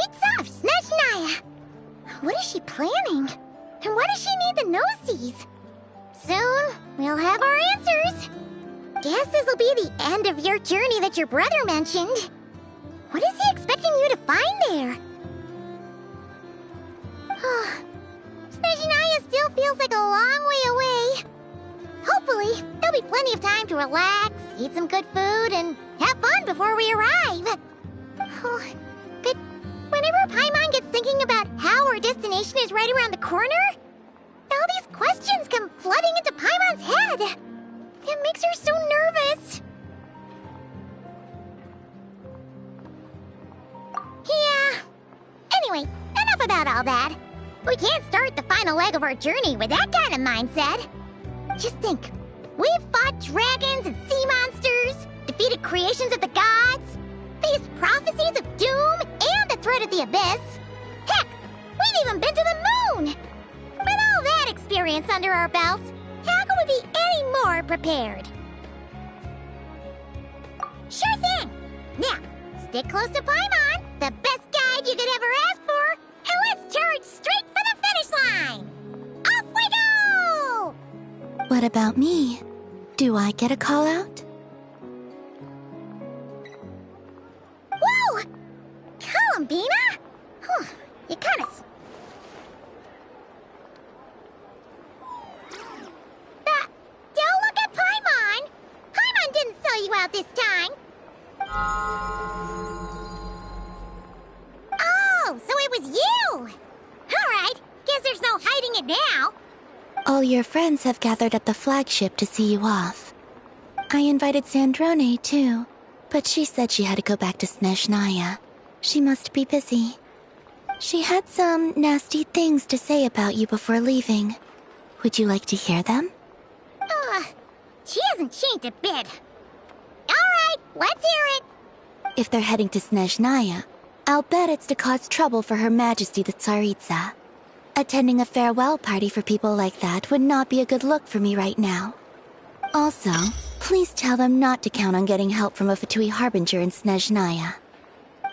Great stuff, Snezhnaya! What is she planning? And why does she need the nosies? Soon, we'll have our answers. Guess this'll be the end of your journey that your brother mentioned. What is he expecting you to find there? Snezhnaya still feels like a long way away. Hopefully, there'll be plenty of time to relax, eat some good food, and have fun before we arrive. But whenever Paimon gets thinking about how our destination is right around the corner, all these questions come flooding into Paimon's head. It makes her so nervous. Yeah. Anyway, enough about all that. We can't start the final leg of our journey with that kind of mindset. Just think, we've fought dragons and sea monsters, defeated creations of the gods, faced prophecies of doom and the threat of the abyss. Heck, we've even been to the moon! With all that experience under our belts, how could we be any more prepared? Sure thing! Now, stick close to Paimon, the best guide you could ever ask for, and let's charge straight for the finish line! Off we go! What about me? Do I get a call out? Whoa! Columbina? You kinda... Don't look at Paimon! Paimon didn't sell you out this time! Oh, so it was you! Alright, guess there's no hiding it now. All your friends have gathered at the flagship to see you off. I invited Sandrone too, but she said she had to go back to Snezhnaya. She must be busy. She had some nasty things to say about you before leaving. Would you like to hear them? She hasn't changed a bit. Alright, let's hear it. If they're heading to Snezhnaya, I'll bet it's to cause trouble for Her Majesty the Tsaritsa. Attending a farewell party for people like that would not be a good look for me right now. Also, please tell them not to count on getting help from a Fatui Harbinger in Snezhnaya.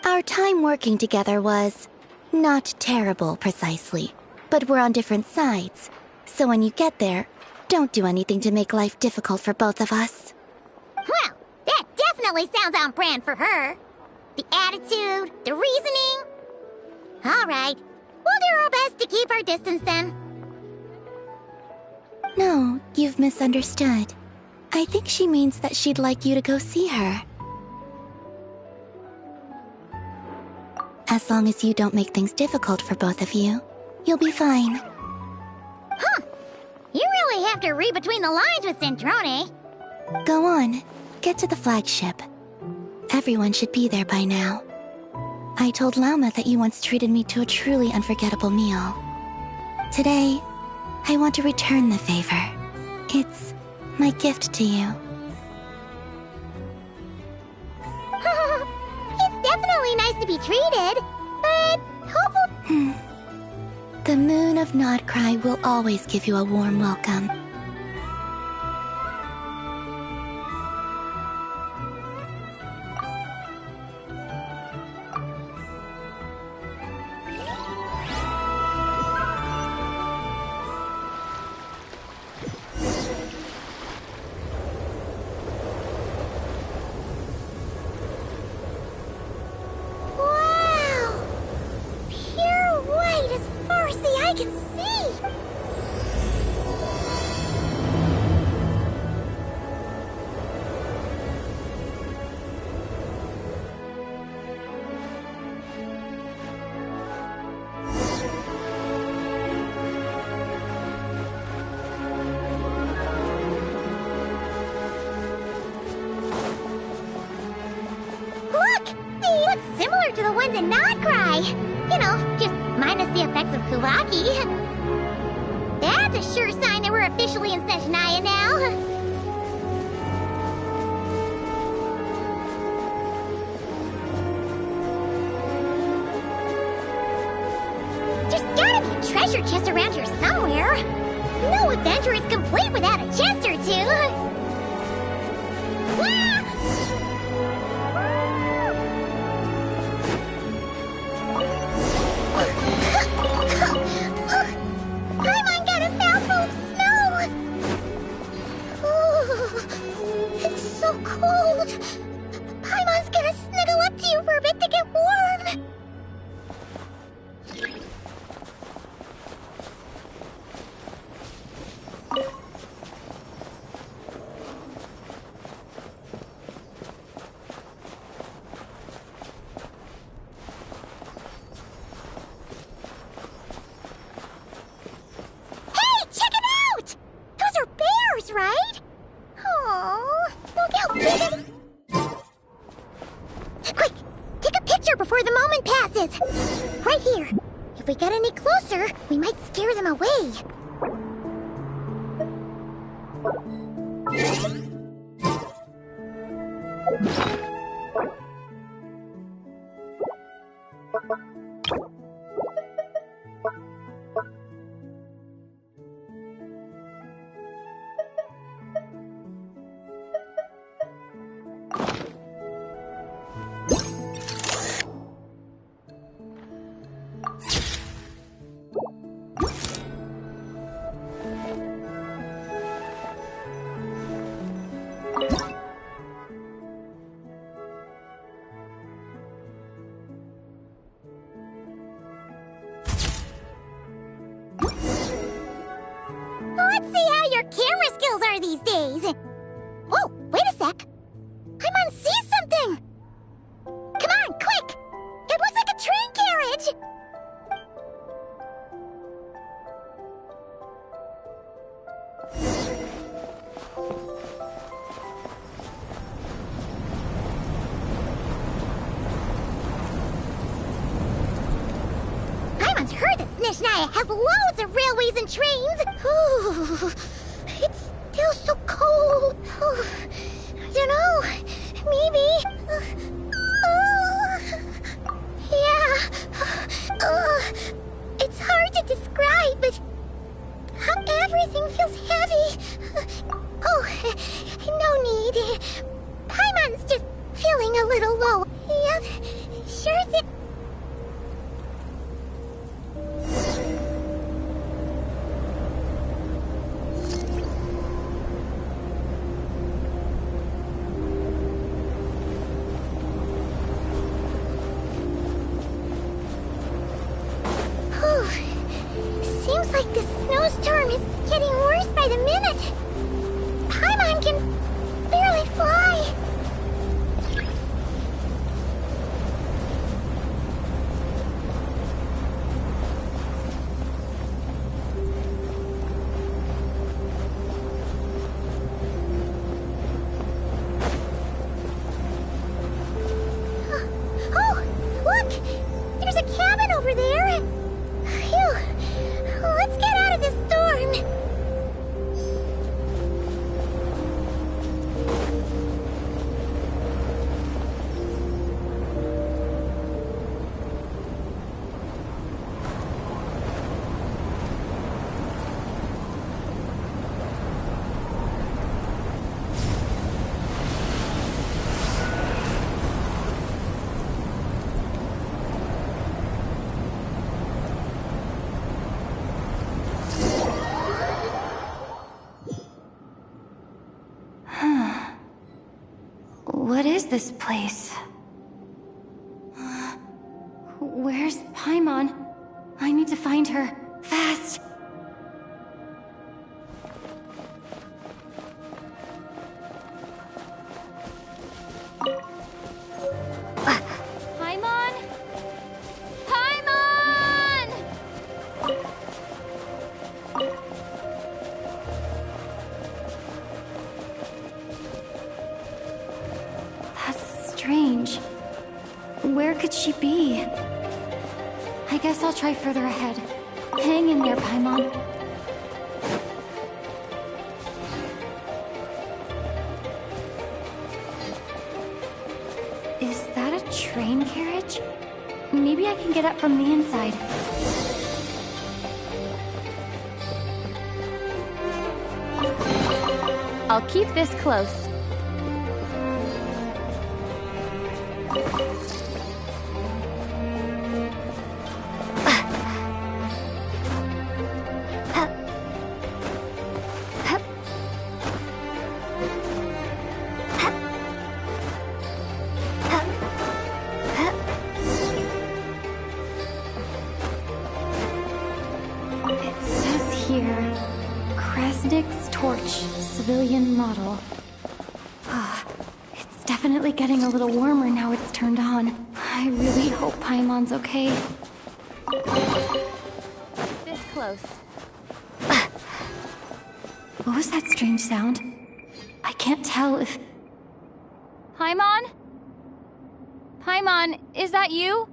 Our time working together was... not terrible, precisely, but we're on different sides. So when you get there, don't do anything to make life difficult for both of us. Well, that definitely sounds on brand for her. The attitude, the reasoning. Alright, we'll do our best to keep our distance then. No, you've misunderstood. I think she means that she'd like you to go see her. As long as you don't make things difficult for both of you, you'll be fine. Huh. You really have to read between the lines with Sandrone. Go on. Get to the flagship. Everyone should be there by now. I told Lauma that you once treated me to a truly unforgettable meal. Today, I want to return the favor. It's my gift to you. It's definitely nice to be treated, but hopefully... The moon of Nodcry will always give you a warm welcome. Similar to the ones in Nodcry. You know, just minus the effects of Kuvaki. That's a sure sign that we're officially in Snezhnaya now. There's gotta be a treasure chest around here somewhere. No adventure is complete without a chest or two. Ah! danger before the moment passes. Right here. If we get any closer, we might scare them away. Let's see how your camera skills are these days. Whoa, wait a sec. Paimon sees something. Come on, quick! It looks like a train carriage! Paimon's heard that Snezhnaya has loads of railways and trains! Ooh, it's still so cold. I don't know. Maybe. Yeah. It's hard to describe, but how everything feels heavy. Oh, no need. Paimon's just feeling a little low. Yep, sure thing. Seems like this snowstorm is getting worse by the minute. Paimon can barely fly. Oh, look! There's a cabin over there. Phew. Let's get out of this storm. What is this place? Where's Paimon? I need to find her. Fast! Paimon? Paimon! That's strange. Where could she be? I guess I'll try further ahead. Hang in there, Paimon. Is that a train carriage? Maybe I can get up from the inside. I'll keep this close. Civilian model. It's definitely getting a little warmer now it's turned on. I really hope Paimon's okay. This close. What was that strange sound? I can't tell if... Paimon? Paimon, is that you?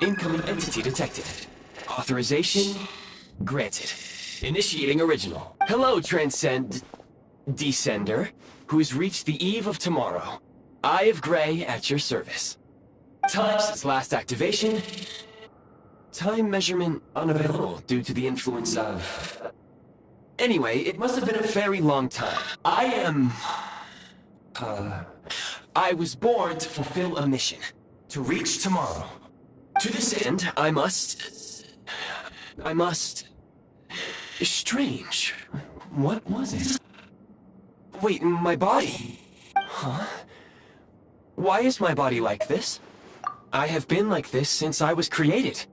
Incoming entity detected. Authorization granted. Initiating original. Hello, Descender, who's reached the eve of tomorrow. Eye of Grey at your service. Time since last activation. Time measurement unavailable due to the influence of... Anyway, it must have been a very long time. I was born to fulfill a mission. To reach tomorrow. To this end, I must... Strange. What was it? Wait, my body? Huh? Why is my body like this? I have been like this since I was created.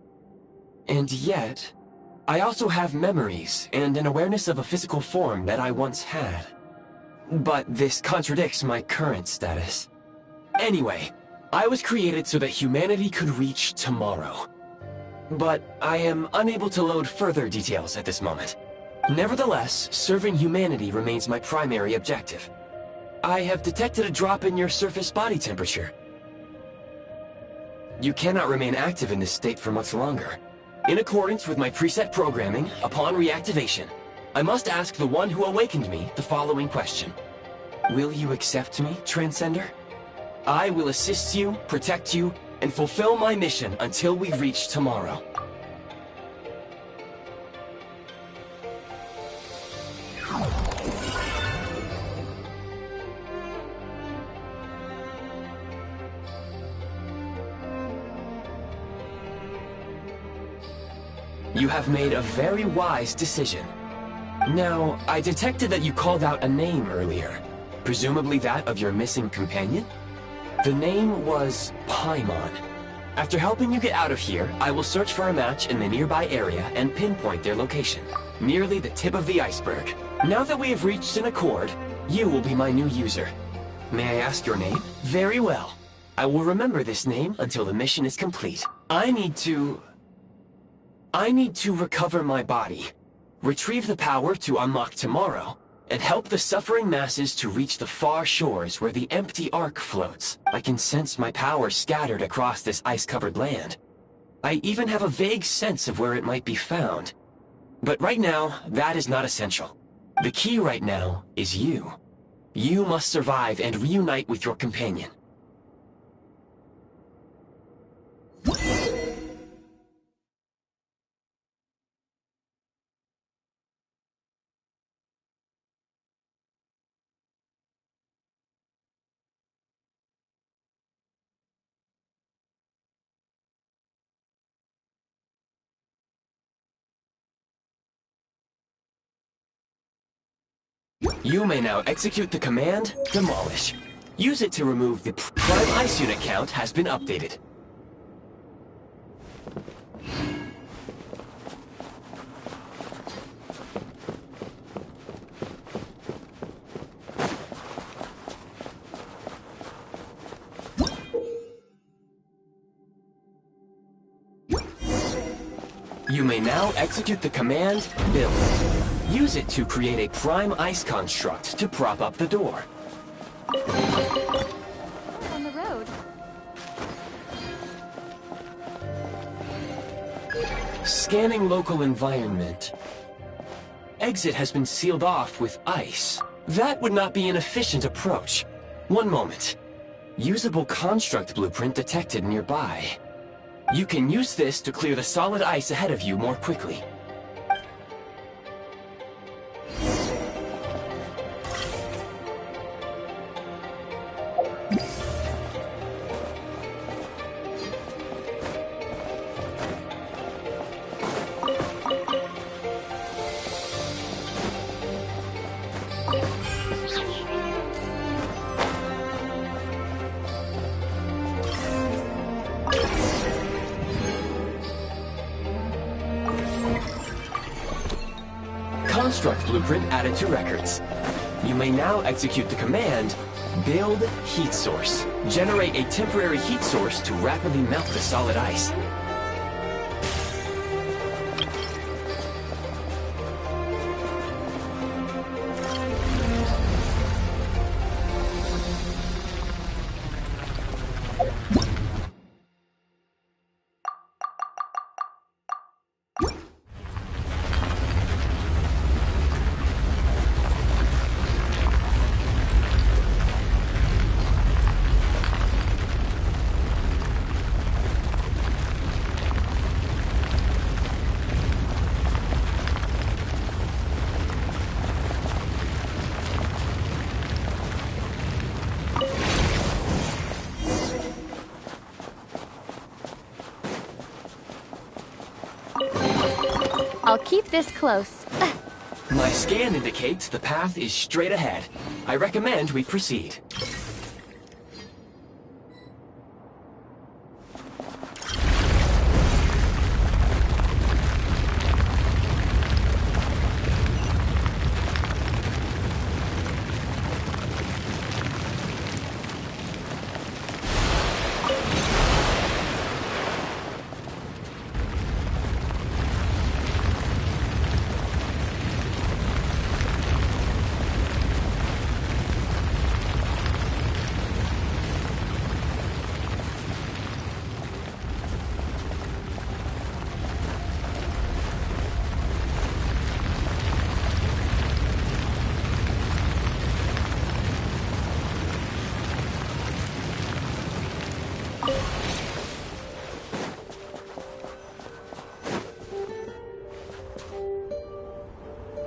And yet, I also have memories and an awareness of a physical form that I once had. But this contradicts my current status. Anyway, I was created so that humanity could reach tomorrow. But I am unable to load further details at this moment. Nevertheless, serving humanity remains my primary objective. I have detected a drop in your surface body temperature. You cannot remain active in this state for much longer. In accordance with my preset programming, upon reactivation, I must ask the one who awakened me the following question. Will you accept me, Transcender? I will assist you, protect you, and fulfill my mission until we reach tomorrow. You have made a very wise decision. Now, I detected that you called out a name earlier. Presumably that of your missing companion? The name was Paimon. After helping you get out of here, I will search for a match in the nearby area and pinpoint their location. Merely the tip of the iceberg. Now that we have reached an accord, you will be my new user. May I ask your name? Very well. I will remember this name until the mission is complete. I need to recover my body, retrieve the power to unlock tomorrow, and help the suffering masses to reach the far shores where the empty Ark floats. I can sense my power scattered across this ice-covered land. I even have a vague sense of where it might be found. But right now, that is not essential. The key right now is you. You must survive and reunite with your companion. You may now execute the command, Demolish. Use it to remove the Prime Ice Unit count has been updated. You may now execute the command, Build. Use it to create a Prime Ice construct to prop up the door. On the road. Scanning local environment. Exit has been sealed off with ice. That would not be an efficient approach. One moment. Usable construct blueprint detected nearby. You can use this to clear the solid ice ahead of you more quickly. Construct blueprint added to records. You may now execute the command, Build Heat Source. Generate a temporary heat source to rapidly melt the solid ice. I'll keep this close. My scan indicates the path is straight ahead. I recommend we proceed.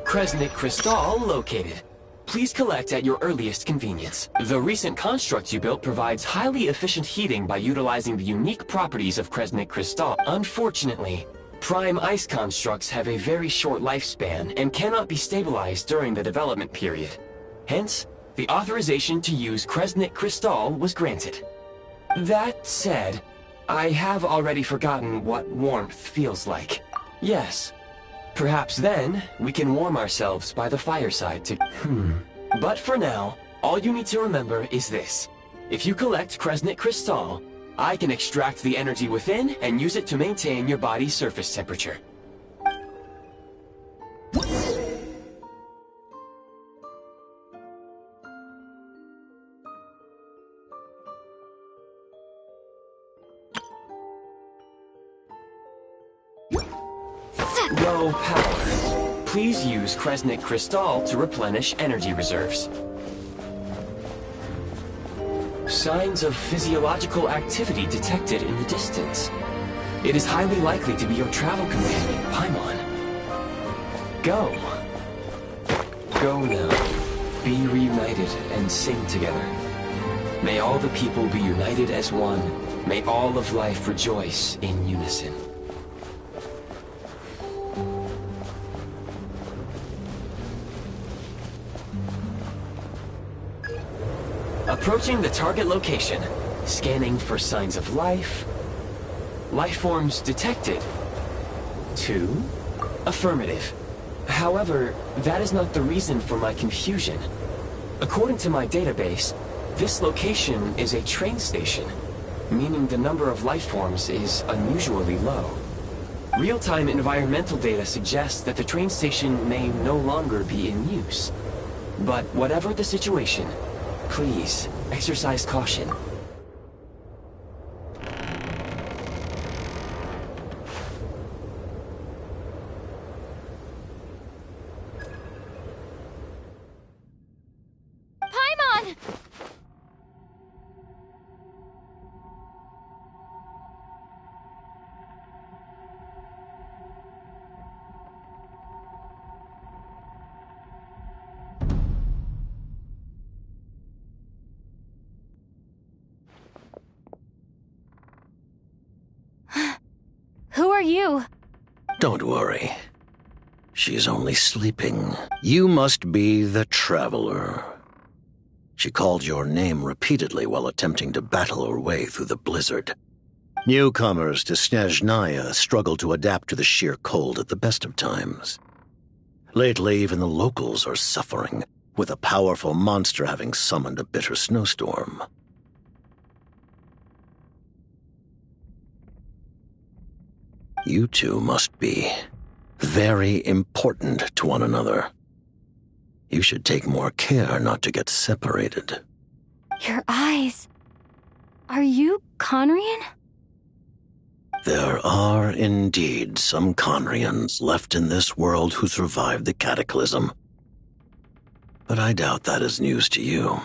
Kresnik Crystal located. Please collect at your earliest convenience. The recent construct you built provides highly efficient heating by utilizing the unique properties of Kresnik Crystal. Unfortunately, prime ice constructs have a very short lifespan and cannot be stabilized during the development period. Hence, the authorization to use Kresnik Crystal was granted. That said, I have already forgotten what warmth feels like. Yes. Perhaps then, we can warm ourselves by the fireside to... But for now, all you need to remember is this. If you collect Kresnik Crystal, I can extract the energy within and use it to maintain your body's surface temperature. Low power. Please use Kresnik Crystal to replenish energy reserves. Signs of physiological activity detected in the distance. It is highly likely to be your travel companion, Paimon. Go. Go now. Be reunited and sing together. May all the people be united as one. May all of life rejoice in unison. Approaching the target location, scanning for signs of life. Life forms detected. 2. Affirmative. However, that is not the reason for my confusion. According to my database, this location is a train station, meaning the number of life forms is unusually low. Real-time environmental data suggests that the train station may no longer be in use. But whatever the situation, please, exercise caution. Paimon! Who are you? Don't worry. She's only sleeping. You must be the Traveler. She called your name repeatedly while attempting to battle her way through the blizzard. Newcomers to Snezhnaya struggle to adapt to the sheer cold at the best of times. Lately, even the locals are suffering, with a powerful monster having summoned a bitter snowstorm. You two must be very important to one another. You should take more care not to get separated. Your eyes. Are you Conrian? There are indeed some Conrians left in this world who survived the cataclysm. But I doubt that is news to you.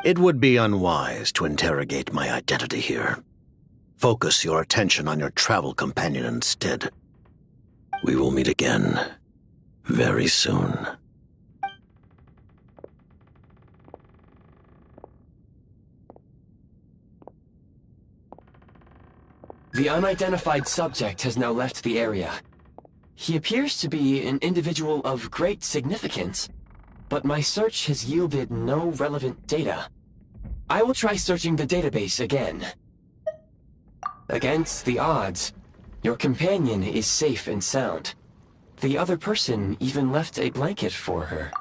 It would be unwise to interrogate my identity here. Focus your attention on your travel companion instead. We will meet again very soon. The unidentified subject has now left the area. He appears to be an individual of great significance, but my search has yielded no relevant data. I will try searching the database again. Against the odds, your companion is safe and sound. The other person even left a blanket for her.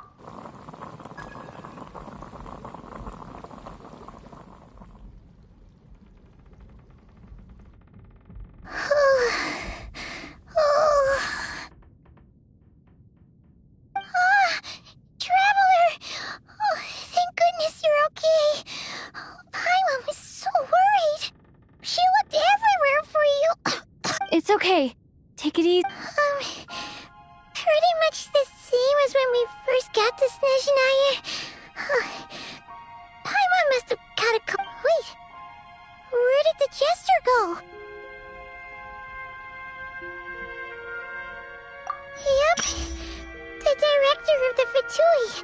It's okay. Take it easy. Pretty much the same as when we first got to Snezhnaya. Paimon must have got a wait, where did the jester go? Yep, the director of the Fatui.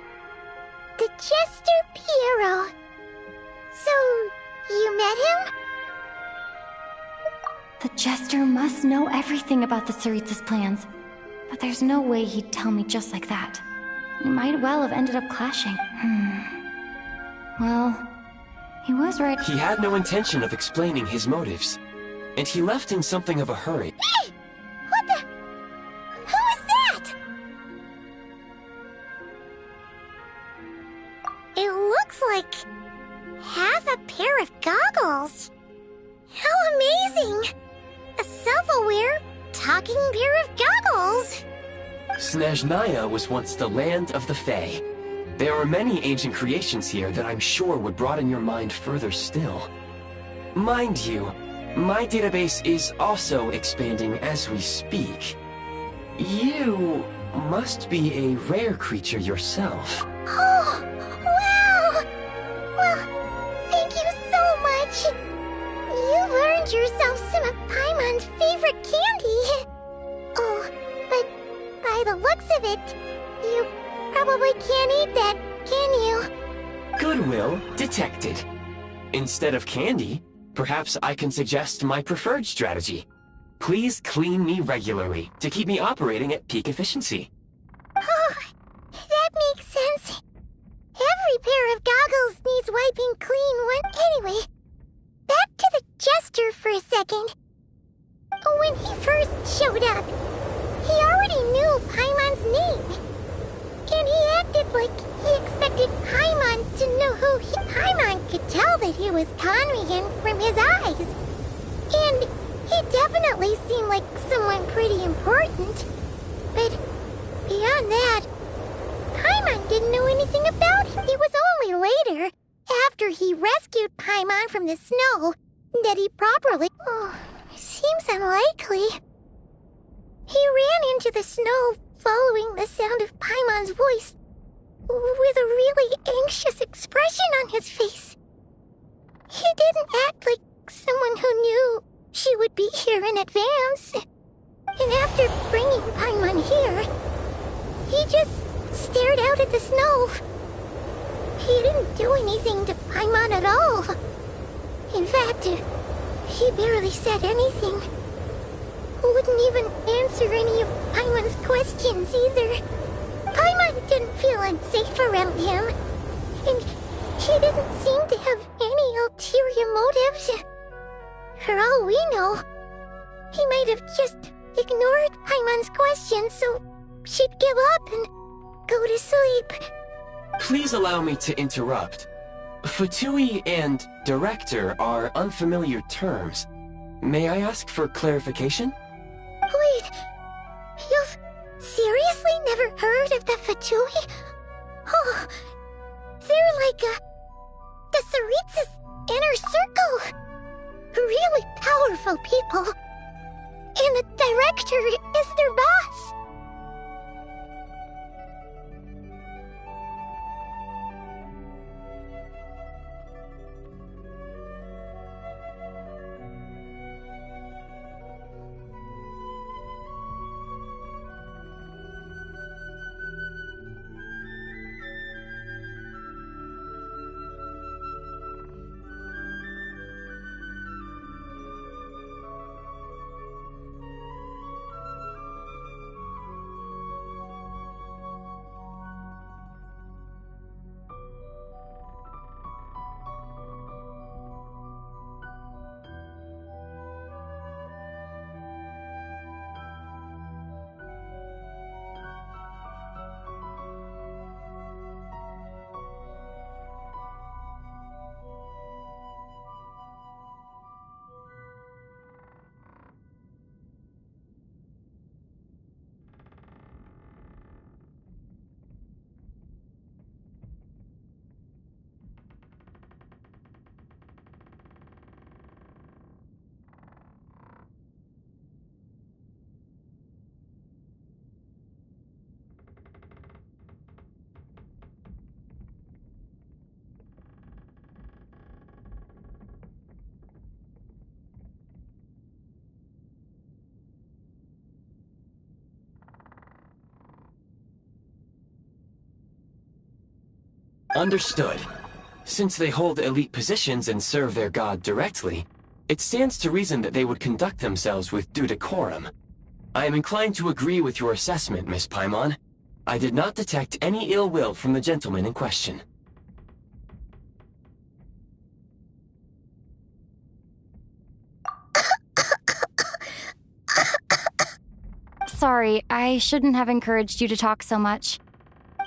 The jester Piero. So, you met him? The jester must know everything about the Tsaritsa's plans. But there's no way he'd tell me just like that. We might well have ended up clashing. Well, he was right. He had no intention of explaining his motives, and he left in something of a hurry. Hey! What the? Who is that? It looks like half a pair of goggles. How amazing! A self-aware, talking pair of goggles! Snezhnaya was once the land of the Fae. There are many ancient creations here that I'm sure would broaden your mind further still. Mind you, my database is also expanding as we speak. You must be a rare creature yourself. Oh, wow! Well, thank you so much! You've earned yourself some of Paimon's favorite candy! Oh, but by the looks of it, you probably can't eat that, can you? Goodwill detected. Instead of candy, perhaps I can suggest my preferred strategy. Please clean me regularly to keep me operating at peak efficiency. Oh, that makes sense. Every pair of goggles needs wiping clean Anyway, back to the jester for a second. When he first showed up, he already knew Paimon's name. And he acted like he expected Paimon to know who Paimon could tell that he was Conrian from his eyes. And he definitely seemed like someone pretty important. But beyond that, Paimon didn't know anything about him. It was only later, after he rescued Paimon from the snow, that he properly... Oh, seems unlikely. He ran into the snow following the sound of Paimon's voice, with a really anxious expression on his face. He didn't act like someone who knew she would be here in advance. And after bringing Paimon here, he just stared out at the snow. He didn't do anything to Paimon at all. In fact, he barely said anything. Wouldn't even answer any of Paimon's questions either. Paimon didn't feel unsafe around him, and he didn't seem to have any ulterior motives. For all we know, he might have just ignored Paimon's questions so she'd give up and go to sleep. Please allow me to interrupt. Fatui and director are unfamiliar terms. May I ask for clarification? Wait, you've seriously never heard of the Fatui? Oh, they're like the Tsaritsa's inner circle. Really powerful people. And the director is their boss. Understood. Since they hold elite positions and serve their god directly, it stands to reason that they would conduct themselves with due decorum. I am inclined to agree with your assessment, Miss Paimon. I did not detect any ill will from the gentleman in question. Sorry, I shouldn't have encouraged you to talk so much.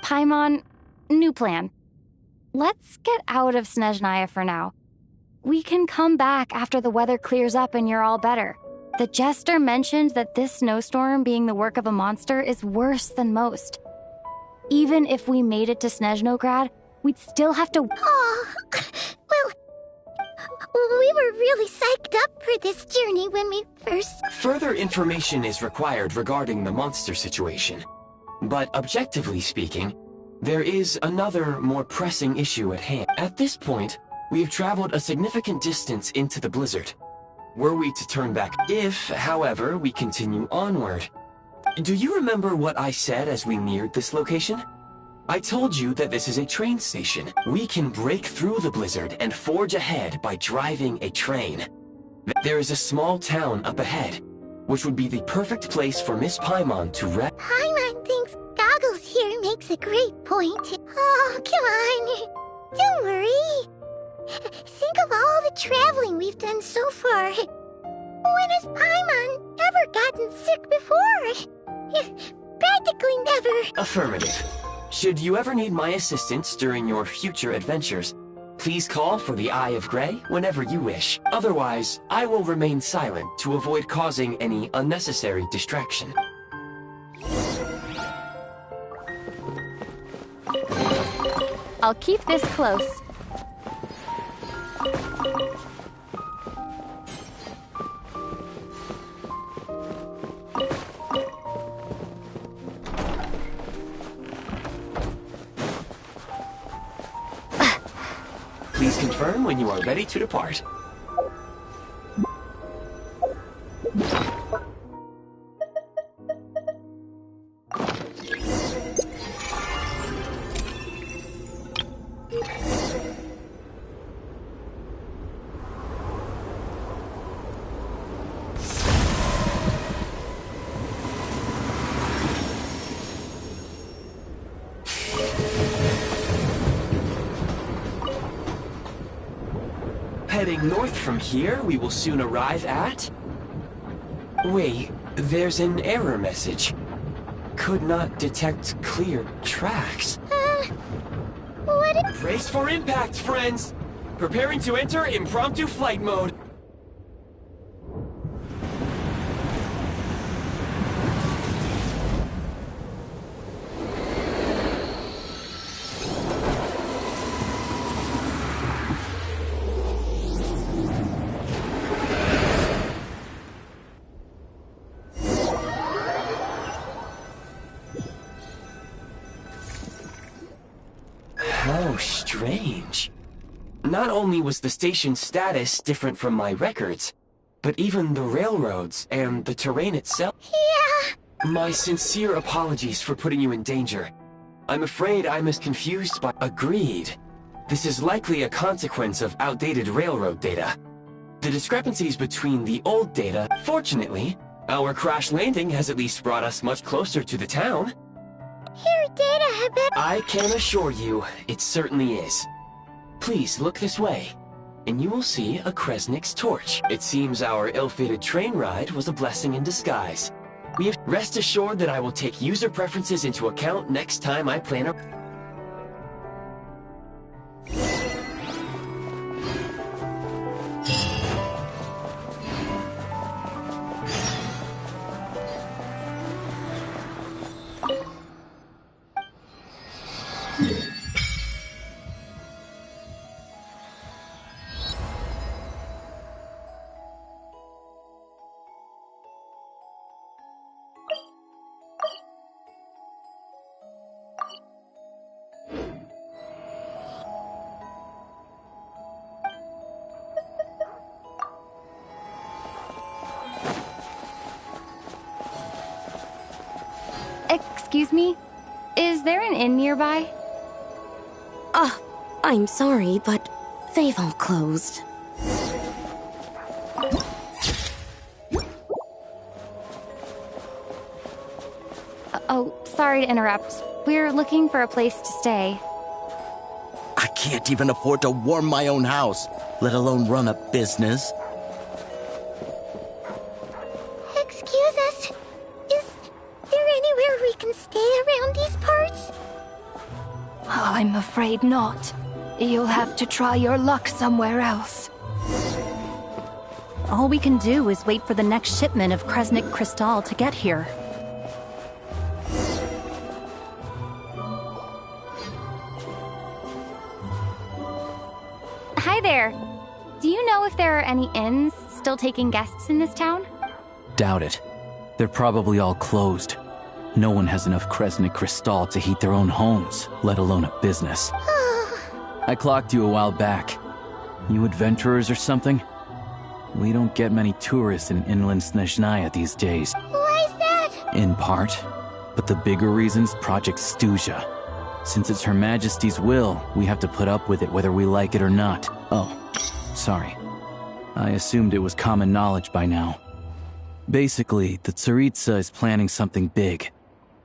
Paimon, new plan. Let's get out of Snezhnaya for now. We can come back after the weather clears up and you're all better. The jester mentioned that this snowstorm being the work of a monster is worse than most. Even if we made it to Snezhnograd, we'd still have to— Oh, well, we were really psyched up for this journey when we first— Further information is required regarding the monster situation. But objectively speaking, there is another, more pressing issue at hand. At this point, we have traveled a significant distance into the blizzard. Were we to turn back, if, however, we continue onward. Do you remember what I said as we neared this location? I told you that this is a train station. We can break through the blizzard and forge ahead by driving a train. There is a small town up ahead, which would be the perfect place for Miss Paimon to rest. Paimon thinks Goggles here makes a great point. Oh, come on. Don't worry. Think of all the traveling we've done so far. When has Paimon ever gotten sick before? Practically never. Affirmative. Should you ever need my assistance during your future adventures, please call for the Eye of Grey whenever you wish. Otherwise, I will remain silent to avoid causing any unnecessary distraction. I'll keep this close. Please confirm when you are ready to depart. Heading north from here, we will soon arrive at... Wait, there's an error message. Could not detect clear tracks. What? Brace for impact, friends! Preparing to enter impromptu flight mode. How strange. Not only was the station's status different from my records, but even the railroads and the terrain itself. Yeah. My sincere apologies for putting you in danger. I'm afraid I'm as confused by— Agreed. This is likely a consequence of outdated railroad data. The discrepancies between the old data— Fortunately, our crash landing has at least brought us much closer to the town. Your data have been— I can assure you, it certainly is. Please look this way, and you will see a Kresnik's torch. It seems our ill-fated train ride was a blessing in disguise. Rest assured that I will take user preferences into account next time I plan a— Excuse me? Is there an inn nearby? I'm sorry, but they've all closed. Oh, sorry to interrupt. We're looking for a place to stay. I can't even afford to warm my own house, let alone run a business. Excuse us. Is there anywhere we can stay around these parts? I'm afraid not. You'll have to try your luck somewhere else. All we can do is wait for the next shipment of Kresnik Crystal to get here. Hi there. Do you know if there are any inns still taking guests in this town? Doubt it. They're probably all closed. No one has enough Kresnik Crystal to heat their own homes, let alone a business. I clocked you a while back. You adventurers or something? We don't get many tourists in inland Snezhnaya these days. Why is that? In part. But the bigger reason's Project Stuzha. Since it's Her Majesty's will, we have to put up with it whether we like it or not. Oh, sorry. I assumed it was common knowledge by now. Basically, the Tsaritsa is planning something big.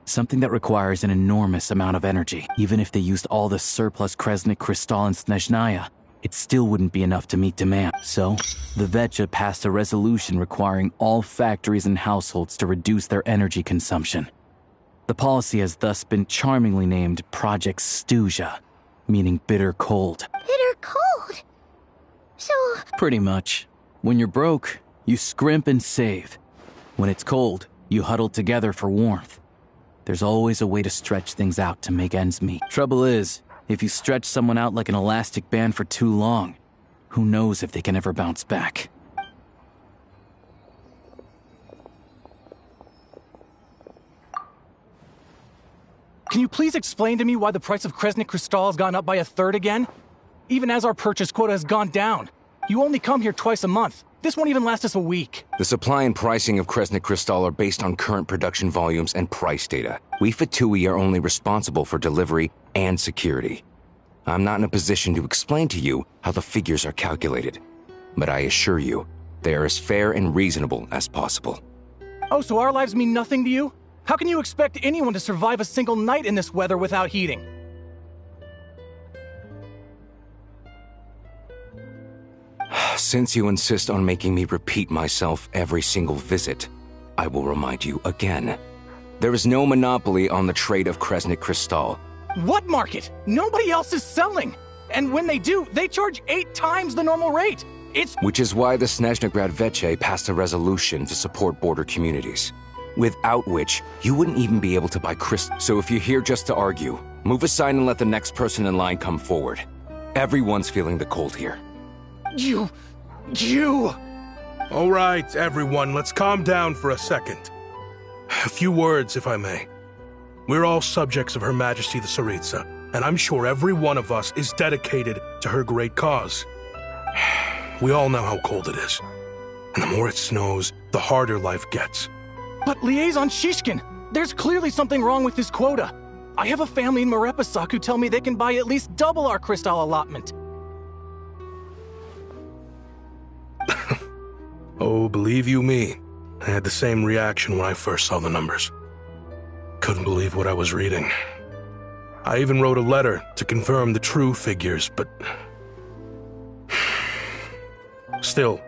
Something that requires an enormous amount of energy. Even if they used all the surplus Kresnik Crystal in Snezhnaya, it still wouldn't be enough to meet demand. So, the Vecha passed a resolution requiring all factories and households to reduce their energy consumption. The policy has thus been charmingly named Project Stuzha, meaning bitter cold. Bitter cold? So... Pretty much. When you're broke, you scrimp and save. When it's cold, you huddle together for warmth. There's always a way to stretch things out to make ends meet. Trouble is, if you stretch someone out like an elastic band for too long, who knows if they can ever bounce back. Can you please explain to me why the price of Kresnik Crystal has gone up by 1/3 again? Even as our purchase quota has gone down. You only come here twice a month. This won't even last us a week. The supply and pricing of Kresnik Crystal are based on current production volumes and price data. We Fatui are only responsible for delivery and security. I'm not in a position to explain to you how the figures are calculated, but I assure you, they are as fair and reasonable as possible. Oh, so our lives mean nothing to you? How can you expect anyone to survive a single night in this weather without heating? Since you insist on making me repeat myself every single visit, I will remind you again. There is no monopoly on the trade of Kresnik Crystal. What market? Nobody else is selling! And when they do, they charge 8 times the normal rate! Which is why the Snezhnaya Veche passed a resolution to support border communities. Without which, you wouldn't even be able to buy crystal. So if you're here just to argue, move aside and let the next person in line come forward. Everyone's feeling the cold here. You... All right, everyone, let's calm down for a second. A few words, if I may. We're all subjects of Her Majesty the Tsaritsa, and I'm sure every one of us is dedicated to her great cause. We all know how cold it is. And the more it snows, the harder life gets. But Liaison Shishkin, there's clearly something wrong with this quota. I have a family in Marepasak who tell me they can buy at least double our crystal allotment. Oh, believe you me, I had the same reaction when I first saw the numbers. Couldn't believe what I was reading. I even wrote a letter to confirm the true figures, but... Still,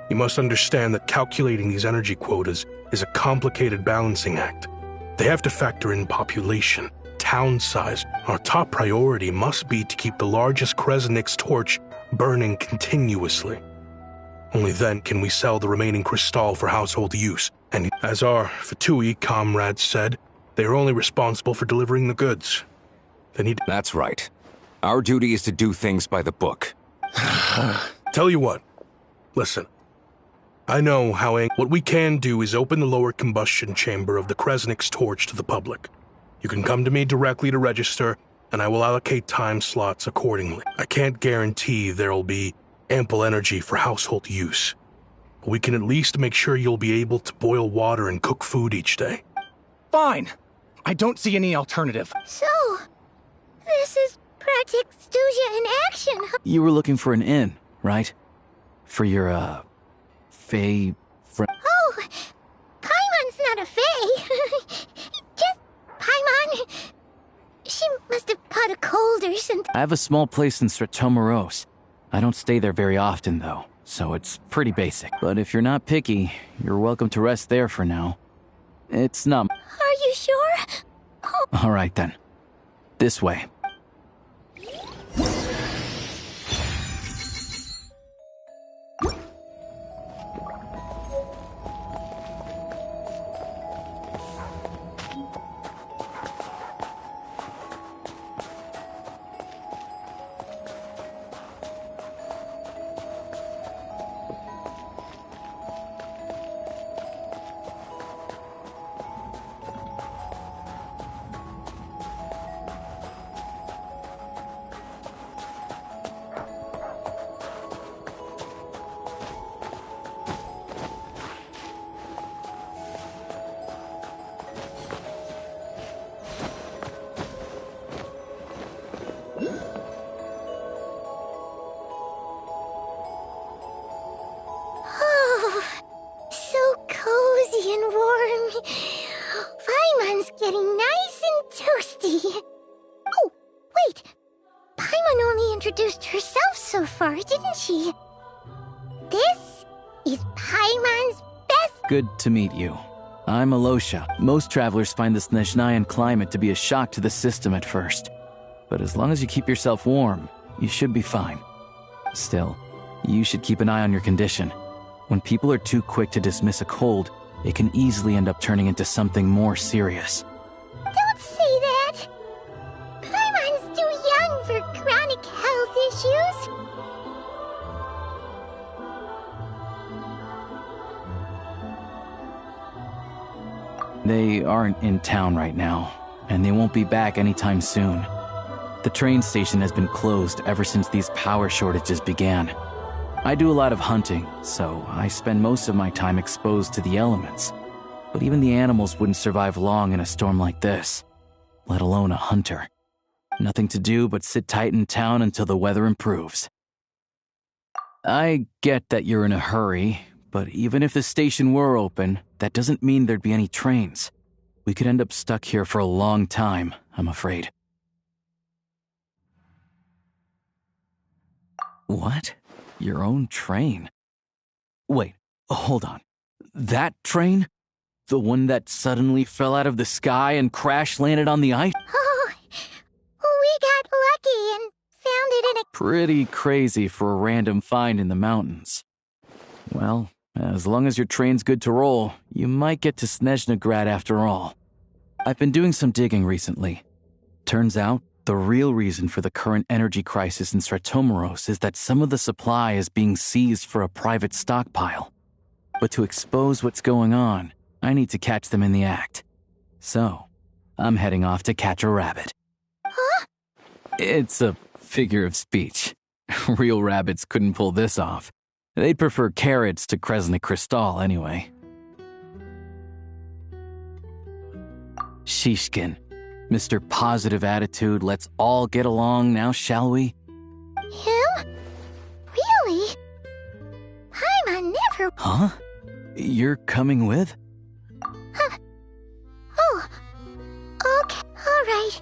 you must understand that calculating these energy quotas is a complicated balancing act. They have to factor in population, town size. Our top priority must be to keep the largest Kresnik's torch burning continuously. Only then can we sell the remaining crystal for household use. And as our Fatui comrades said, they are only responsible for delivering the goods. They need... That's right. Our duty is to do things by the book. Tell you what. Listen. I know how what we can do is open the lower combustion chamber of the Kresnik's torch to the public. You can come to me directly to register, and I will allocate time slots accordingly. I can't guarantee there'll be ample energy for household use. But we can at least make sure you'll be able to boil water and cook food each day. Fine. I don't see any alternative. So, this is Project Stuja in action. You were looking for an inn, right? For your, Fae friend? Oh, Paimon's not a Fae. Just Paimon. She must have caught a cold or something. I have a small place in Stratomaros. I don't stay there very often, though, so it's pretty basic. But if you're not picky, you're welcome to rest there for now. It's not... Are you sure? Oh. All right, then. This way. Paimon's getting nice and toasty. Oh, wait. Paimon only introduced herself so far, didn't she? This is Paimon's best... Good to meet you. I'm Alosha. Most travelers find the Snezhnayan climate to be a shock to the system at first. But as long as you keep yourself warm, you should be fine. Still, you should keep an eye on your condition. When people are too quick to dismiss a cold, it can easily end up turning into something more serious. Don't say that! Paimon's too young for chronic health issues. They aren't in town right now, and they won't be back anytime soon. The train station has been closed ever since these power shortages began. I do a lot of hunting, so I spend most of my time exposed to the elements. But even the animals wouldn't survive long in a storm like this, let alone a hunter. Nothing to do but sit tight in town until the weather improves. I get that you're in a hurry, but even if the station were open, that doesn't mean there'd be any trains. We could end up stuck here for a long time, I'm afraid. What? Your own train? Wait, hold on. That train? The one that suddenly fell out of the sky and crash-landed on the ice? Oh, we got lucky and found it in a... Pretty crazy for a random find in the mountains. Well, as long as your train's good to roll, you might get to Snezhnagrad after all. I've been doing some digging recently. Turns out, the real reason for the current energy crisis in Stratomaros is that some of the supply is being seized for a private stockpile. But to expose what's going on, I need to catch them in the act. So, I'm heading off to catch a rabbit. Huh? It's a figure of speech. Real rabbits couldn't pull this off. They'd prefer carrots to Kresnik Crystal anyway. Shishkin. Mr. Positive Attitude, let's all get along now, shall we? Him? Really? Paimon never... Huh? You're coming with? Oh, okay, alright.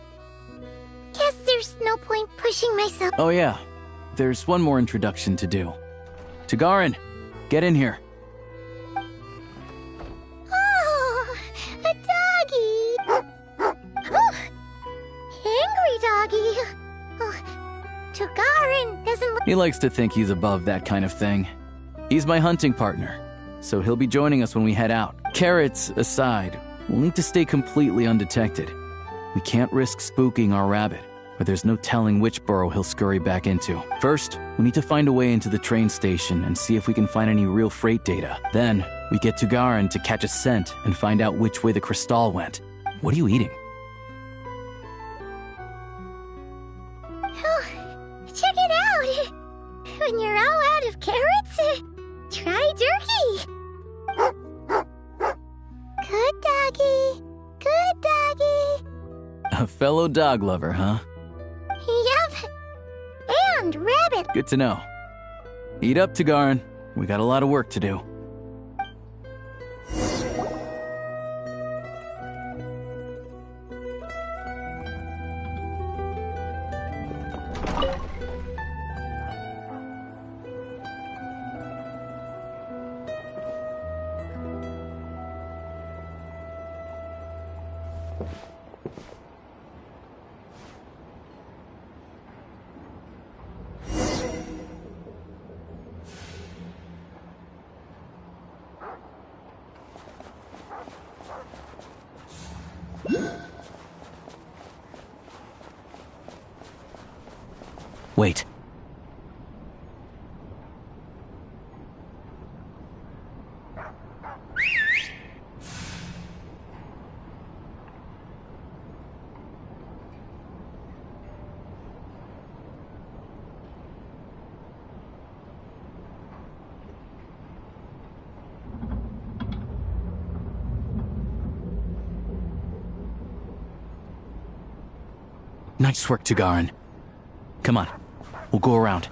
Guess there's no point pushing myself. Oh yeah, there's one more introduction to do. Tagarin, get in here. Oh, a doggy. Oh, angry doggy. Oh, Tagarin doesn't look... He likes to think he's above that kind of thing. He's my hunting partner, so he'll be joining us when we head out. Carrots aside, we'll need to stay completely undetected. We can't risk spooking our rabbit, but there's no telling which burrow he'll scurry back into. First, we need to find a way into the train station and see if we can find any real freight data. Then, we get Tagarin to catch a scent and find out which way the crystal went. What are you eating? Oh, check it out. When you're all out of carrots, try turkey. Good doggy. Good doggy. A fellow dog lover, huh? Yep. Good to know. Eat up, Tagarin. We got a lot of work to do. Wait. Nice work, Tagarin. Come on. We'll go around.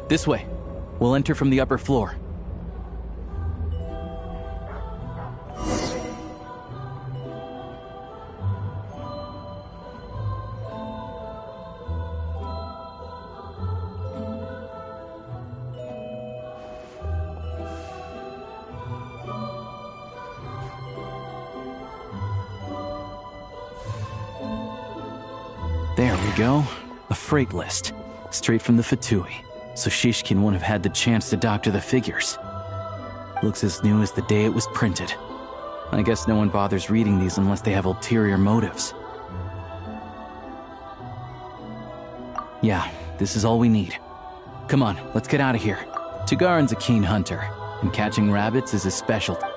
This way. We'll enter from the upper floor. There we go. A freight list. Straight from the Fatui. So Shishkin wouldn't have had the chance to doctor the figures. Looks as new as the day it was printed. I guess no one bothers reading these unless they have ulterior motives. Yeah, this is all we need. Come on, let's get out of here. Tagarin's a keen hunter, and catching rabbits is his specialty.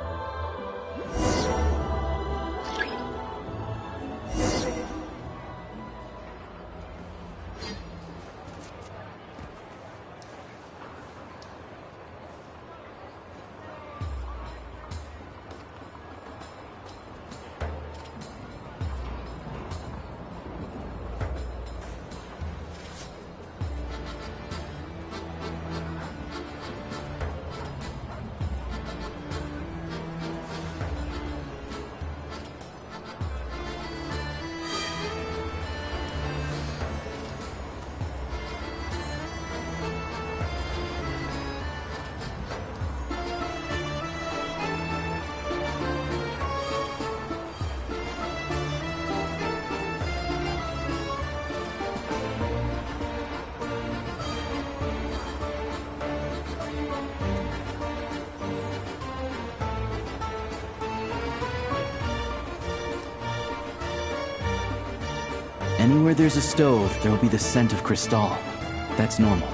Anywhere there's a stove, there'll be the scent of Crystal. That's normal.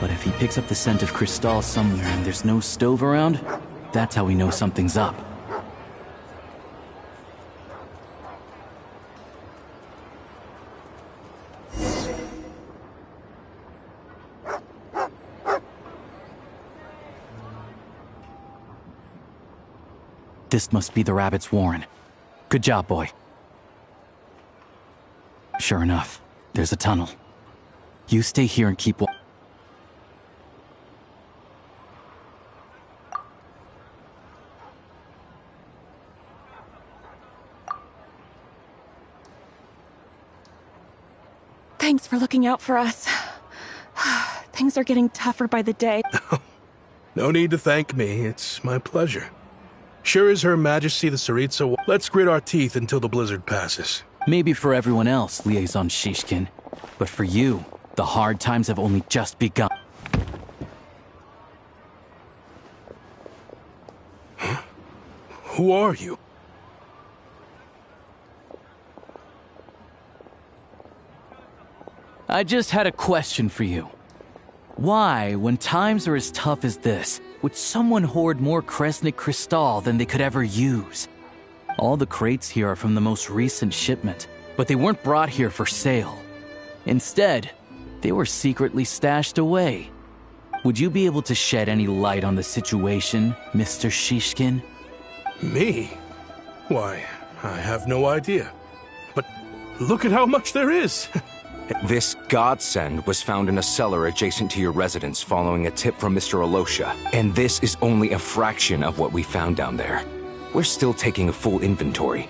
But if he picks up the scent of Cristal somewhere and there's no stove around, that's how we know something's up. This must be the rabbit's warren. Good job, boy. Sure enough, there's a tunnel. You stay here and keep watch. Thanks for looking out for us. Things are getting tougher by the day. No need to thank me. It's my pleasure. Sure as Her Majesty the Tsaritsa, let's grit our teeth until the blizzard passes. Maybe for everyone else, Liaison Shishkin. But for you, the hard times have only just begun. Huh? Who are you? I just had a question for you. Why, when times are as tough as this, would someone hoard more Kresnik Cristal than they could ever use? All the crates here are from the most recent shipment, but they weren't brought here for sale. Instead, they were secretly stashed away. Would you be able to shed any light on the situation, Mr. Shishkin? Me? Why, I have no idea. But look at how much there is! This godsend was found in a cellar adjacent to your residence following a tip from Mr. Alosha. And this is only a fraction of what we found down there. We're still taking a full inventory.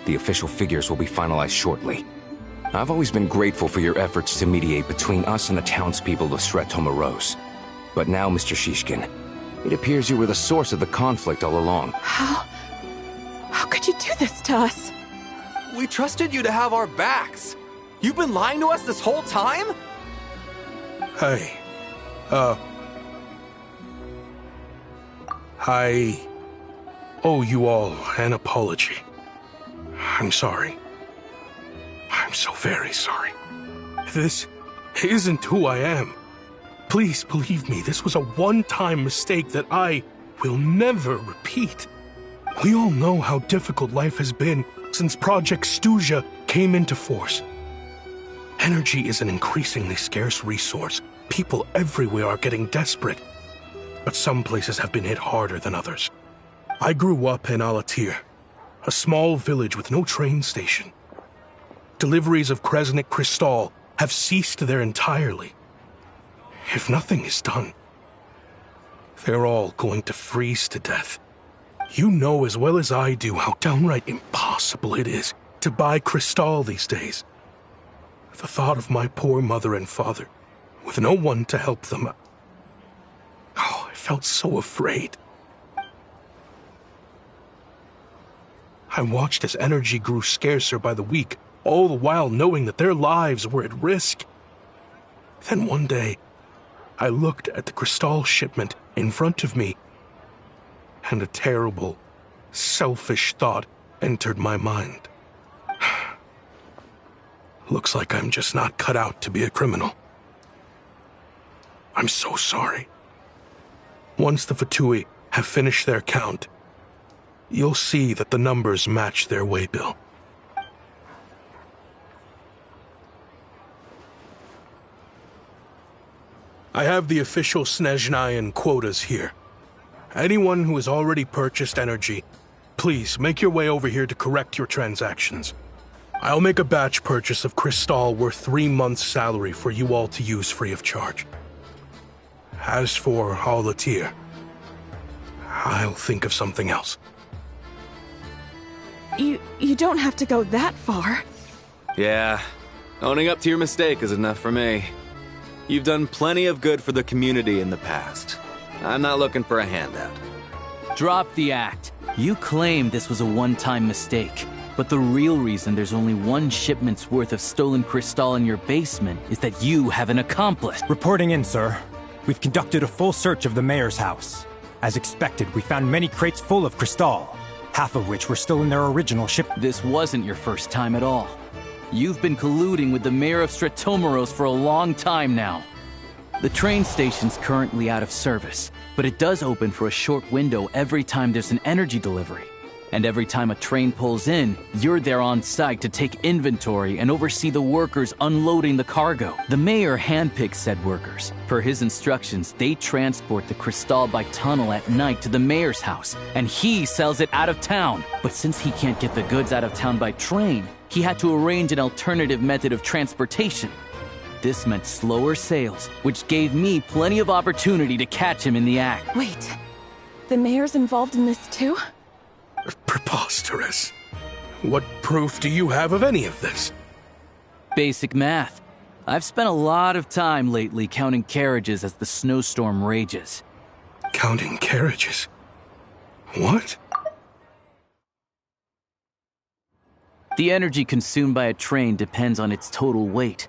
The official figures will be finalized shortly. I've always been grateful for your efforts to mediate between us and the townspeople of Sretomaros. But now, Mr. Shishkin, it appears you were the source of the conflict all along. How could you do this to us? We trusted you to have our backs. You've been lying to us this whole time? Hey, I owe you all an apology. I'm sorry. I'm so very sorry. This isn't who I am. Please believe me, this was a one-time mistake that I will never repeat. We all know how difficult life has been since Project Stuzha came into force. Energy is an increasingly scarce resource. People everywhere are getting desperate. But some places have been hit harder than others. I grew up in Alatir, a small village with no train station. Deliveries of Kresnik Cristal have ceased there entirely. If nothing is done, they're all going to freeze to death. You know as well as I do how downright impossible it is to buy Cristal these days. The thought of my poor mother and father, with no one to help them. Oh, I felt so afraid. I watched as energy grew scarcer by the week, all the while knowing that their lives were at risk. Then one day, I looked at the Cristal shipment in front of me, and a terrible, selfish thought entered my mind. Looks like I'm just not cut out to be a criminal. I'm so sorry. Once the Fatui have finished their count, you'll see that the numbers match their waybill. I have the official Snezhnayan quotas here. Anyone who has already purchased energy, please make your way over here to correct your transactions. I'll make a batch purchase of Cristal worth 3 months' salary for you all to use free of charge. As for Alatir, I'll think of something else. You don't have to go that far. Yeah, owning up to your mistake is enough for me. You've done plenty of good for the community in the past. I'm not looking for a handout. Drop the act. You claim this was a one-time mistake. But the real reason there's only 1 shipment's worth of stolen Cristal in your basement is that you have an accomplice. Reporting in, sir. We've conducted a full search of the mayor's house. As expected, we found many crates full of Cristal, half of which were still in their original ship. This wasn't your first time at all. You've been colluding with the mayor of Sretomaros for a long time now. The train station's currently out of service, but it does open for a short window every time there's an energy delivery. And every time a train pulls in, you're there on site to take inventory and oversee the workers unloading the cargo. The mayor handpicks said workers. Per his instructions, they transport the crystal by tunnel at night to the mayor's house, and he sells it out of town. But since he can't get the goods out of town by train, he had to arrange an alternative method of transportation. This meant slower sales, which gave me plenty of opportunity to catch him in the act. Wait, the mayor's involved in this too? Preposterous. What proof do you have of any of this? Basic math. I've spent a lot of time lately counting carriages as the snowstorm rages. Counting carriages? What? The energy consumed by a train depends on its total weight.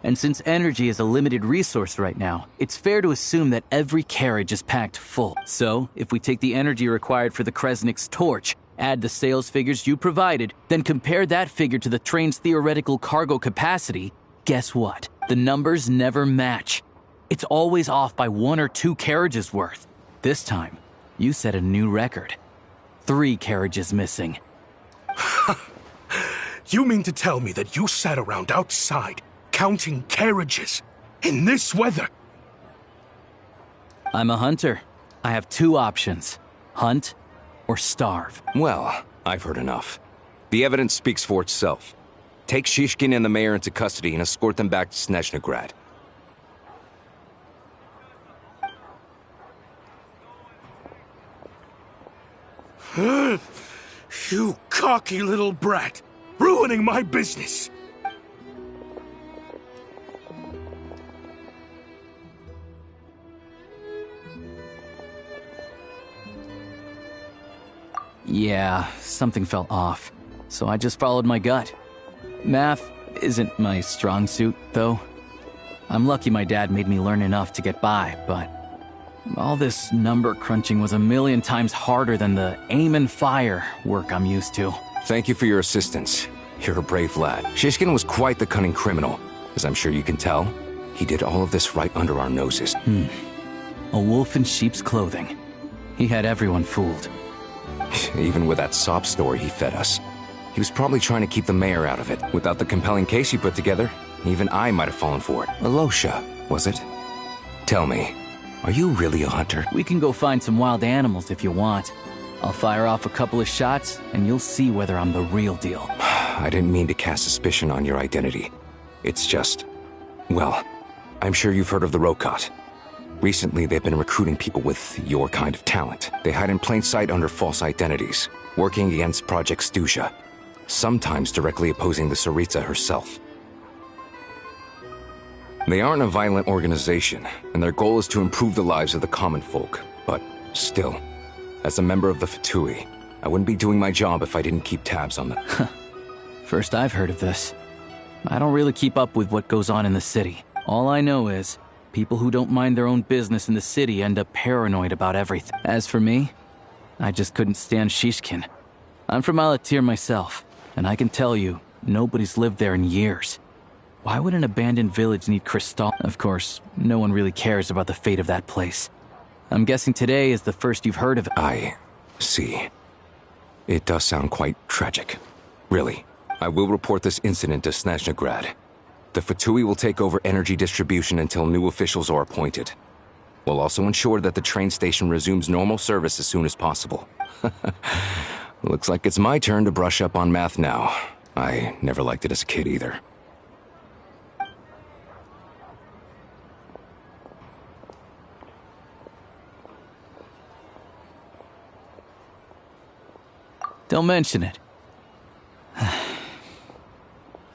And since energy is a limited resource right now, it's fair to assume that every carriage is packed full. So, if we take the energy required for the Kresnik's torch, add the sales figures you provided, then compare that figure to the train's theoretical cargo capacity, guess what? The numbers never match. It's always off by 1 or 2 carriages worth. This time, you set a new record. 3 carriages missing. You mean to tell me that you sat around outside counting carriages in this weather? I'm a hunter. I have 2 options. Hunt or starve. Well, I've heard enough. The evidence speaks for itself. Take Shishkin and the mayor into custody and escort them back to Snezhnaya. You cocky little brat! Ruining my business! Yeah, something felt off, so I just followed my gut. Math isn't my strong suit, though. I'm lucky my dad made me learn enough to get by, but all this number crunching was a million times harder than the aim and fire work I'm used to. Thank you for your assistance. You're a brave lad. Shishkin was quite the cunning criminal. As I'm sure you can tell, he did all of this right under our noses. A wolf in sheep's clothing. He had everyone fooled. Even with that sob story he fed us. He was probably trying to keep the mayor out of it. Without the compelling case he put together, even I might have fallen for it. Alosha, was it? Tell me, are you really a hunter? We can go find some wild animals if you want. I'll fire off a couple of shots, and you'll see whether I'm the real deal. I didn't mean to cast suspicion on your identity. It's just... well, I'm sure you've heard of the Rokot. Recently, they've been recruiting people with your kind of talent. They hide in plain sight under false identities, working against Project Snezhnaya, sometimes directly opposing the Tsaritsa herself. They aren't a violent organization, and their goal is to improve the lives of the common folk. But still, as a member of the Fatui, I wouldn't be doing my job if I didn't keep tabs on them. First I've heard of this. I don't really keep up with what goes on in the city. All I know is, people who don't mind their own business in the city end up paranoid about everything. As for me, I just couldn't stand Shishkin. I'm from Alatir myself, and I can tell you, nobody's lived there in years. Why would an abandoned village need crystal? Of course, no one really cares about the fate of that place. I'm guessing today is the first you've heard of it. I see. It does sound quite tragic. Really. I will report this incident to Snezhnaya. The Fatui will take over energy distribution until new officials are appointed. We'll also ensure that the train station resumes normal service as soon as possible. Looks like it's my turn to brush up on math now. I never liked it as a kid either. Don't mention it.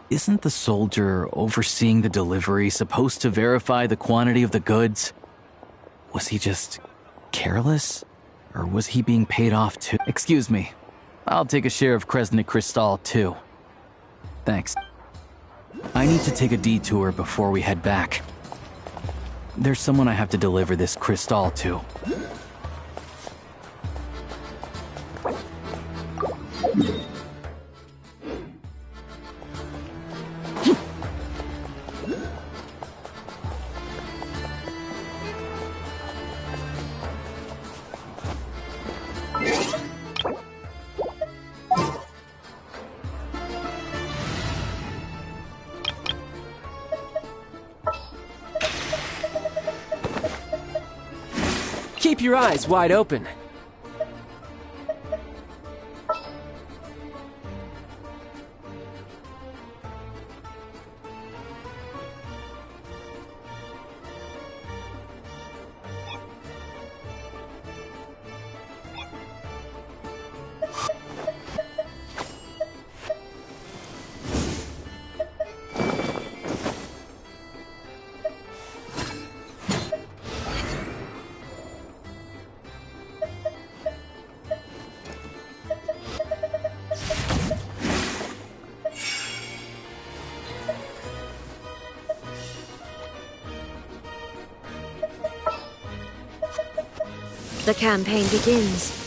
Isn't the soldier overseeing the delivery supposed to verify the quantity of the goods? Was he just careless? Or was he being paid off too? Excuse me. I'll take a share of Kresnik Crystal too. Thanks. I need to take a detour before we head back. There's someone I have to deliver this crystal to. Keep your eyes wide open. The campaign begins.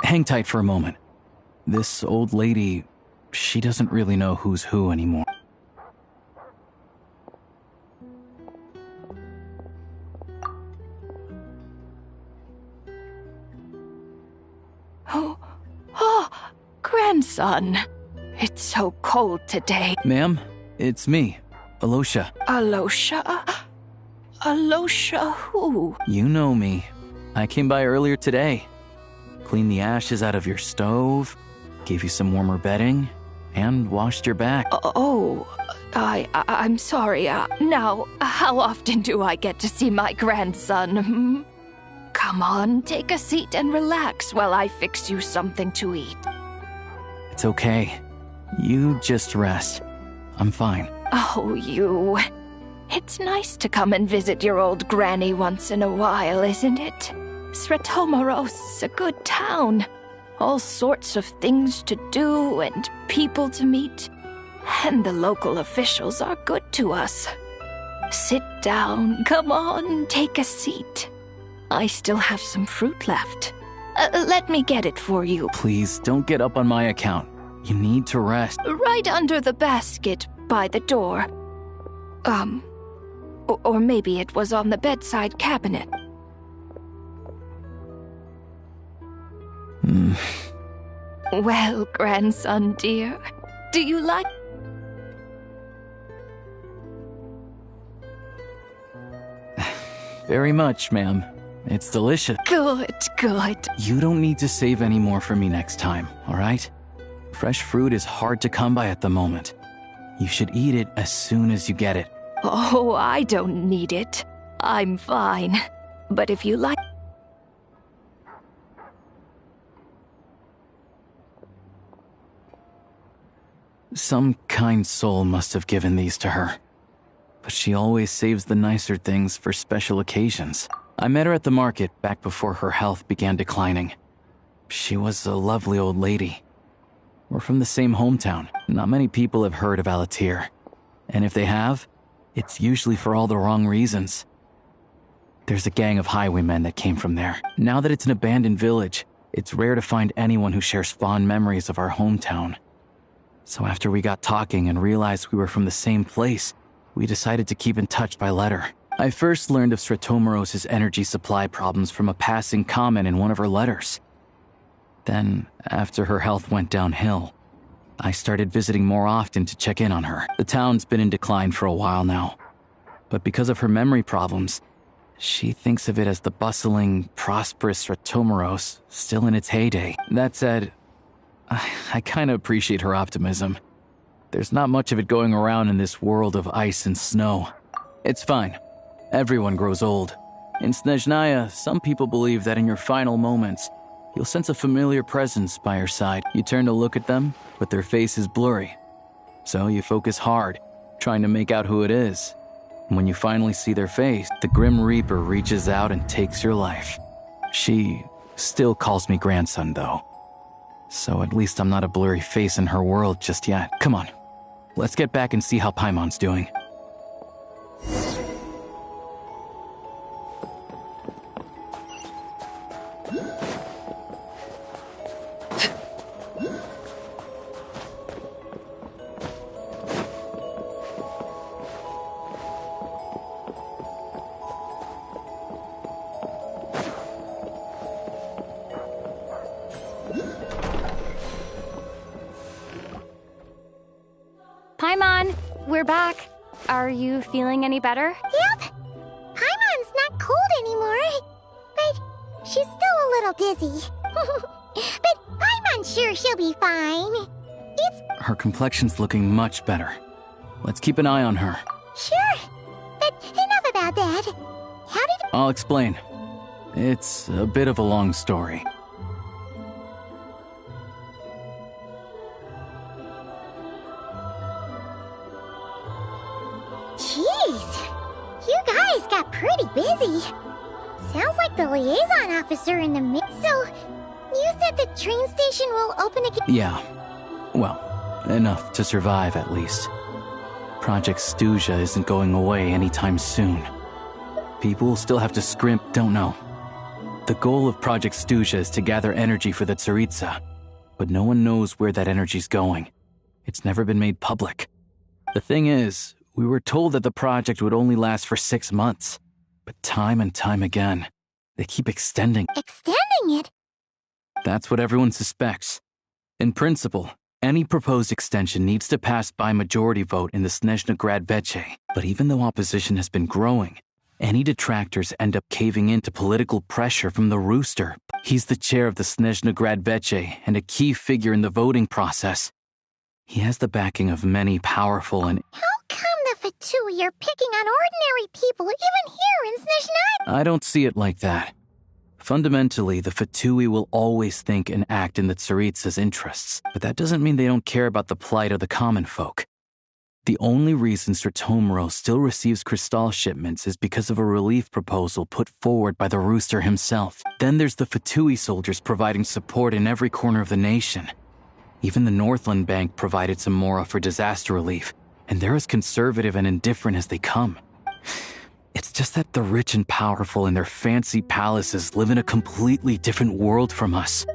Hang tight for a moment. This old lady, she doesn't really know who's who anymore. Oh, grandson. It's so cold today. Ma'am, it's me, Alosha. Alosha? Alosha who? You know me. I came by earlier today. Cleaned the ashes out of your stove, gave you some warmer bedding, and washed your back. I'm sorry. Now, how often do I get to see my grandson? Come on, take a seat and relax while I fix you something to eat. It's okay. You just rest. I'm fine. Oh, you. It's nice to come and visit your old granny once in a while, isn't it? Sretomaros, a good town. All sorts of things to do and people to meet. And the local officials are good to us. Sit down, come on, take a seat. I still have some fruit left. Let me get it for you. Please, don't get up on my account. You need to rest. Right under the basket by the door. Or maybe it was on the bedside cabinet. Well, grandson dear, do you like... Very much, ma'am. It's delicious. Good, good. You don't need to save any more for me next time, all right? Fresh fruit is hard to come by at the moment. You should eat it as soon as you get it. Oh, I don't need it. I'm fine. But if you like... Some kind soul must have given these to her. But she always saves the nicer things for special occasions. I met her at the market back before her health began declining. She was a lovely old lady. We're from the same hometown. Not many people have heard of Alatir. And if they have, it's usually for all the wrong reasons. There's a gang of highwaymen that came from there. Now that it's an abandoned village, it's rare to find anyone who shares fond memories of our hometown. So after we got talking and realized we were from the same place, we decided to keep in touch by letter. I first learned of Stratomoros's energy supply problems from a passing comment in one of her letters. Then, after her health went downhill, I started visiting more often to check in on her. The town's been in decline for a while now, but because of her memory problems, she thinks of it as the bustling, prosperous Stratomoros still in its heyday. That said, I kinda appreciate her optimism. There's not much of it going around in this world of ice and snow. It's fine. Everyone grows old. In Snezhnaya, some people believe that in your final moments, you'll sense a familiar presence by your side. You turn to look at them, but their face is blurry. So you focus hard, trying to make out who it is. And when you finally see their face, the Grim Reaper reaches out and takes your life. She still calls me grandson, though. So at least I'm not a blurry face in her world just yet. Come on, let's get back and see how Paimon's doing. Paimon, we're back. Are you feeling any better? Yep. Paimon's not cold anymore, but she's still a little dizzy. But Paimon's sure she'll be fine. Her complexion's looking much better. Let's keep an eye on her. Sure, but enough about that. How did... I'll explain. It's a bit of a long story. Jeez, you guys got pretty busy. Sounds like the liaison officer in the mid. So, you said the train station will open again? Yeah. Well, enough to survive at least. Project Stuzha isn't going away anytime soon. People still have to scrimp, don't know. The goal of Project Stuzha is to gather energy for the Tsaritsa, but no one knows where that energy's going. It's never been made public. The thing is, we were told that the project would only last for 6 months, but time and time again, they keep extending. Extending it? That's what everyone suspects. In principle, any proposed extension needs to pass by majority vote in the Snezhnaya Veche. But even though opposition has been growing, any detractors end up caving into political pressure from the Rooster. He's the chair of the Snezhnaya Veche and a key figure in the voting process. He has the backing of many powerful and... How come the Fatui are picking on ordinary people even here in Snezhnaya? I don't see it like that. Fundamentally, the Fatui will always think and act in the Tsaritsa's interests, but that doesn't mean they don't care about the plight of the common folk. The only reason Stratomoros still receives Crystal shipments is because of a relief proposal put forward by the Rooster himself. Then there's the Fatui soldiers providing support in every corner of the nation. Even the Northland Bank provided some mora for disaster relief, and they're as conservative and indifferent as they come. It's just that the rich and powerful in their fancy palaces live in a completely different world from us.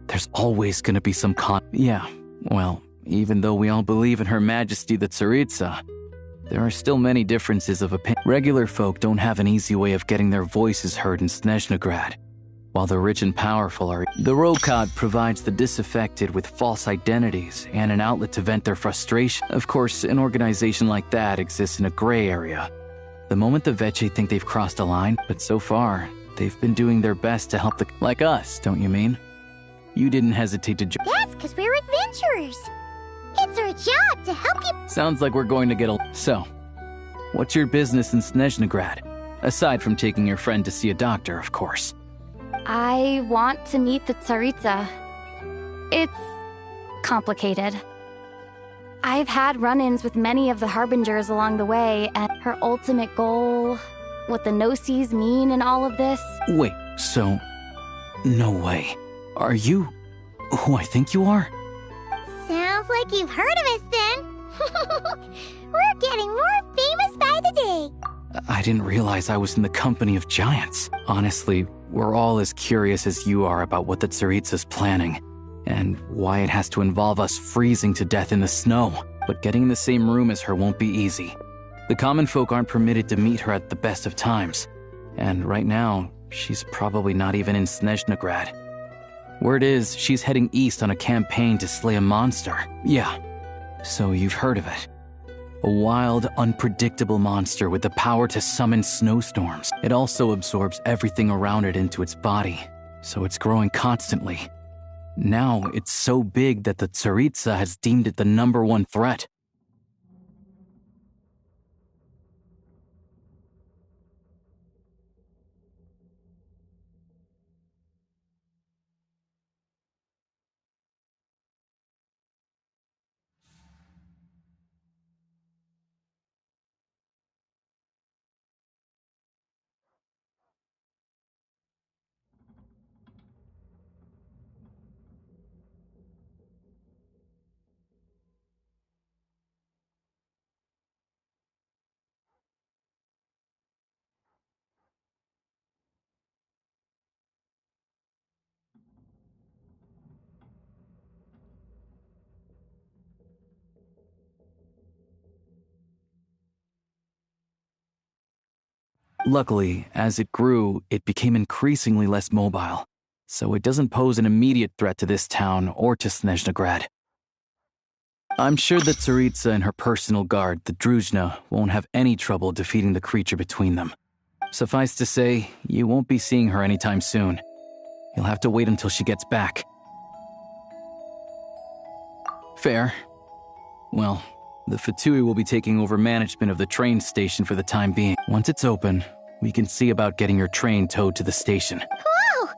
There's always gonna be some Yeah, well, even though we all believe in Her Majesty the Tsaritsa, there are still many differences of opinion. Regular folk don't have an easy way of getting their voices heard in Snezhnagrad, while the rich and powerful are. The Rokad provides the disaffected with false identities and an outlet to vent their frustration. Of course, an organization like that exists in a gray area. The moment the Veche think they've crossed a line, but so far, they've been doing their best to help like us, don't you mean? You didn't hesitate to That's because we're adventurers. It's our job to help you. Sounds like we're going to get So, what's your business in Snezhnagrad? Aside from taking your friend to see a doctor, of course. I want to meet the Tsaritsa. It's complicated. I've had run-ins with many of the Harbingers along the way, and her ultimate goal, what the Gnosis mean in all of this. Wait, so... No way. Are you who I think you are? Sounds like you've heard of us then. We're getting more famous by the day. I didn't realize I was in the company of giants. Honestly, we're all as curious as you are about what the Tsaritsa's planning, and why it has to involve us freezing to death in the snow. But getting in the same room as her won't be easy. The common folk aren't permitted to meet her at the best of times, and right now, she's probably not even in Snezhnagrad. Word is, she's heading east on a campaign to slay a monster. Yeah, so you've heard of it. A wild, unpredictable monster with the power to summon snowstorms. It also absorbs everything around it into its body, so it's growing constantly. Now, it's so big that the Tsaritsa has deemed it the #1 threat. Luckily, as it grew, it became increasingly less mobile, so it doesn't pose an immediate threat to this town or to Snezhnagrad. I'm sure that Tsaritsa and her personal guard, the Druzhna, won't have any trouble defeating the creature between them. Suffice to say, you won't be seeing her anytime soon. You'll have to wait until she gets back. Fair. Well, the Fatui will be taking over management of the train station for the time being. Once it's open, we can see about getting your train towed to the station. Whoa!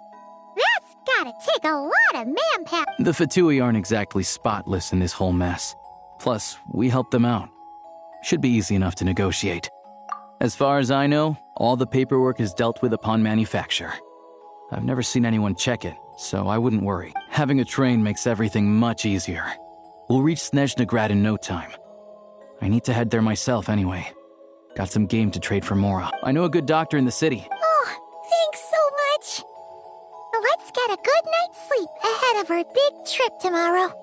That's gotta take a lot of manpower. The Fatui aren't exactly spotless in this whole mess. Plus, we helped them out. Should be easy enough to negotiate. As far as I know, all the paperwork is dealt with upon manufacture. I've never seen anyone check it, so I wouldn't worry. Having a train makes everything much easier. We'll reach Snezhnagrad in no time. I need to head there myself anyway. Got some game to trade for Mora. I know a good doctor in the city. Oh, thanks so much. Let's get a good night's sleep ahead of our big trip tomorrow.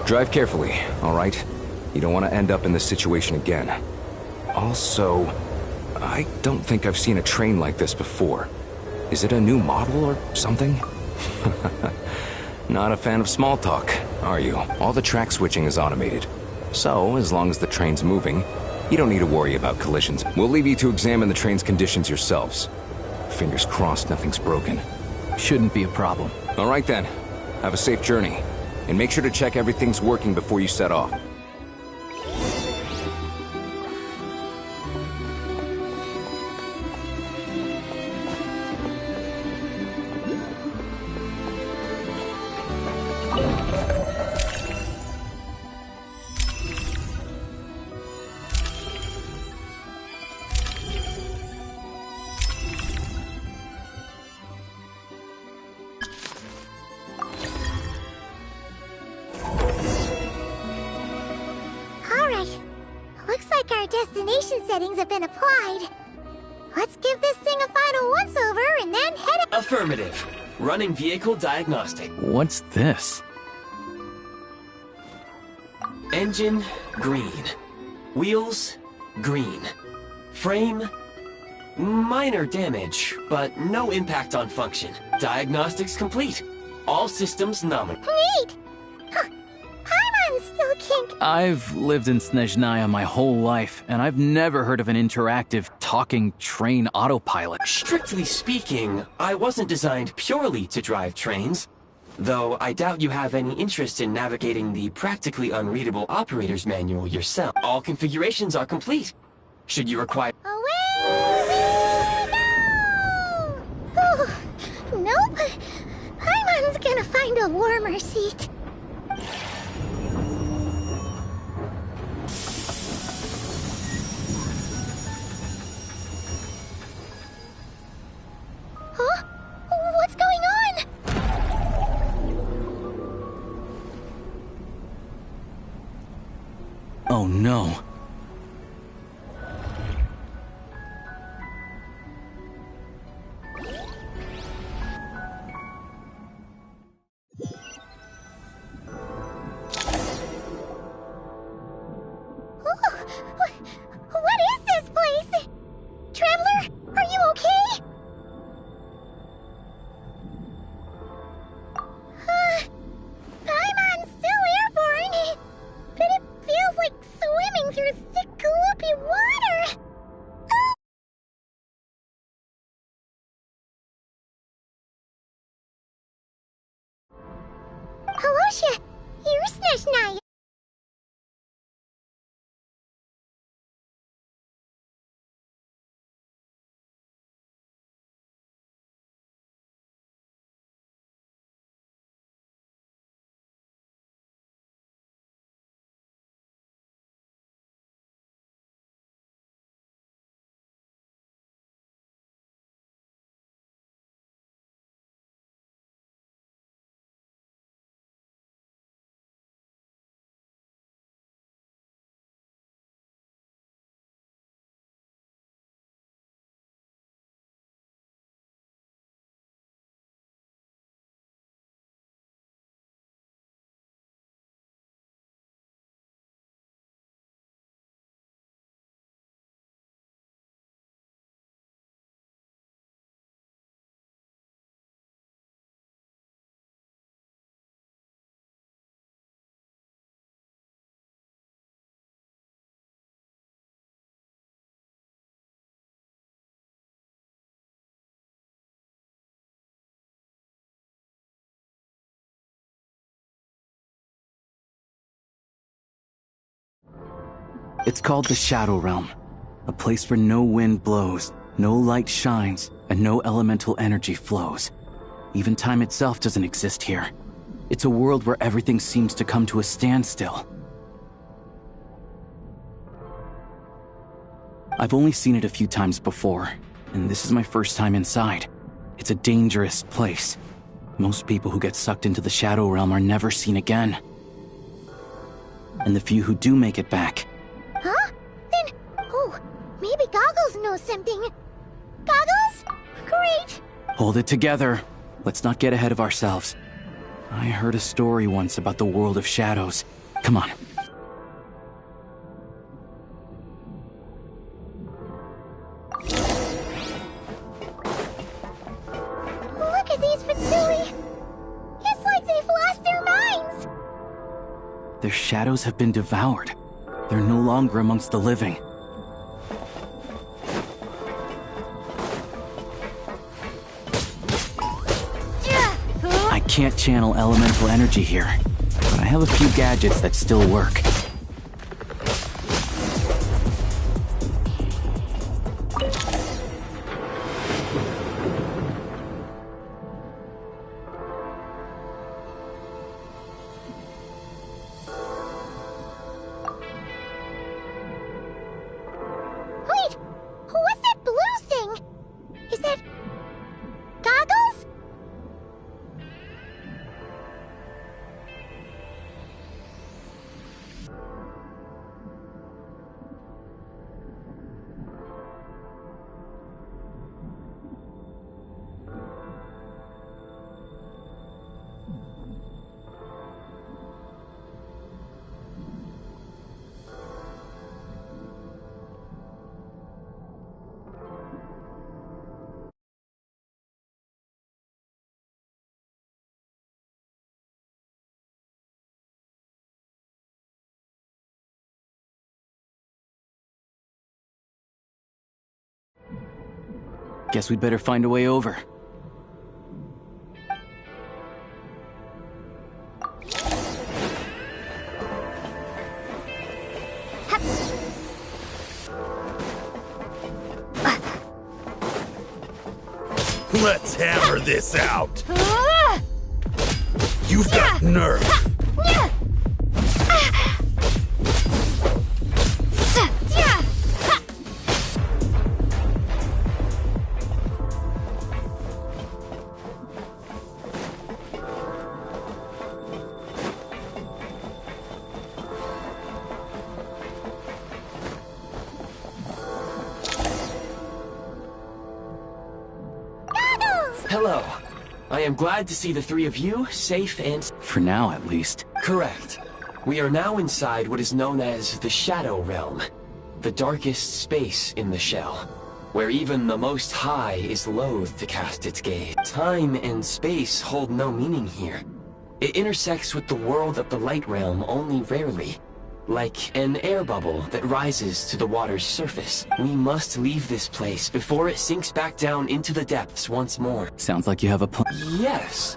Drive carefully, alright? You don't want to end up in this situation again. Also, I don't think I've seen a train like this before. Is it a new model or something? Not a fan of small talk, are you? All the track switching is automated. So, as long as the train's moving, you don't need to worry about collisions. We'll leave you to examine the train's conditions yourselves. Fingers crossed nothing's broken. Shouldn't be a problem. Alright then. Have a safe journey. And make sure to check everything's working before you set off. Alright. Looks like our destination settings have been applied. Let's give this thing a final once-over and then head out. Affirmative. Running vehicle diagnostic. What's this? Engine, green. Wheels, green. Frame, minor damage, but no impact on function. Diagnostics complete. All systems nominal. Neat! Huh. Paimon's still kink. I've lived in Snezhnaya my whole life, and I've never heard of an interactive, talking train autopilot. Strictly speaking, I wasn't designed purely to drive trains. Though I doubt you have any interest in navigating the practically unreadable operator's manual yourself. All configurations are complete. Should you require— Away we go! Ooh, nope. Paimon's gonna find a warmer seat. Huh? What's going on? Oh no. What is this place? Traveler, are you okay? Paimon's still airborne, but it feels like swimming through thick, gloopy water. Halosha, you're Snezhnaya. It's called the Shadow Realm, a place where no wind blows, no light shines, and no elemental energy flows. Even time itself doesn't exist here. It's a world where everything seems to come to a standstill. I've only seen it a few times before, and this is my first time inside. It's a dangerous place. Most people who get sucked into the Shadow Realm are never seen again. And the few who do make it back— Huh? Then, oh, maybe Goggles knows something. Goggles? Great! Hold it together. Let's not get ahead of ourselves. I heard a story once about the world of shadows. Come on. Look at these Fatsui! It's like they've lost their minds! Their shadows have been devoured. They're no longer amongst the living. I can't channel elemental energy here, but I have a few gadgets that still work. Wait! What's that blue thing? Is that... goggles? Guess we'd better find a way over. Let's hammer this out! You've got nerve! Hello. I am glad to see the three of you safe and... For now, at least. Correct. We are now inside what is known as the Shadow Realm, the darkest space in the shell, where even the Most High is loath to cast its gaze. Time and space hold no meaning here. It intersects with the world of the Light Realm only rarely, like an air bubble that rises to the water's surface. We must leave this place before it sinks back down into the depths once more. Sounds like you have a plan. Yes.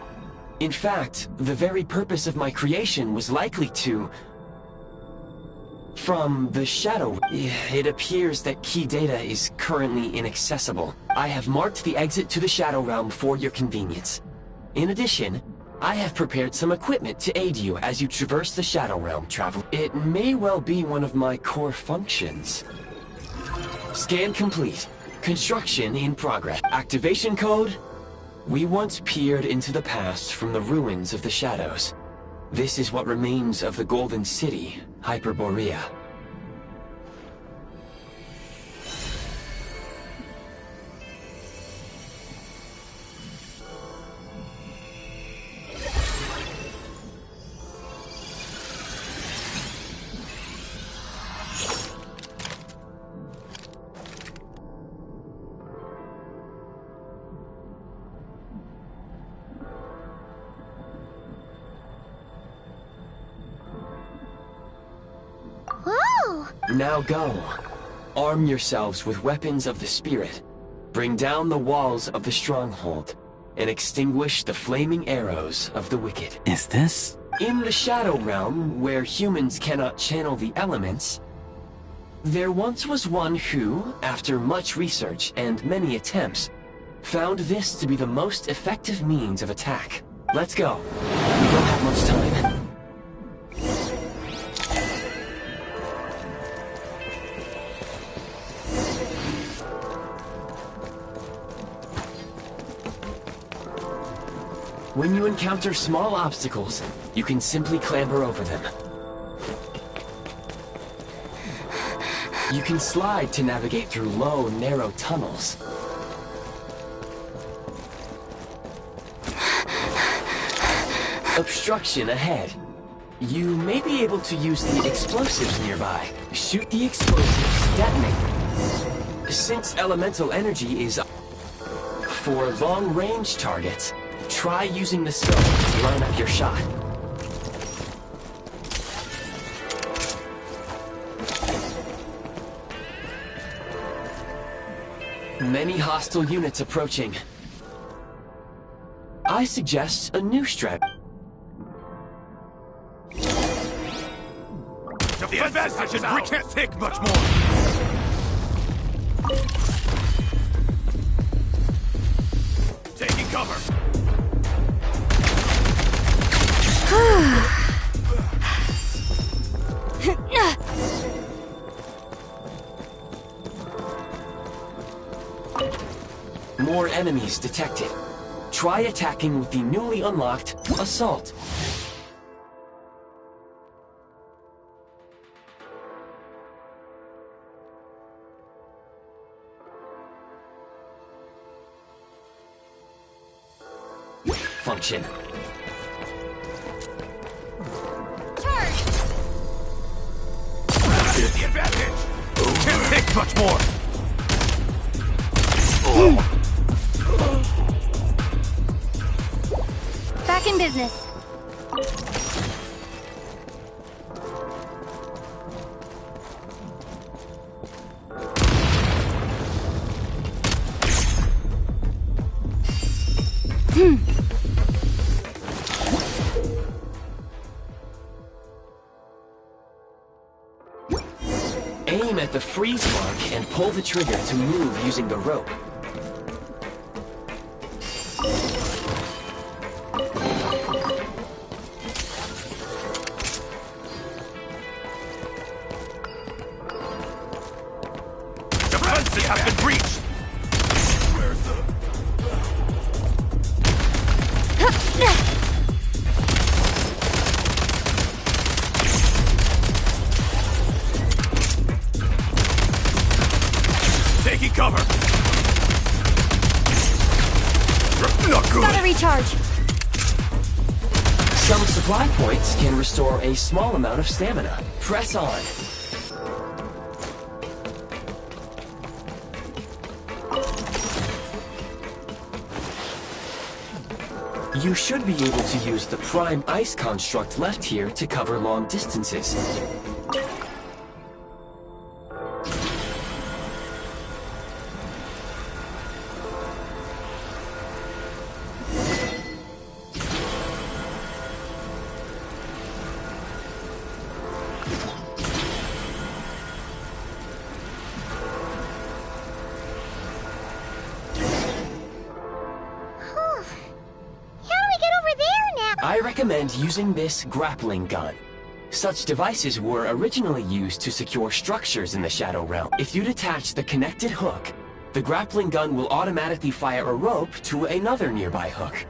In fact, the very purpose of my creation was likely to... From the Shadow... It appears that key data is currently inaccessible. I have marked the exit to the Shadow Realm for your convenience. In addition, I have prepared some equipment to aid you as you traverse the Shadow Realm, traveler. It may well be one of my core functions. Scan complete. Construction in progress. Activation code? We once peered into the past from the ruins of the Shadows. This is what remains of the Golden City, Hyperborea. Now go. Arm yourselves with weapons of the spirit. Bring down the walls of the stronghold, and extinguish the flaming arrows of the wicked. Is this? In the Shadow Realm, where humans cannot channel the elements, there once was one who, after much research and many attempts, found this to be the most effective means of attack. Let's go. We don't have much time. When you encounter small obstacles, you can simply clamber over them. You can slide to navigate through low, narrow tunnels. Obstruction ahead. You may be able to use the explosives nearby. Shoot the explosives to detonate. Since elemental energy is for long-range targets, try using the scope to line up your shot. Many hostile units approaching. I suggest a new strat. The advantage is we can't take much more. Taking cover. More enemies detected. Try attacking with the newly unlocked Assault. Function. Charge! The advantage! Can't take much more! Back in business. Aim at the freeze mark and pull the trigger to move using the rope. Defenses have been breached! Where's the... Taking cover! Not good! Gotta recharge. Some supply points can restore a small amount of stamina. Press on. You should be able to use the prime ice construct left here to cover long distances. I recommend using this grappling gun. Such devices were originally used to secure structures in the Shadow Realm. If you detach the connected hook, the grappling gun will automatically fire a rope to another nearby hook.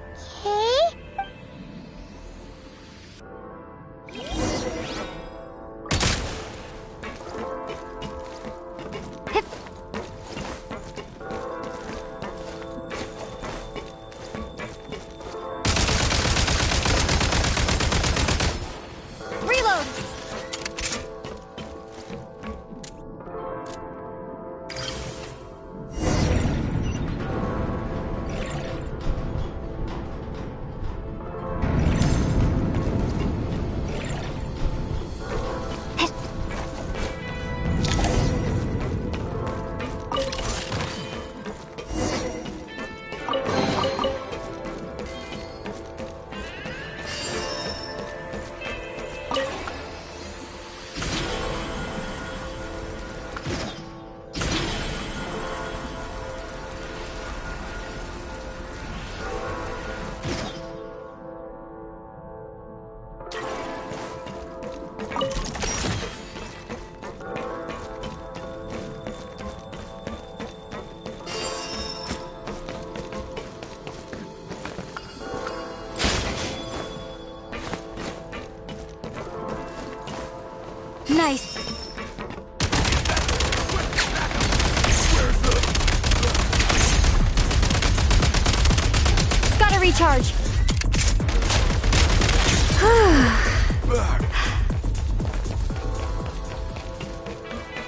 Nice. Gotta recharge.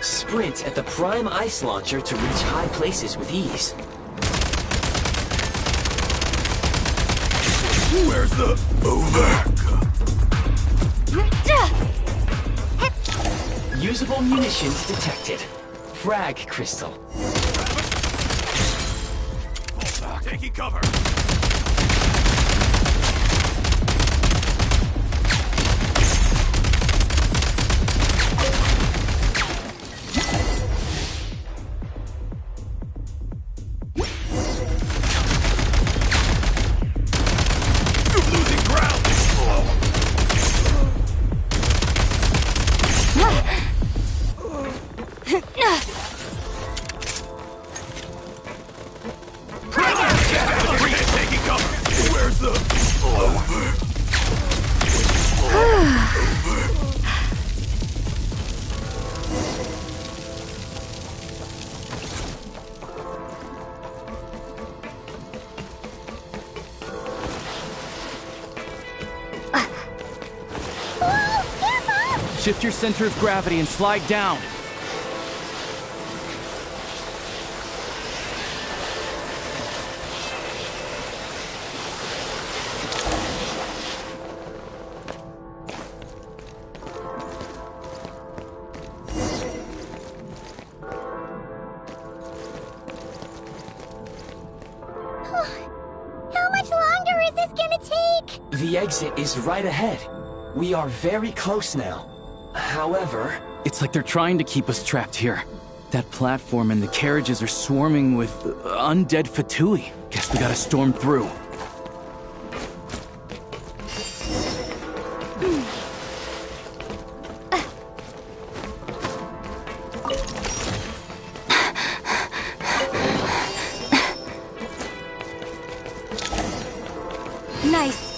Sprint at the prime ice launcher to reach high places with ease. Where's the... Over! Usable munitions detected. Frag crystal. Taking cover! Shift your center of gravity and slide down. How much longer is this gonna take? The exit is right ahead. We are very close now. However... It's like they're trying to keep us trapped here. That platform and the carriages are swarming with undead Fatui. Guess we gotta storm through. Nice.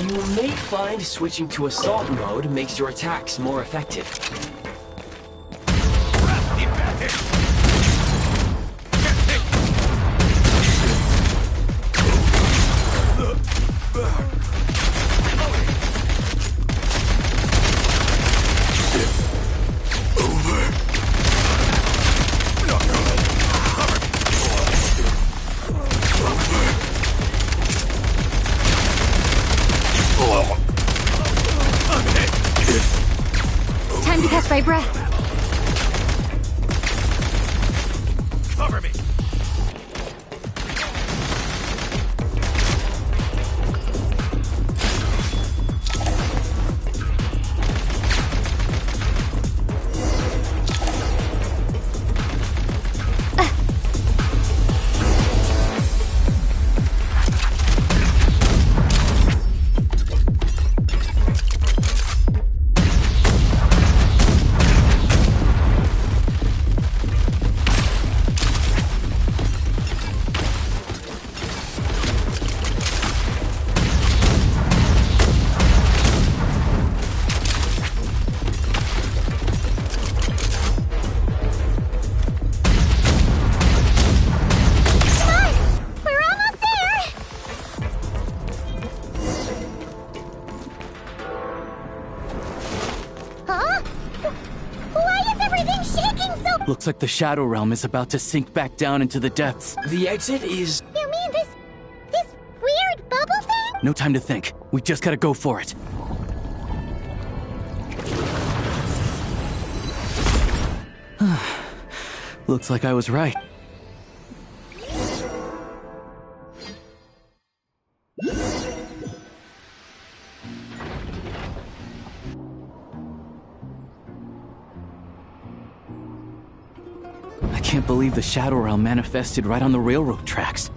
You may find switching to assault mode makes your attacks more effective. Time to catch my breath. Cover me! Looks like the Shadow Realm is about to sink back down into the depths. The exit is... You mean this weird bubble thing? No time to think. We just gotta go for it. Looks like I was right. I can't believe the Shadow Realm manifested right on the railroad tracks.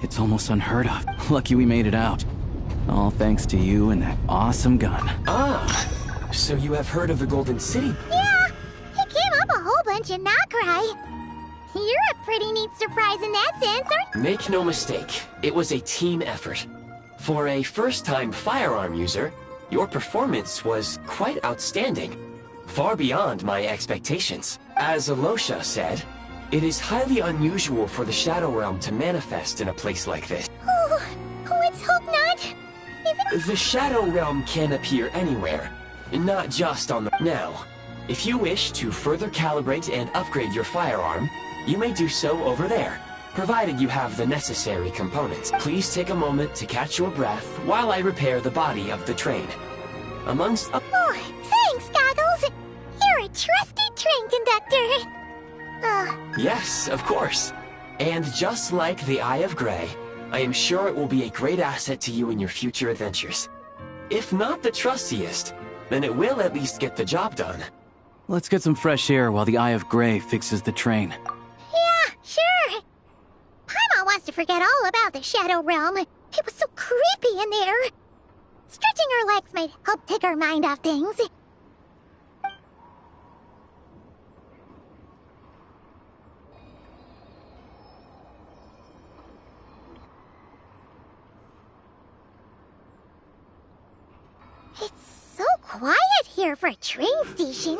It's almost unheard of. Lucky we made it out. All thanks to you and that awesome gun. Ah, so you have heard of the Golden City? Yeah, he came up a whole bunch in Nokrai. You're a pretty neat surprise in that sense, aren't you? Make no mistake, it was a team effort. For a first-time firearm user, Your performance was quite outstanding, far beyond my expectations. As Alosha said, it is highly unusual for the Shadow Realm to manifest in a place like this. Oh, let's hope not. The Shadow Realm can appear anywhere, not just on the... Now, if you wish to further calibrate and upgrade your firearm, you may do so over there, provided you have the necessary components. Please take a moment to catch your breath while I repair the body of the train. Amongst... Oh, thanks, Goggles. You're a trusty train conductor. Yes, of course. And just like the Eye of Grey, I am sure it will be a great asset to you in your future adventures. If not the trustiest, then it will at least get the job done. Let's get some fresh air while the Eye of Grey fixes the train. Yeah, sure. Paimon wants to forget all about the Shadow Realm. It was so creepy in there. Stretching her legs might help take her mind off things. It's so quiet here for a train station.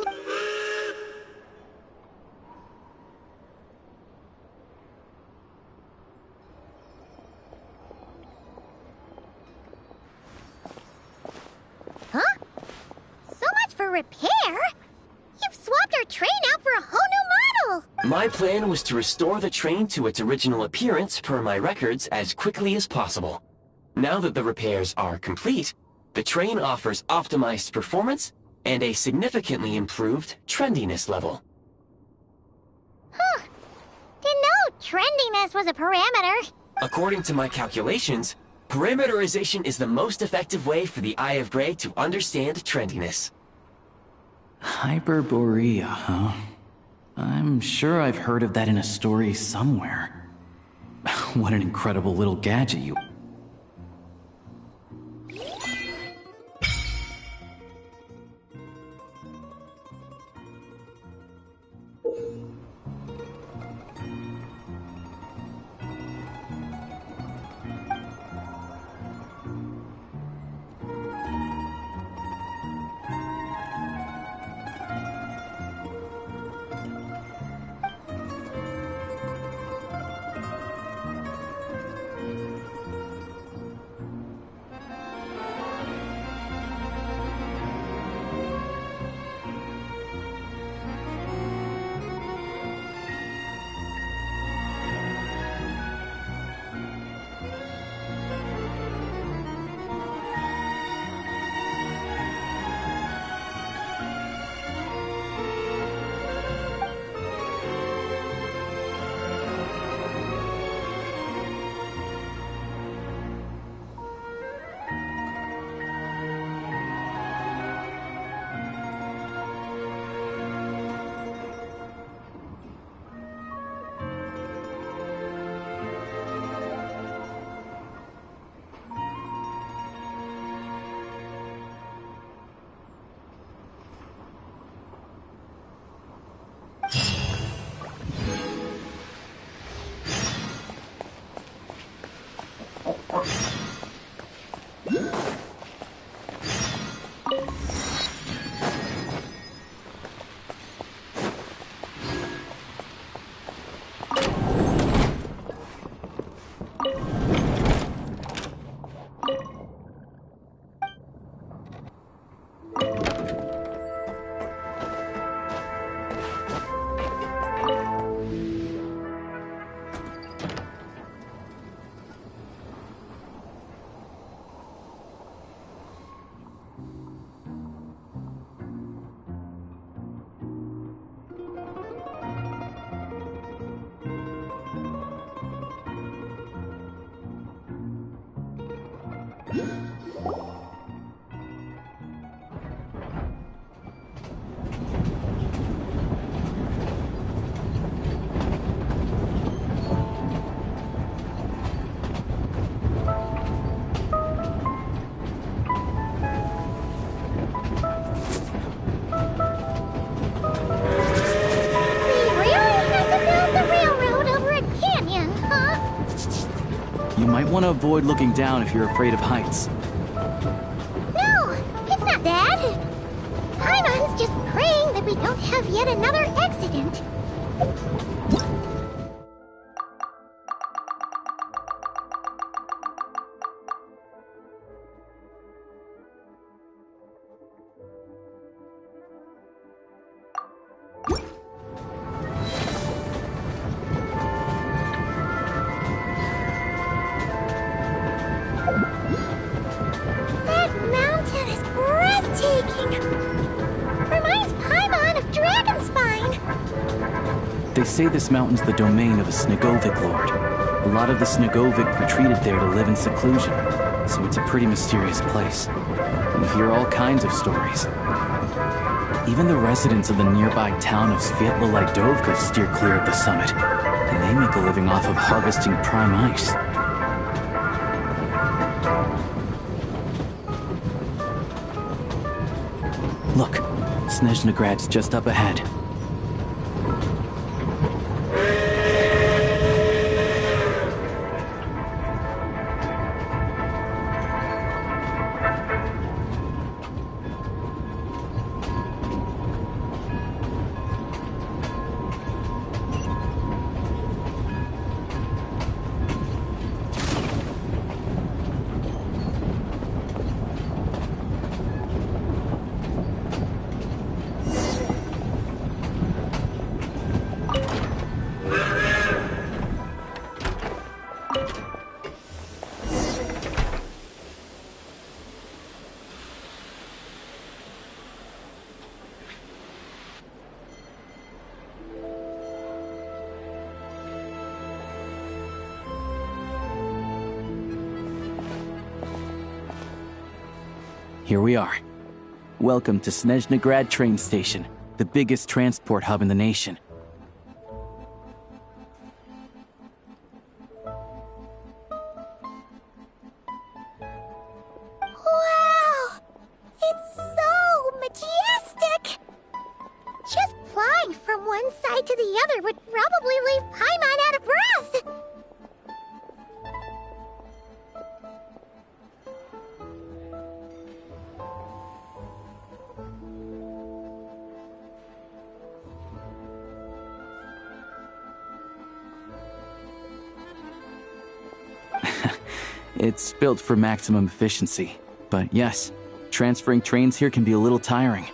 Huh? So much for repair? You've swapped our train out for a whole new model! My plan was to restore the train to its original appearance per my records as quickly as possible. Now that the repairs are complete, the train offers optimized performance and a significantly improved trendiness level. Huh. Didn't know trendiness was a parameter. According to my calculations, parameterization is the most effective way for the Eye of Grey to understand trendiness. Hyperborea, huh? I'm sure I've heard of that in a story somewhere. What an incredible little gadget you... You might want to avoid looking down if you're afraid of heights. No! we don't have yet another accident. That mountain is breathtaking. Reminds Paimon of Dragonspine. They say this mountain's the domain of a Snegovic lord. A lot of the Snegovic retreated there to live in seclusion, so it's a pretty mysterious place. You hear all kinds of stories. Even the residents of the nearby town of Svietlo-Lidovka steer clear of the summit, and they make a living off of harvesting prime ice. Look, Snezhnagrad's just up ahead. Here we are. Welcome to Snezhnagrad train station, the biggest transport hub in the nation. Wow! It's so majestic! Just flying from one side to the other would probably leave Paimon out of breath! It's built for maximum efficiency. But yes, transferring trains here can be a little tiring.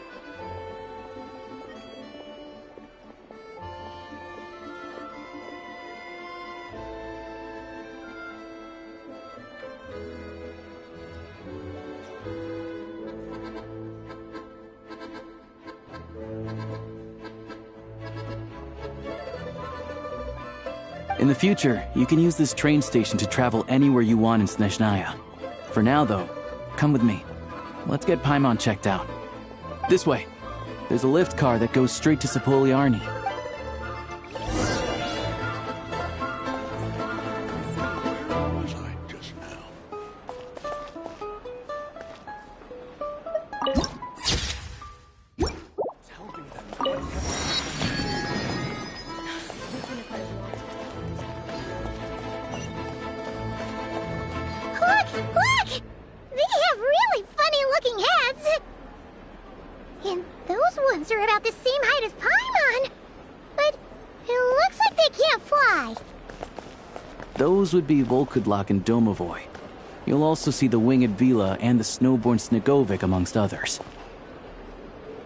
In the future, you can use this train station to travel anywhere you want in Snezhnaya. For now, though, come with me. Let's get Paimon checked out. This way. There's a lift car that goes straight to Sapoliarni. Look! They have really funny-looking heads! And those ones are about the same height as Paimon! But it looks like they can't fly! Those would be Volkudlak and Domovoy. You'll also see the Winged Vila and the Snowborn Snegovic, amongst others.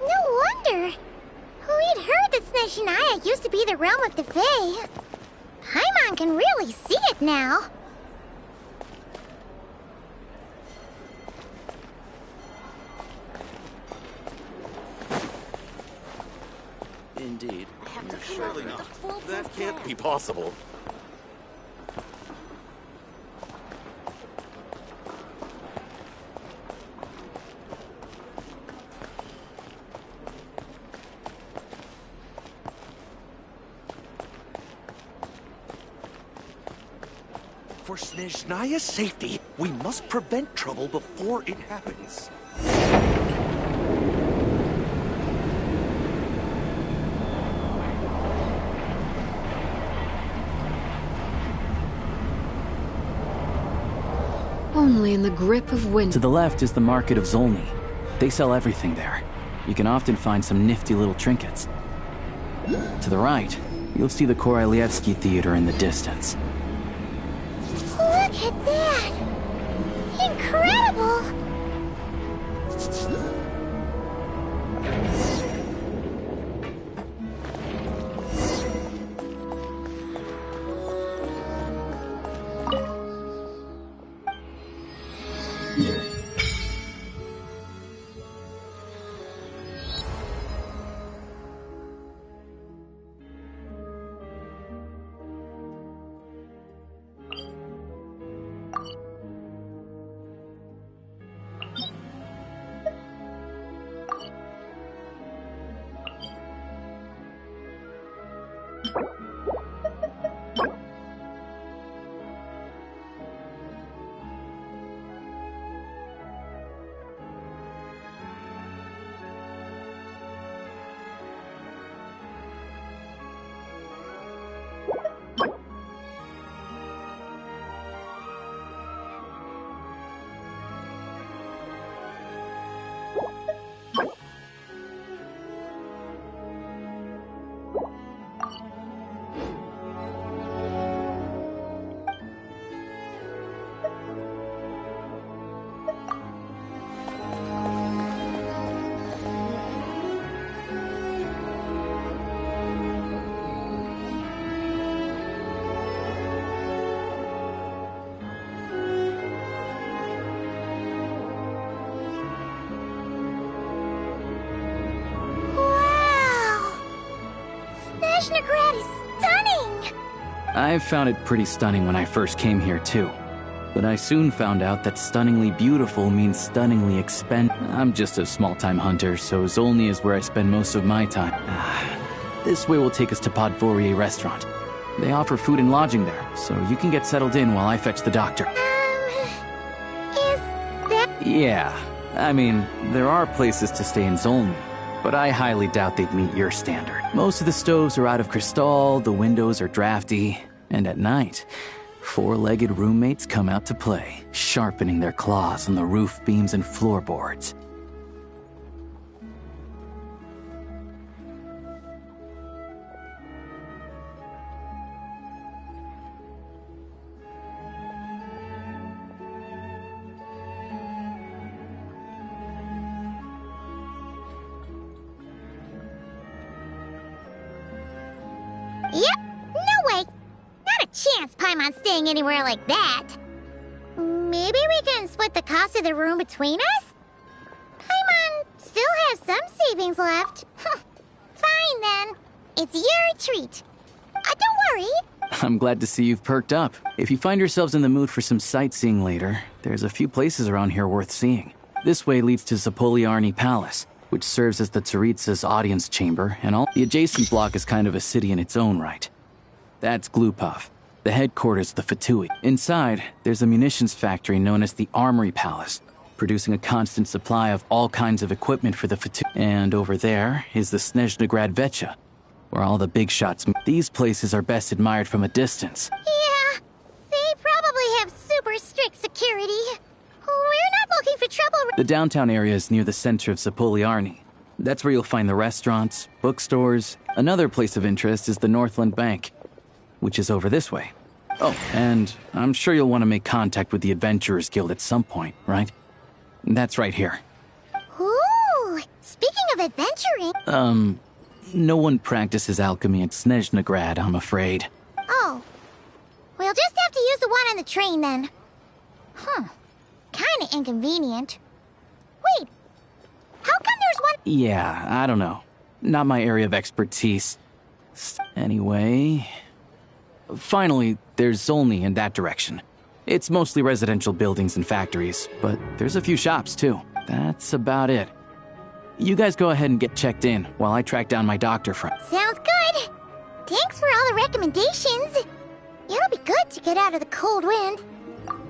No wonder! We'd heard that Snezhnaya used to be the realm of the Fae. Paimon can really see it now. Indeed. Surely not. That can't be possible. For Snezhnaya's safety, we must prevent trouble before it happens. Only in the grip of winter. To the left is the market of Zolny. They sell everything there. you can often find some nifty little trinkets. To the right, you'll see the Korolyevsky Theater in the distance. Look at that! Incredible! Snezhnaya is stunning! I found it pretty stunning when I first came here too. But I soon found out that stunningly beautiful means stunningly expensive. I'm just a small-time hunter, so Zolny is where I spend most of my time. This way will take us to Podvorier restaurant. They offer food and lodging there, so you can get settled in while I fetch the doctor. Is that... Yeah, I mean, there are places to stay in Zolny, but I highly doubt they'd meet your standard. Most of the stoves are out of crystal, the windows are drafty, and at night, four-legged roommates come out to play, sharpening their claws on the roof beams and floorboards. Yep, no way! Not a chance Paimon's staying anywhere like that. Maybe we can split the cost of the room between us? Paimon still has some savings left. Fine then. It's your treat. Don't worry. I'm glad to see you've perked up. If you find yourselves in the mood for some sightseeing later, there's a few places around here worth seeing. This way leads to Zapolyarny Palace, which serves as the Tsaritsa's audience chamber, and all. The adjacent block is kind of a city in its own right. That's Glupov, the headquarters of the Fatui. Inside, there's a munitions factory known as the Armory Palace, producing a constant supply of all kinds of equipment for the Fatui. And over there is the Snezhnaya Vecha, where all the big shots meet. These places are best admired from a distance. Yeah, they probably have super strict security. We're not looking for trouble. The downtown area is near the center of Zapolyarny. That's where you'll find the restaurants, bookstores. Another place of interest is the Northland Bank, which is over this way. Oh, and I'm sure you'll want to make contact with the Adventurers Guild at some point, right? That's right here. Ooh, speaking of adventuring... No one practices alchemy at Snezhnaya, I'm afraid. Oh. We'll just have to use the one on the train then. Kinda inconvenient. Wait, how come there's one... Yeah, I don't know. Not my area of expertise. Anyway... Finally, there's Zolny in that direction. It's mostly residential buildings and factories, but there's a few shops too. That's about it. You guys go ahead and get checked in while I track down my doctor friend. Sounds good. Thanks for all the recommendations. It'll be good to get out of the cold wind.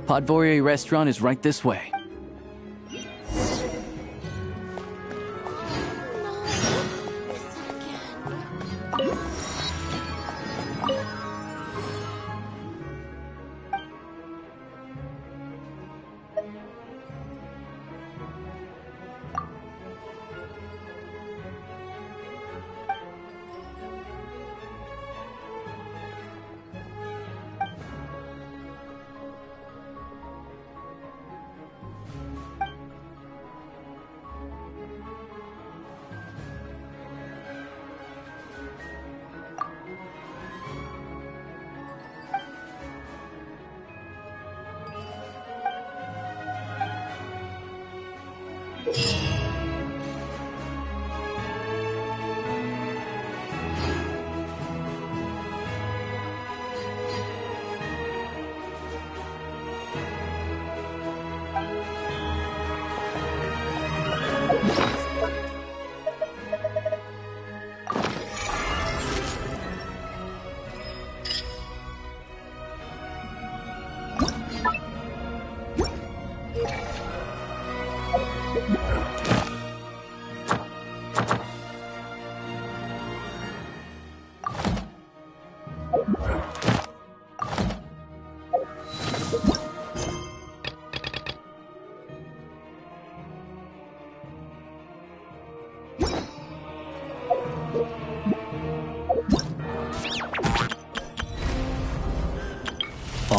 Podvorier restaurant is right this way.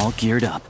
all geared up.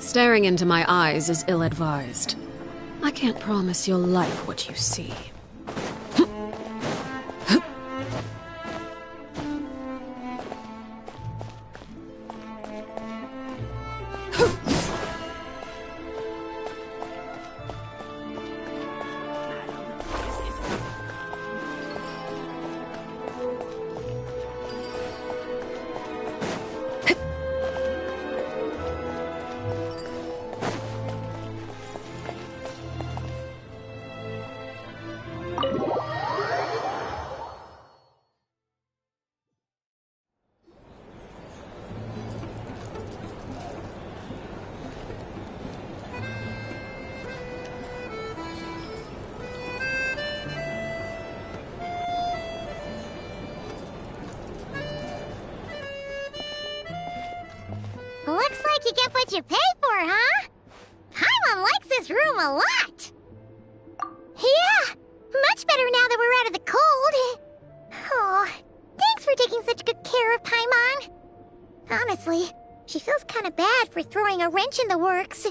Staring into my eyes is ill-advised. I can't promise you'll like what you see. Looks like you get what you pay for, huh? Paimon likes this room a lot. Yeah, much better now that we're out of the cold. Oh, thanks for taking such good care of Paimon. Honestly, she feels kind of bad for throwing a wrench in the works.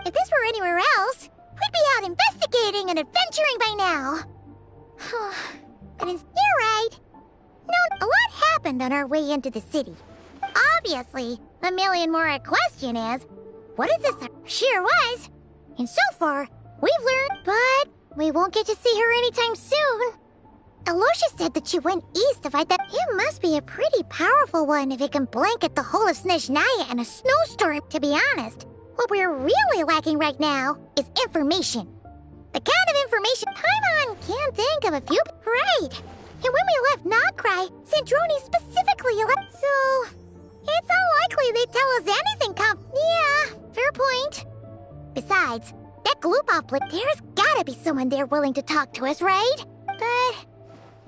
If this were anywhere else, we'd be out investigating and adventuring by now. But you're right. No, a lot happened on our way into the city. Obviously, a million more a question is, what is this? Sure was. And so far, we've learned, but we won't get to see her anytime soon. Alosha said that she went east to fight that. It must be a pretty powerful one if it can blanket the whole of Snezhnaya in a snowstorm, to be honest. What we're really lacking right now is information. The kind of information Paimon can't think of a few. Right. And when we left Nogcry, Sandroni specifically so it's unlikely they'd tell us anything Yeah, fair point. Besides, that Gloop-off plate, there's gotta be someone there willing to talk to us, right? But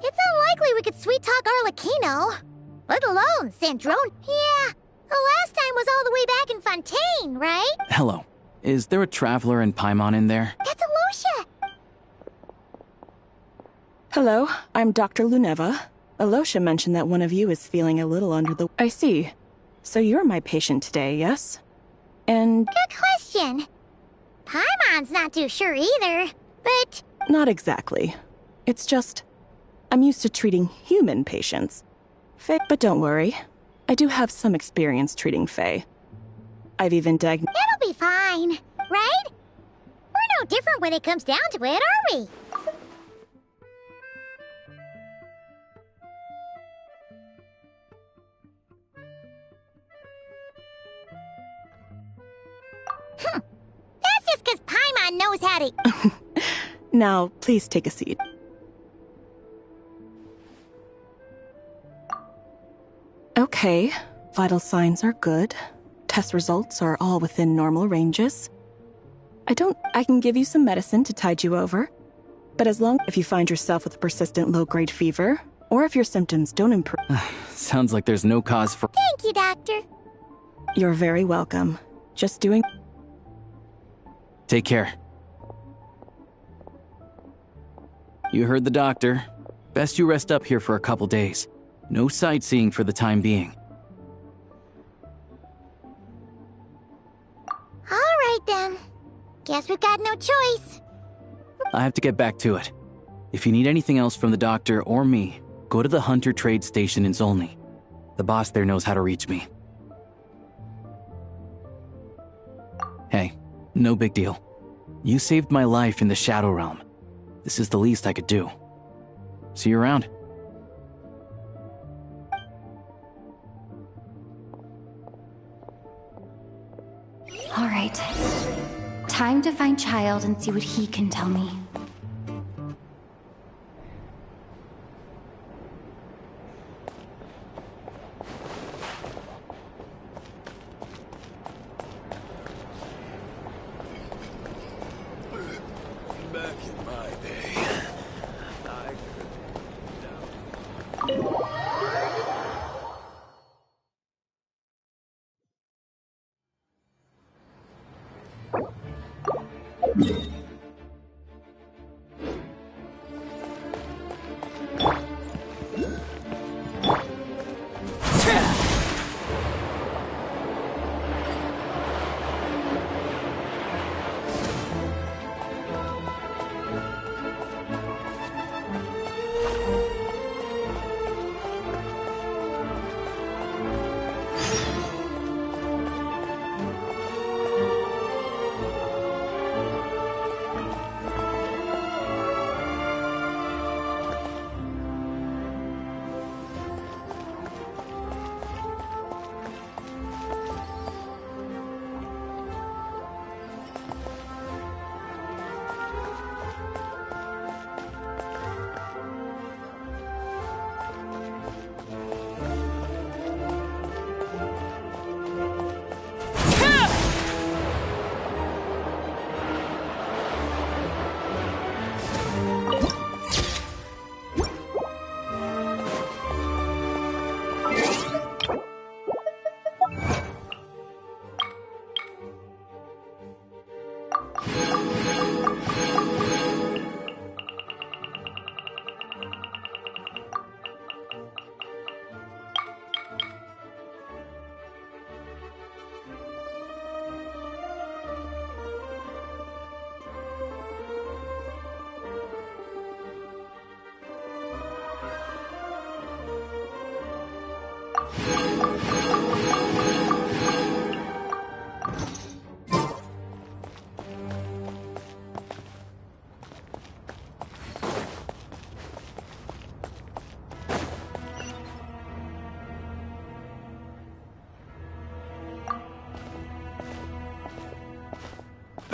it's unlikely we could sweet-talk Arlecchino. Let alone Sandrone. Yeah, the last time was all the way back in Fontaine, right? Hello. Is there a traveler and Paimon in there? That's Alosha! Hello, I'm Dr. Luneva. Alosha mentioned that one of you is feeling a little under the... I see. So you're my patient today, yes? And... Good question. Paimon's not too sure either, but... Not exactly. It's just... I'm used to treating human patients. Fae, but don't worry. I do have some experience treating Fae. I've even diagnosed... It'll be fine, right? We're no different when it comes down to it, are we? That's just because Paimon knows how to... Now, please take a seat. Okay, vital signs are good. Test results are all within normal ranges. I can give you some medicine to tide you over. But if you find yourself with a persistent low-grade fever, or if your symptoms don't improve... Sounds like there's no cause for... Thank you, Doctor. You're very welcome. Just doing... Take care. You heard the doctor. Best you rest up here for a couple days. No sightseeing for the time being. All right, then. Guess we've got no choice. I have to get back to it. If you need anything else from the doctor or me, go to the Hunter Trade Station in Zolny. The boss there knows how to reach me. Hey, no big deal. You saved my life in the Shadow Realm. This is the least I could do. See you around. All right. Time to find Child and see what he can tell me. Back in my day,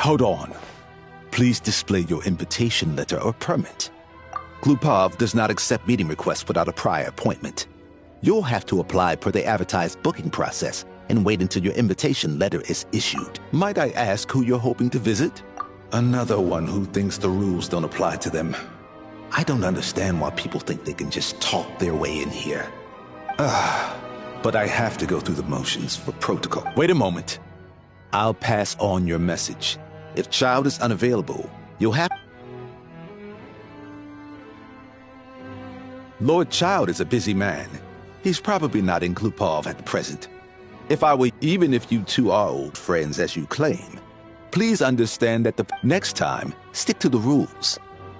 Hold on. Please display your invitation letter or permit. Glupov does not accept meeting requests without a prior appointment. You'll have to apply per the advertised booking process and wait until your invitation letter is issued. Might I ask who you're hoping to visit? Another one who thinks the rules don't apply to them. I don't understand why people think they can just talk their way in here. But I have to go through the motions for protocol. Wait a moment. I'll pass on your message. If Child is unavailable, you'll have... Lord Child is a busy man. He's probably not in Glupov at the present. Even if you two are old friends as you claim, please understand that the next time, stick to the rules.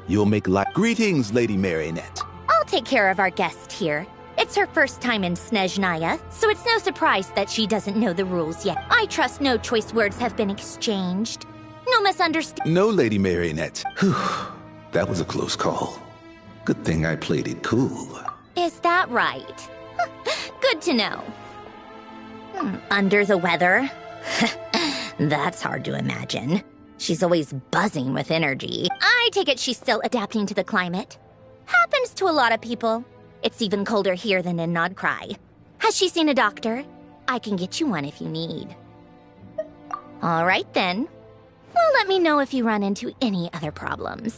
You'll make life... Greetings, Lady Marionette. I'll take care of our guest here. It's her first time in Snezhnaya, so it's no surprise that she doesn't know the rules yet. I trust no choice words have been exchanged. No misunderstanding. No, Lady Marionette. Whew, that was a close call. Good thing I played it cool. Is that right? Good to know. Under the weather? That's hard to imagine. She's always buzzing with energy. I take it she's still adapting to the climate. Happens to a lot of people. It's even colder here than in Nodcry. Has she seen a doctor? I can get you one if you need. All right, then. Well, let me know if you run into any other problems.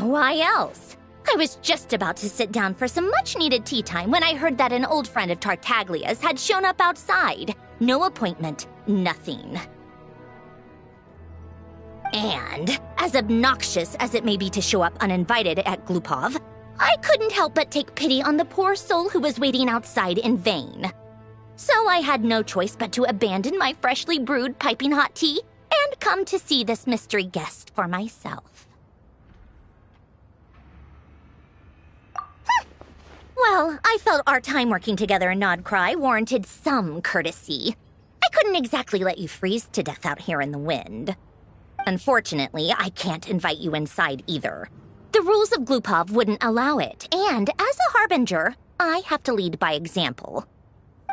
Why else? I was just about to sit down for some much-needed tea time when I heard that an old friend of Tartaglia's had shown up outside. No appointment, nothing. And, as obnoxious as it may be to show up uninvited at Glupov, I couldn't help but take pity on the poor soul who was waiting outside in vain. So I had no choice but to abandon my freshly brewed piping hot tea and come to see this mystery guest for myself. Well, I felt our time working together in Nodcry warranted some courtesy. I couldn't exactly let you freeze to death out here in the wind. Unfortunately, I can't invite you inside either. The rules of Glupov wouldn't allow it, and as a harbinger, I have to lead by example.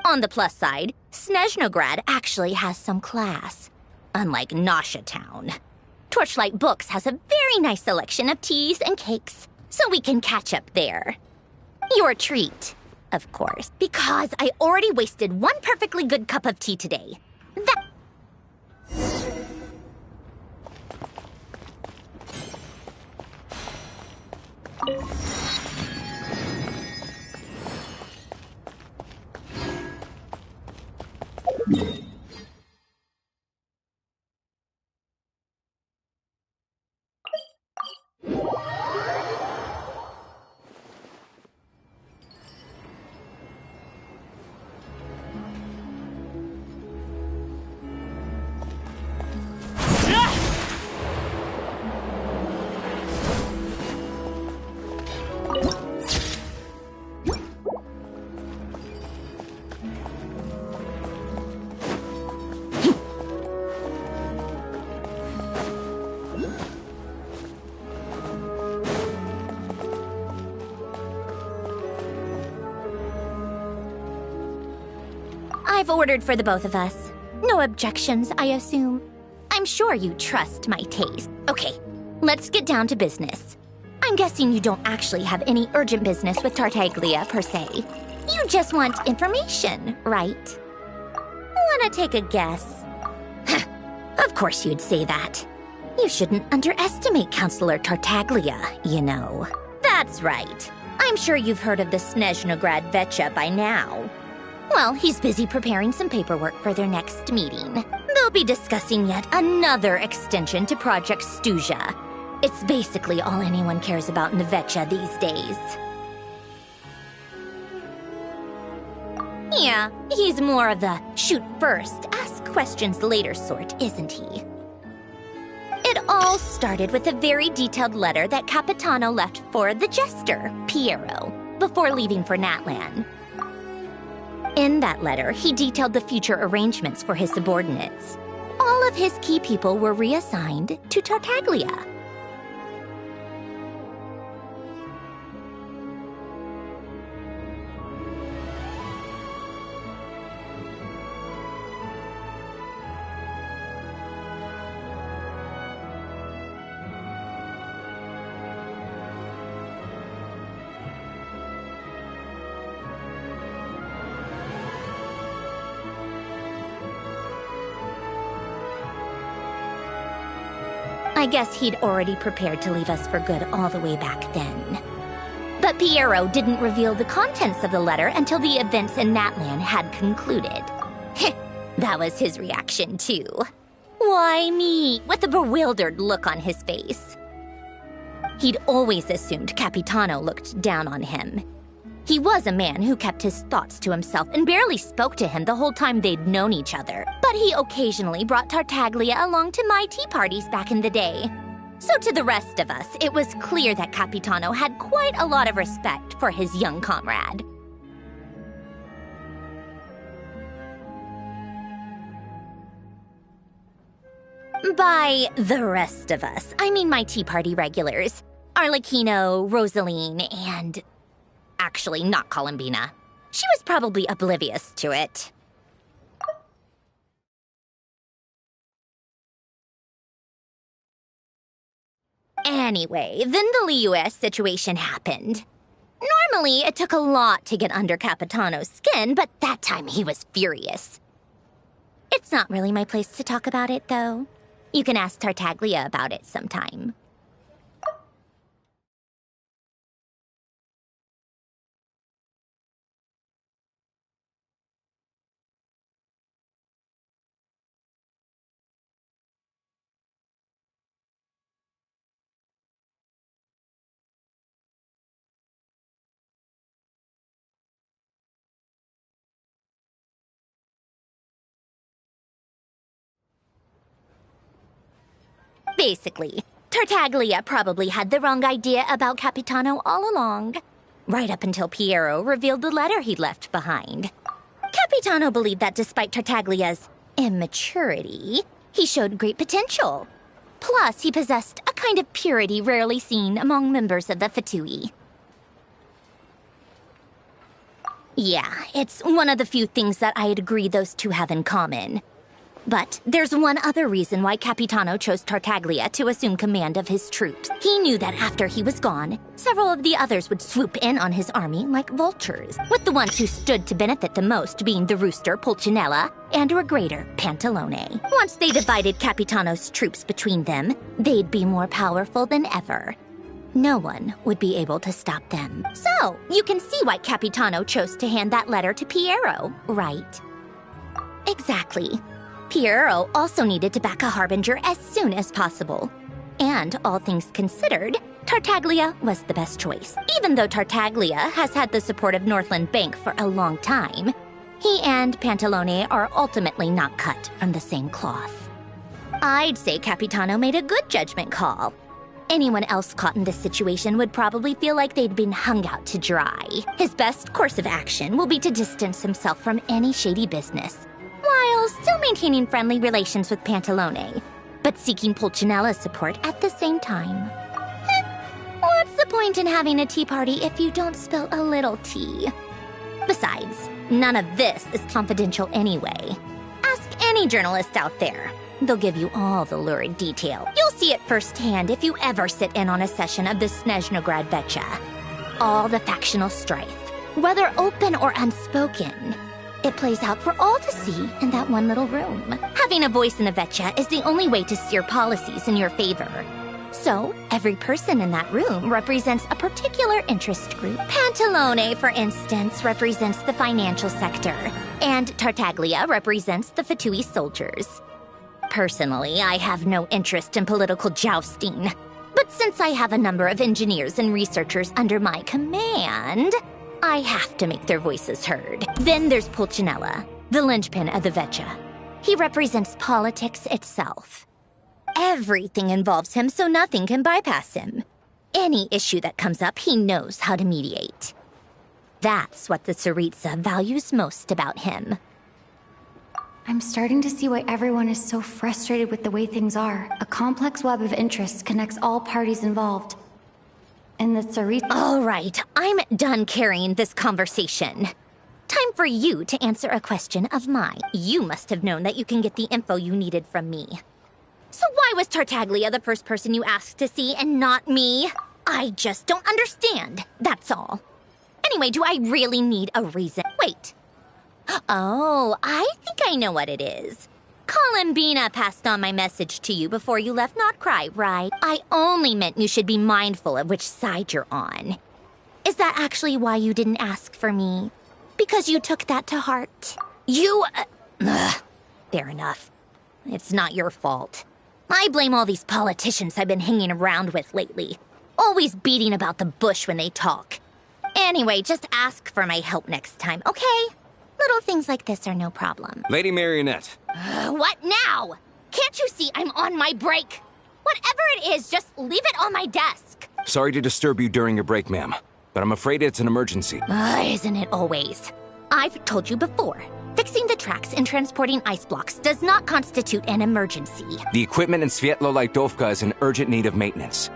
On the plus side, Snezhnograd actually has some class, unlike Nosha Town. Torchlight Books has a very nice selection of teas and cakes, so we can catch up there. Your treat, of course, because I already wasted one perfectly good cup of tea today. That... I've ordered for the both of us. No objections, I assume. I'm sure you trust my taste. Okay, let's get down to business. I'm guessing you don't actually have any urgent business with Tartaglia, per se. You just want information, right? Wanna take a guess? Of course you'd say that. You shouldn't underestimate Counselor Tartaglia, you know. That's right. I'm sure you've heard of the Snezhnograd Vecha by now. Well, he's busy preparing some paperwork for their next meeting. They'll be discussing yet another extension to Project Stuzha. It's basically all anyone cares about in the Vecha these days. Yeah, he's more of the shoot first, ask questions later sort, isn't he? It all started with a very detailed letter that Capitano left for the jester, Piero, before leaving for Natlan. In that letter, he detailed the future arrangements for his subordinates. All of his key people were reassigned to Tartaglia. I guess he'd already prepared to leave us for good all the way back then. But Piero didn't reveal the contents of the letter until the events in Natlan had concluded. That was his reaction, too. Why me? With a bewildered look on his face. He'd always assumed Capitano looked down on him. He was a man who kept his thoughts to himself and barely spoke to him the whole time they'd known each other. But he occasionally brought Tartaglia along to my tea parties back in the day. So to the rest of us, it was clear that Capitano had quite a lot of respect for his young comrade. By the rest of us, I mean my tea party regulars. Arlecchino, Rosaline, and... actually, not Columbina. She was probably oblivious to it. Anyway, then the Liu-S situation happened. Normally, it took a lot to get under Capitano's skin, but that time he was furious. It's not really my place to talk about it, though. You can ask Tartaglia about it sometime. Basically, Tartaglia probably had the wrong idea about Capitano all along. Right up until Piero revealed the letter he'd left behind. Capitano believed that despite Tartaglia's immaturity, he showed great potential. Plus, he possessed a kind of purity rarely seen among members of the Fatui. Yeah, it's one of the few things that I'd agree those two have in common. But there's one other reason why Capitano chose Tartaglia to assume command of his troops. He knew that after he was gone, several of the others would swoop in on his army like vultures, with the ones who stood to benefit the most being the rooster Pulcinella and Regrator Pantalone. Once they divided Capitano's troops between them, they'd be more powerful than ever. No one would be able to stop them. So, you can see why Capitano chose to hand that letter to Piero, right? Exactly. Piero also needed to back a harbinger as soon as possible. And all things considered, Tartaglia was the best choice. Even though Tartaglia has had the support of Northland Bank for a long time, he and Pantalone are ultimately not cut from the same cloth. I'd say Capitano made a good judgment call. Anyone else caught in this situation would probably feel like they'd been hung out to dry. His best course of action will be to distance himself from any shady business, while still maintaining friendly relations with Pantalone, but seeking Pulcinella's support at the same time. What's the point in having a tea party if you don't spill a little tea? Besides, none of this is confidential anyway. Ask any journalist out there. They'll give you all the lurid detail. You'll see it firsthand if you ever sit in on a session of the Snezhnaya Vecha. All the factional strife, whether open or unspoken, it plays out for all to see in that one little room. Having a voice in the Vecha is the only way to steer policies in your favor. So, every person in that room represents a particular interest group. Pantalone, for instance, represents the financial sector, and Tartaglia represents the Fatui soldiers. Personally, I have no interest in political jousting. But since I have a number of engineers and researchers under my command, I have to make their voices heard. Then there's Pulcinella, the linchpin of the Vecha. He represents politics itself. Everything involves him, so nothing can bypass him. Any issue that comes up, he knows how to mediate. That's what the Tsaritsa values most about him. I'm starting to see why everyone is so frustrated with the way things are. A complex web of interests connects all parties involved. And the Tsaritsa— All right, I'm done carrying this conversation. Time for you to answer a question of mine. You must have known that you can get the info you needed from me. So why was Tartaglia the first person you asked to see and not me? I just don't understand, that's all. Anyway, do I really need a reason? Wait. Oh, I think I know what it is. Columbina passed on my message to you before you left Notcry, right? I only meant you should be mindful of which side you're on. Is that actually why you didn't ask for me? Because you took that to heart? Fair enough. It's not your fault. I blame all these politicians I've been hanging around with lately. Always beating about the bush when they talk. Anyway, just ask for my help next time, okay? Little things like this are no problem. Lady Marionette. What now? Can't you see I'm on my break? Whatever it is, just leave it on my desk. Sorry to disturb you during your break, ma'am, but I'm afraid it's an emergency. Isn't it always? I've told you before. Fixing the tracks and transporting ice blocks does not constitute an emergency. The equipment in Svietlo-Laidovka is in urgent need of maintenance.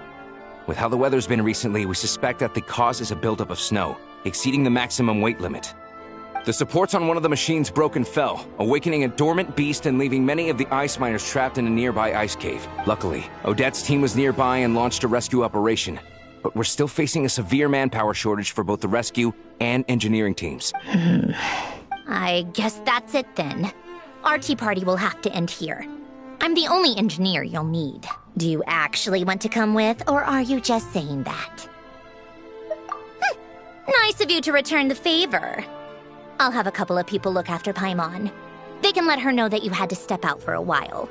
With how the weather's been recently, we suspect that the cause is a buildup of snow, exceeding the maximum weight limit. The supports on one of the machines broke and fell, awakening a dormant beast and leaving many of the ice miners trapped in a nearby ice cave. Luckily, Odette's team was nearby and launched a rescue operation. But we're still facing a severe manpower shortage for both the rescue and engineering teams. I guess that's it then. Our tea party will have to end here. I'm the only engineer you'll need. Do you actually want to come with, or are you just saying that? Nice of you to return the favor. I'll have a couple of people look after Paimon. They can let her know that you had to step out for a while.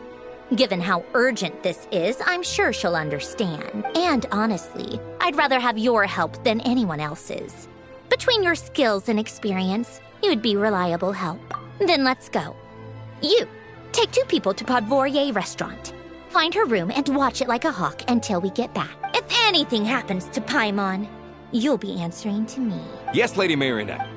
Given how urgent this is, I'm sure she'll understand. And honestly, I'd rather have your help than anyone else's. Between your skills and experience, you'd be reliable help. Then let's go. You, take 2 people to Podvorier restaurant. Find her room and watch it like a hawk until we get back. If anything happens to Paimon, you'll be answering to me. Yes, Lady Marionette.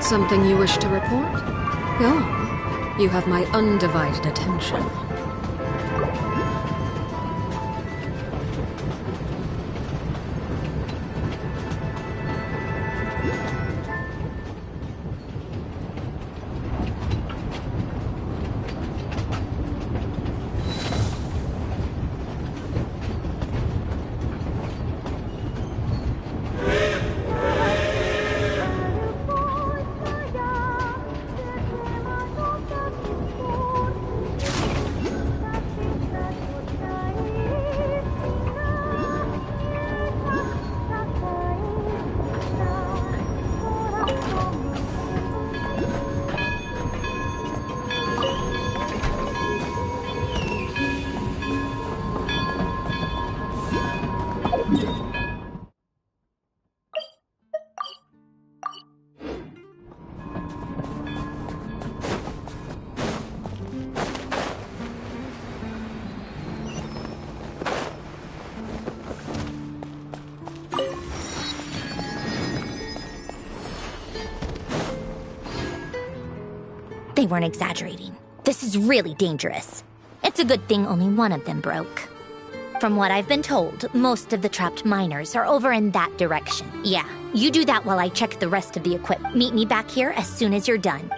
Something you wish to report? Go on. You have my undivided attention. They weren't exaggerating. This is really dangerous. It's a good thing only one of them broke. From what I've been told, most of the trapped miners are over in that direction. Yeah, you do that while I check the rest of the equipment. Meet me back here as soon as you're done.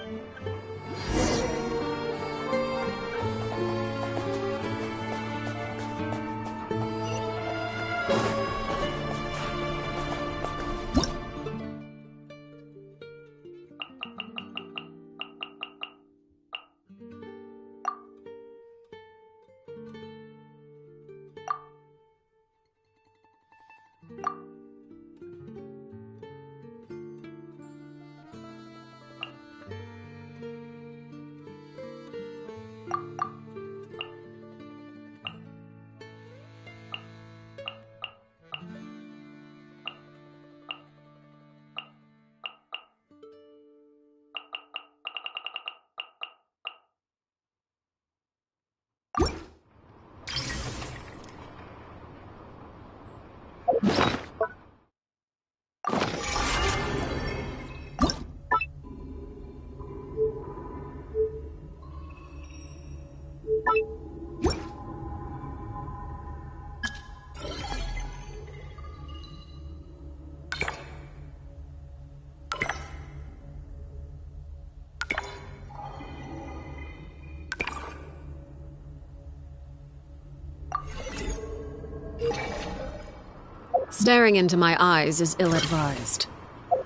Staring into my eyes is ill-advised.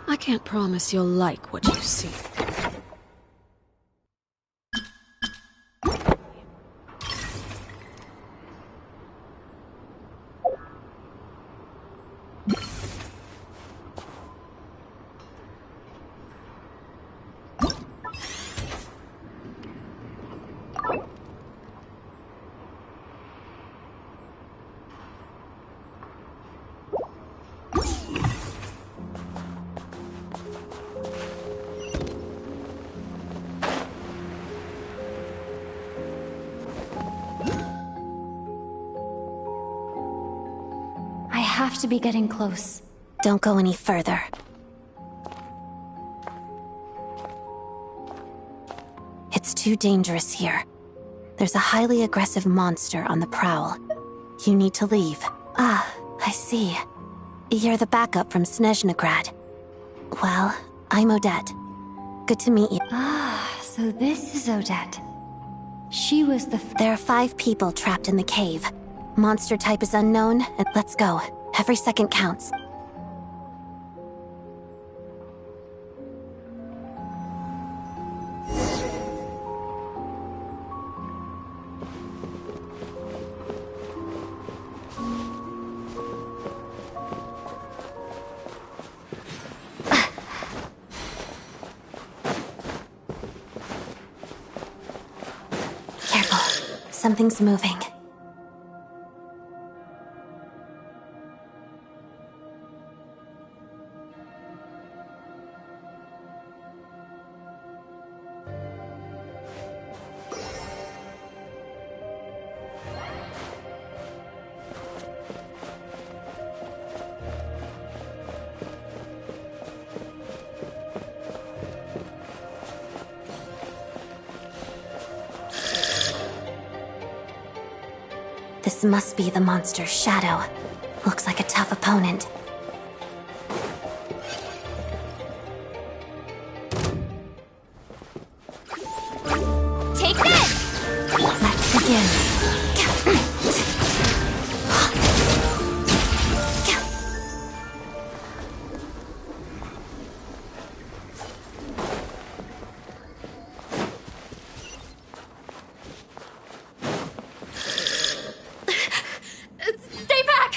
I can't promise you'll like what you see. I have to be getting close. Don't go any further. It's too dangerous here. There's a highly aggressive monster on the prowl. You need to leave. Ah, I see. You're the backup from Snezhnaya. Well, I'm Odette. Good to meet you. Ah, so this is Odette. She was the... There are 5 people trapped in the cave. Monster type is unknown, and let's go. Every second counts. Careful. Something's moving. This must be the monster's shadow. Looks like a tough opponent. Take this! Let's begin. Stay back!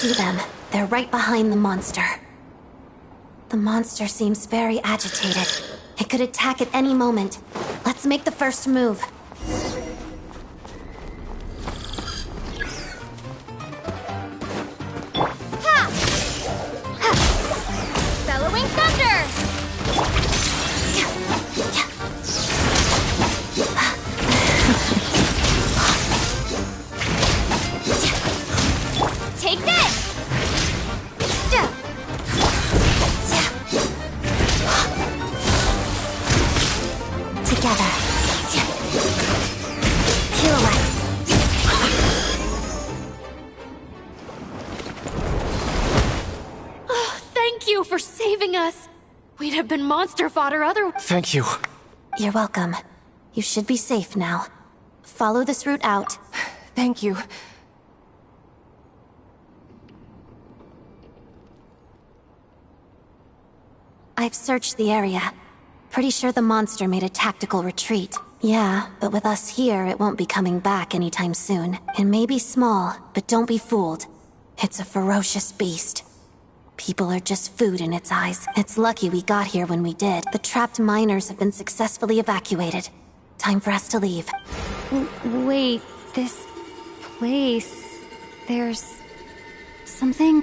see them. They're right behind the monster. The monster seems very agitated. It could attack at any moment. Let's make the first move. Bellowing thunder! Take this! Together. Pirouette. Oh, thank you for saving us. We'd have been monster fodder otherwise. Thank you. You're welcome. You should be safe now. Follow this route out. Thank you. I've searched the area. Pretty sure the monster made a tactical retreat. Yeah, but with us here, it won't be coming back anytime soon. It may be small, but don't be fooled. It's a ferocious beast. People are just food in its eyes. It's lucky we got here when we did. The trapped miners have been successfully evacuated. Time for us to leave. Wait, this place... There's... something...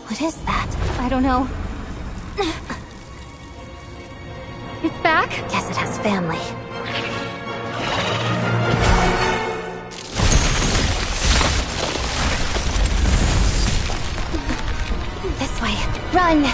What is that? I don't know. It's back? Guess it has family. This way. Run!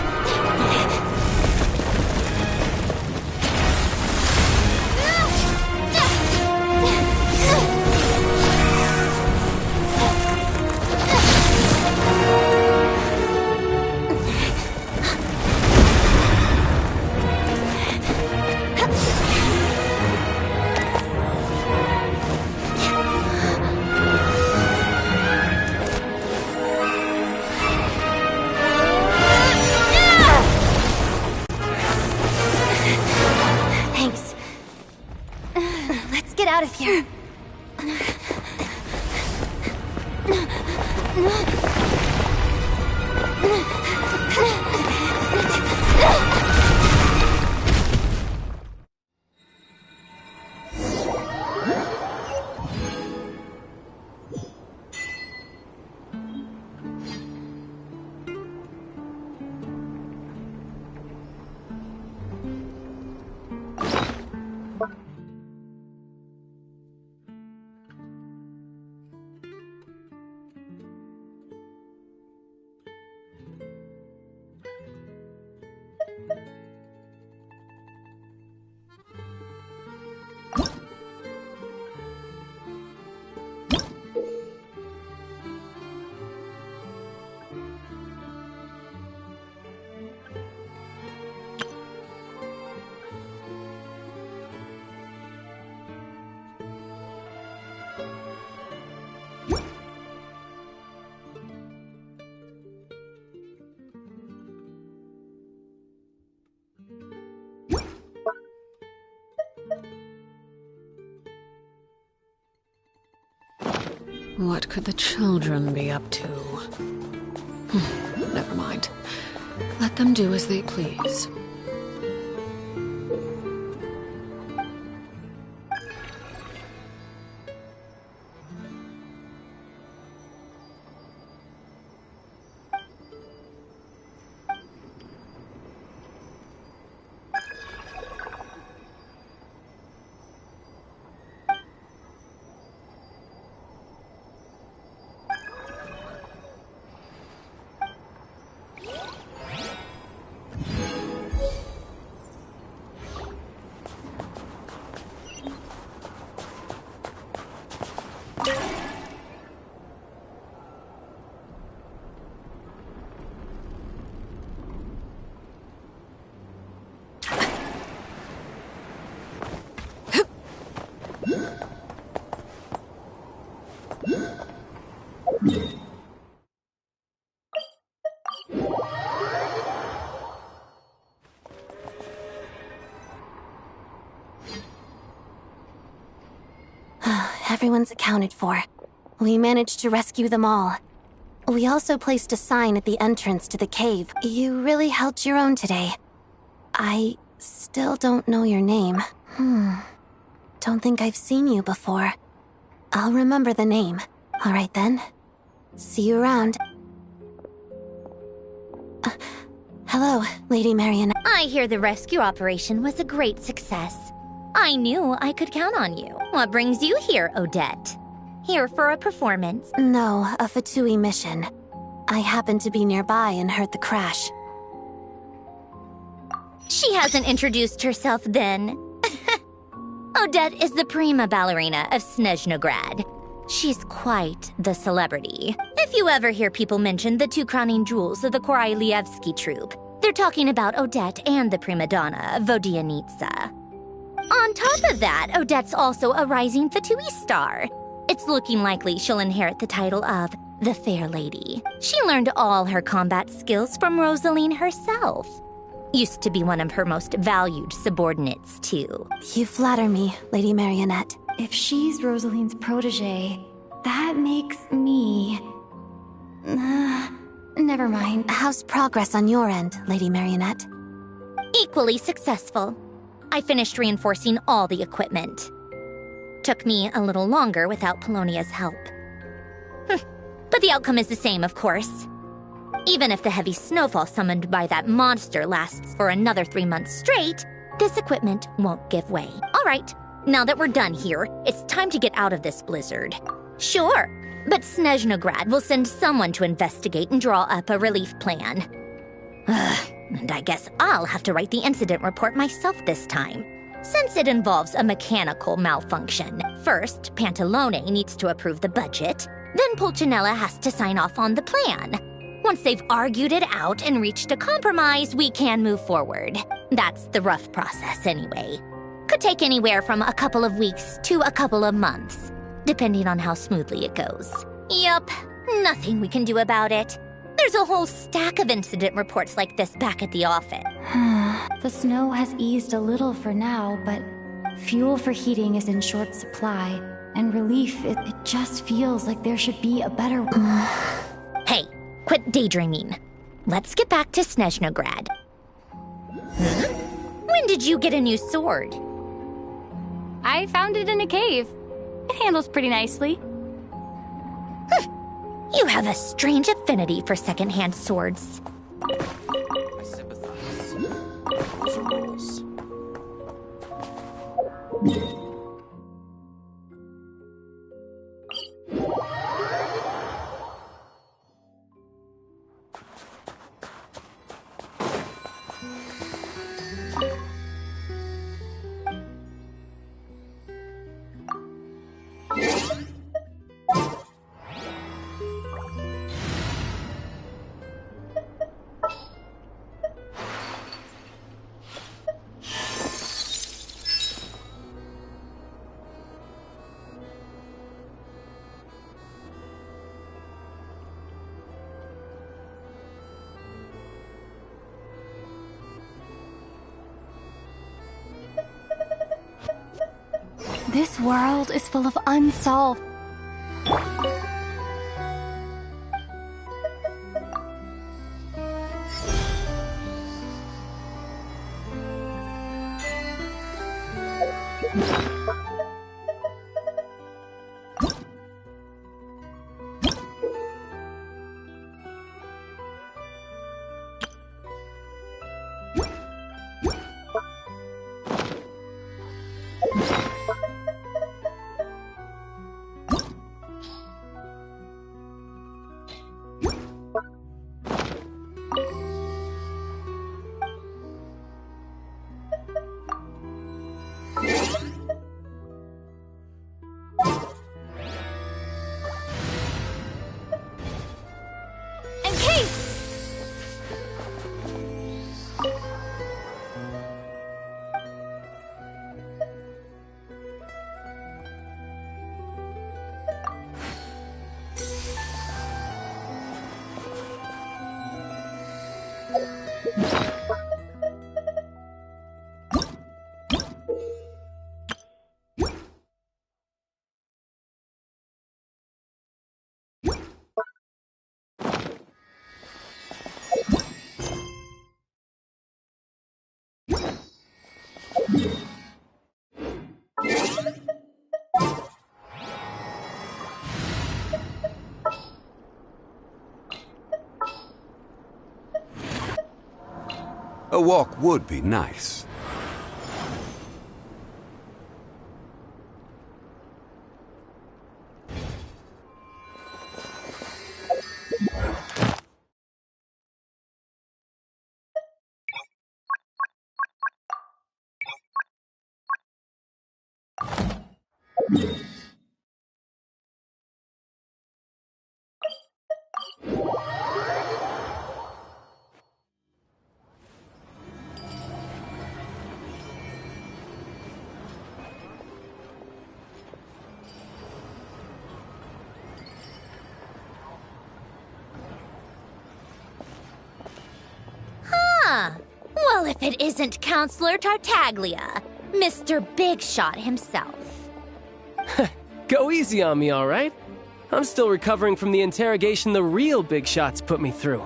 Thanks. Let's get out of here. What could the children be up to? Never mind. Let them do as they please. Everyone's accounted for. We managed to rescue them all. We also placed a sign at the entrance to the cave. You really held your own today. I still don't know your name. Don't think I've seen you before. I'll remember the name. All right then. See you around. Hello, Lady Marionette. I hear the rescue operation was a great success. I knew I could count on you. What brings you here, Odette? Here for a performance? No, a Fatui mission. I happened to be nearby and heard the crash. She hasn't introduced herself then. Odette is the prima ballerina of Snezhnograd. She's quite the celebrity. If you ever hear people mention the two crowning jewels of the Korailievsky troupe, they're talking about Odette and the prima donna, Vodianitsa. On top of that, Odette's also a rising Fatui star. It's looking likely she'll inherit the title of the Fair Lady. She learned all her combat skills from Rosaline herself. Used to be one of her most valued subordinates, too. You flatter me, Lady Marionette. If she's Rosaline's protege, that makes me... never mind. How's progress on your end, Lady Marionette? Equally successful. I finished reinforcing all the equipment. Took me a little longer without Polonia's help. But the outcome is the same, of course. Even if the heavy snowfall summoned by that monster lasts for another 3 months straight, this equipment won't give way. All right, now that we're done here, it's time to get out of this blizzard. Sure, but Snezhnograd will send someone to investigate and draw up a relief plan. And I guess I'll have to write the incident report myself this time, since it involves a mechanical malfunction. First, Pantalone needs to approve the budget, then Pulcinella has to sign off on the plan. Once they've argued it out and reached a compromise, we can move forward. That's the rough process anyway. Could take anywhere from a couple of weeks to a couple of months, depending on how smoothly it goes. Yup, nothing we can do about it. There's a whole stack of incident reports like this back at the office. The snow has eased a little for now, but fuel for heating is in short supply, and relief, it just feels like there should be a better... Hey, quit daydreaming. Let's get back to Snezhnograd. When did you get a new sword? I found it in a cave. It handles pretty nicely. You have a strange affinity for secondhand swords. I sympathize. Those are rules. This world is full of unsolved... A walk would be nice. Well, if it isn't Counselor Tartaglia, Mr. Big Shot himself. Go easy on me, all right? I'm still recovering from the interrogation the real Big Shots put me through.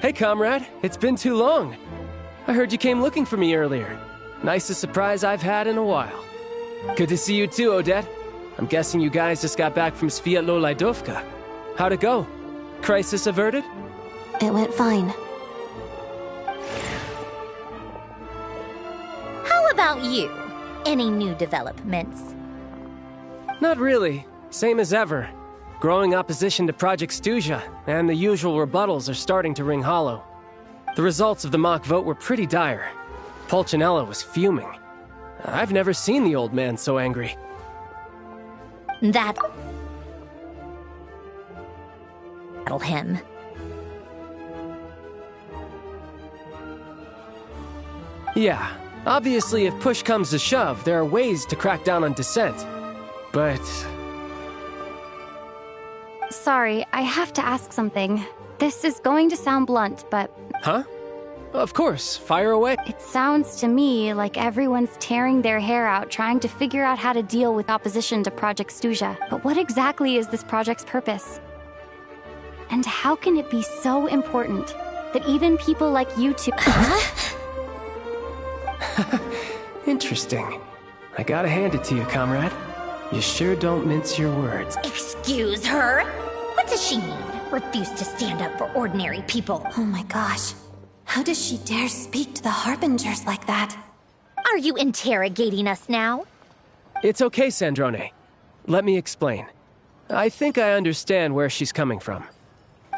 Hey, comrade, it's been too long. I heard you came looking for me earlier. Nicest surprise I've had in a while. Good to see you too, Odette. I'm guessing you guys just got back from Sviatlo-Lajdovka. How'd it go? Crisis averted? It went fine. How about you? Any new developments? Not really. Same as ever. Growing opposition to Project Stuzha, and the usual rebuttals are starting to ring hollow. The results of the mock vote were pretty dire. Pulcinella was fuming. I've never seen the old man so angry. That'll him. Yeah, obviously if push comes to shove, there are ways to crack down on dissent. But... Sorry, I have to ask something. This is going to sound blunt, but... Huh? Of course, fire away. It sounds to me like everyone's tearing their hair out trying to figure out how to deal with opposition to Project Stuzha. But what exactly is this project's purpose? And how can it be so important that even people like you two... Interesting. I gotta hand it to you, comrade. You sure don't mince your words. Excuse her? What does she mean? Refuse to stand up for ordinary people. Oh my gosh. How does she dare speak to the Harbingers like that? Are you interrogating us now? It's okay, Sandrone. Let me explain. I think I understand where she's coming from.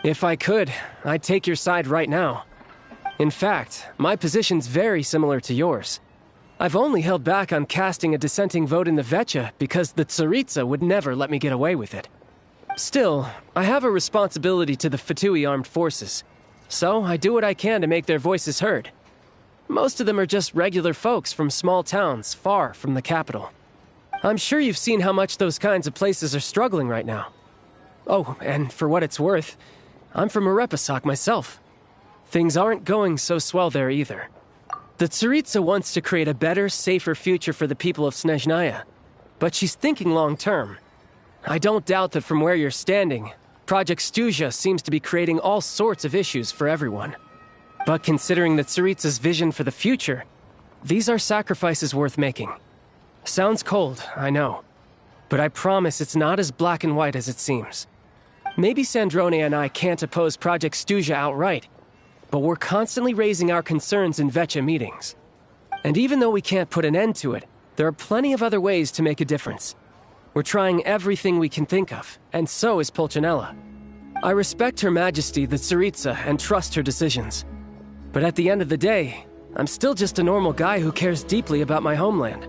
If I could, I'd take your side right now. In fact, my position's very similar to yours. I've only held back on casting a dissenting vote in the Vecha because the Tsaritsa would never let me get away with it. Still, I have a responsibility to the Fatui armed forces, so I do what I can to make their voices heard. Most of them are just regular folks from small towns far from the capital. I'm sure you've seen how much those kinds of places are struggling right now. Oh, and for what it's worth, I'm from Arepasak myself. Things aren't going so swell there either. The Tsaritsa wants to create a better, safer future for the people of Snezhnaya, but she's thinking long-term. I don't doubt that from where you're standing, Project Stuzha seems to be creating all sorts of issues for everyone. But considering the Tsaritsa's vision for the future, these are sacrifices worth making. Sounds cold, I know, but I promise it's not as black and white as it seems. Maybe Sandrone and I can't oppose Project Stuzha outright, but we're constantly raising our concerns in Vecha meetings. And even though we can't put an end to it, there are plenty of other ways to make a difference. We're trying everything we can think of, and so is Pulcinella. I respect Her Majesty, the Tsaritsa, and trust her decisions. But at the end of the day, I'm still just a normal guy who cares deeply about my homeland.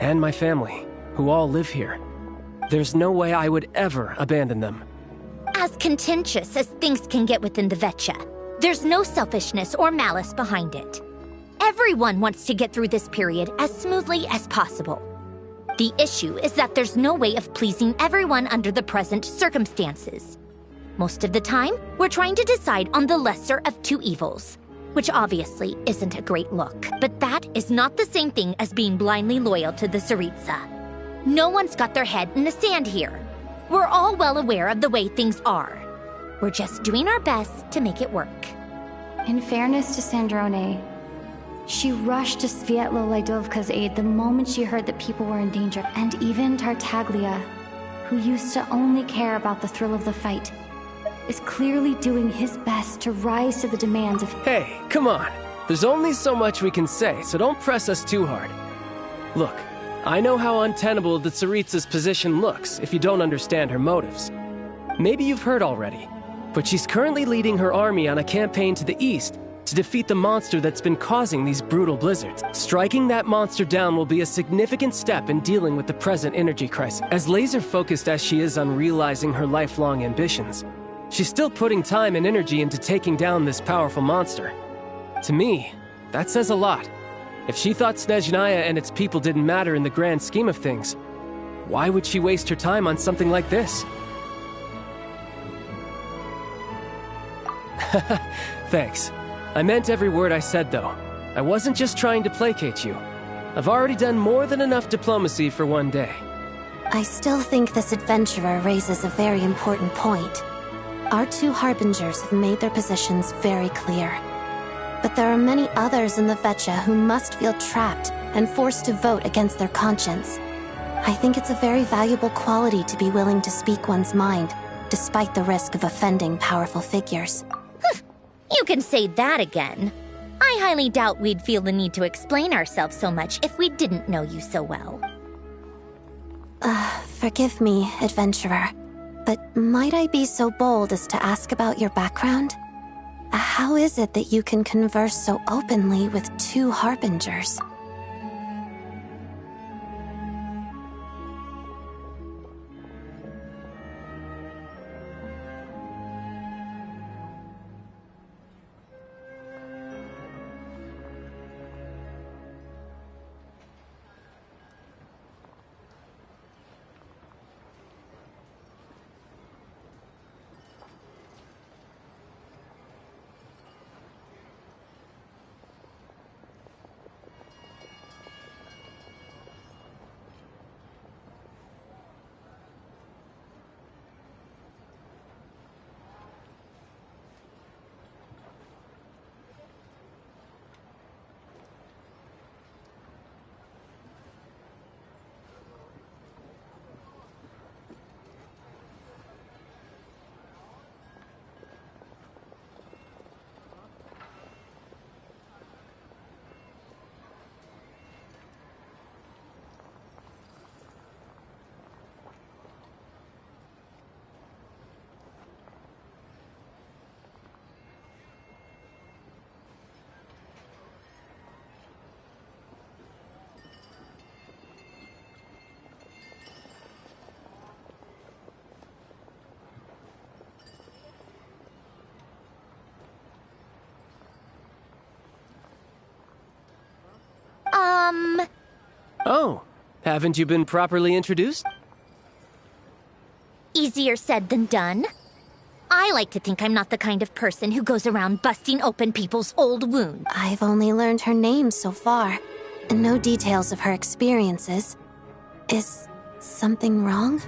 And my family, who all live here. There's no way I would ever abandon them. As contentious as things can get within the Vecha, there's no selfishness or malice behind it. Everyone wants to get through this period as smoothly as possible. The issue is that there's no way of pleasing everyone under the present circumstances. Most of the time, we're trying to decide on the lesser of two evils, which obviously isn't a great look. But that is not the same thing as being blindly loyal to the Tsaritsa. No one's got their head in the sand here. We're all well aware of the way things are. We're just doing our best to make it work. In fairness to Sandrone, she rushed to Sviatlo-Lajdovka's aid the moment she heard that people were in danger. And even Tartaglia, who used to only care about the thrill of the fight, is clearly doing his best to rise to the demands of... Hey, come on. There's only so much we can say, so don't press us too hard. Look, I know how untenable the Tsaritsa's position looks if you don't understand her motives. Maybe you've heard already, but she's currently leading her army on a campaign to the east to defeat the monster that's been causing these brutal blizzards. Striking that monster down will be a significant step in dealing with the present energy crisis. As laser-focused as she is on realizing her lifelong ambitions, she's still putting time and energy into taking down this powerful monster. To me, that says a lot. If she thought Snezhnaya and its people didn't matter in the grand scheme of things, why would she waste her time on something like this? Thanks. I meant every word I said, though. I wasn't just trying to placate you. I've already done more than enough diplomacy for one day. I still think this adventurer raises a very important point. Our two harbingers have made their positions very clear. But there are many others in the Vetcha who must feel trapped and forced to vote against their conscience. I think it's a very valuable quality to be willing to speak one's mind, despite the risk of offending powerful figures. You can say that again. I highly doubt we'd feel the need to explain ourselves so much if we didn't know you so well. Forgive me, adventurer, but might I be so bold as to ask about your background? How is it that you can converse so openly with two harbingers? Oh, haven't you been properly introduced? Easier said than done. I like to think I'm not the kind of person who goes around busting open people's old wounds. I've only learned her name so far, and no details of her experiences. Is something wrong?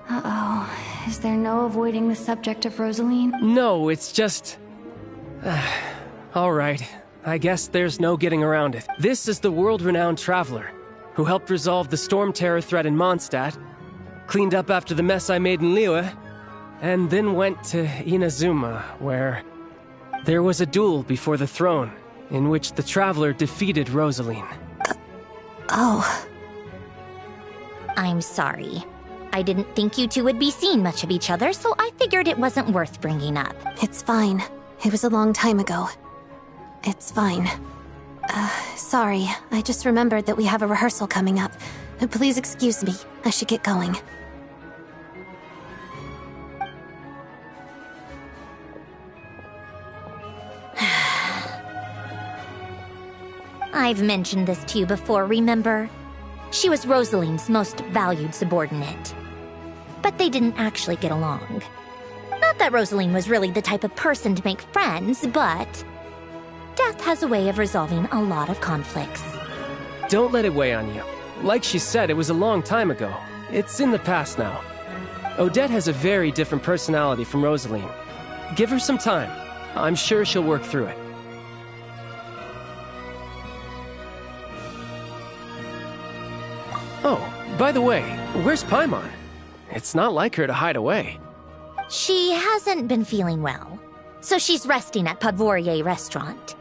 Uh-oh. Is there no avoiding the subject of Rosaline? No, it's just... all right. I guess there's no getting around it. This is the world-renowned traveler, who helped resolve the storm terror threat in Mondstadt, cleaned up after the mess I made in Liyue, and then went to Inazuma, where there was a duel before the throne, in which the traveler defeated Rosaline. Oh. I'm sorry. I didn't think you two would be seeing much of each other, so I figured it wasn't worth bringing up. It's fine. It was a long time ago. It's fine. Sorry. I just remembered that we have a rehearsal coming up. Please excuse me. I should get going. I've mentioned this to you before, remember? She was Rosaline's most valued subordinate. But they didn't actually get along. Not that Rosaline was really the type of person to make friends, but... death has a way of resolving a lot of conflicts. Don't let it weigh on you. Like she said, it was a long time ago. It's in the past now. Odette has a very different personality from Rosaline. Give her some time. I'm sure she'll work through it. Oh, by the way, where's Paimon? It's not like her to hide away. She hasn't been feeling well. so she's resting at Podvorier Restaurant.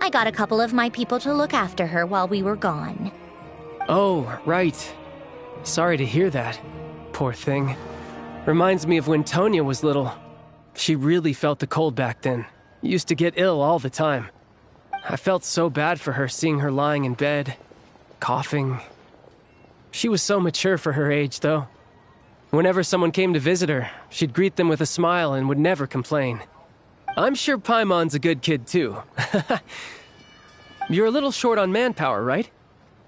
I got a couple of my people to look after her while we were gone. Oh, right. Sorry to hear that. Poor thing. Reminds me of when Tonya was little. She really felt the cold back then. Used to get ill all the time. I felt so bad for her seeing her lying in bed, coughing. She was so mature for her age, though. Whenever someone came to visit her, she'd greet them with a smile and would never complain. I'm sure Paimon's a good kid, too. You're a little short on manpower, right?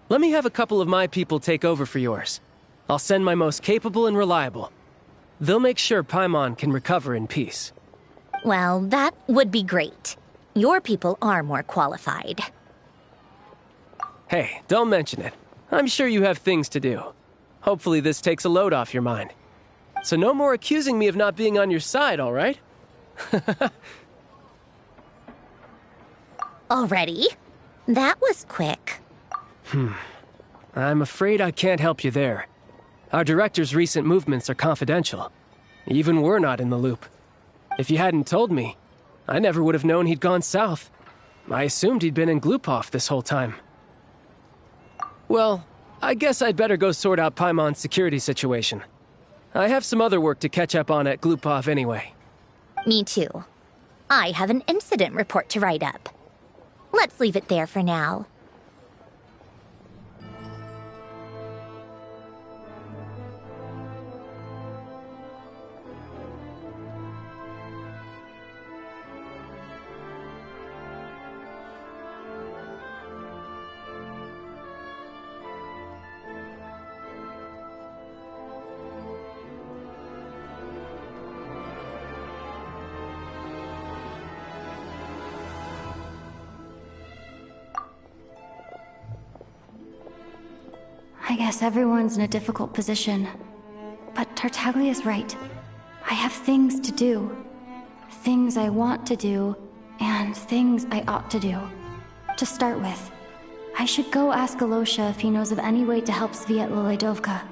Let me have a couple of my people take over for yours. I'll send my most capable and reliable. They'll make sure Paimon can recover in peace. Well, that would be great. Your people are more qualified. Hey, don't mention it. I'm sure you have things to do. Hopefully this takes a load off your mind. So no more accusing me of not being on your side, all right? Already? That was quick. I'm afraid I can't help you there. Our director's recent movements are confidential. Even we're not in the loop. If you hadn't told me, I never would have known he'd gone south. I assumed he'd been in Glupov this whole time. Well, I guess I'd better go sort out Paimon's security situation. I have some other work to catch up on at Glupov anyway. Me too. I have an incident report to write up. Let's leave it there for now. I guess everyone's in a difficult position. But Tartaglia's right. I have things to do. Things I want to do, and things I ought to do. To start with, I should go ask Alosha if he knows of any way to help Sviatla Ledovka.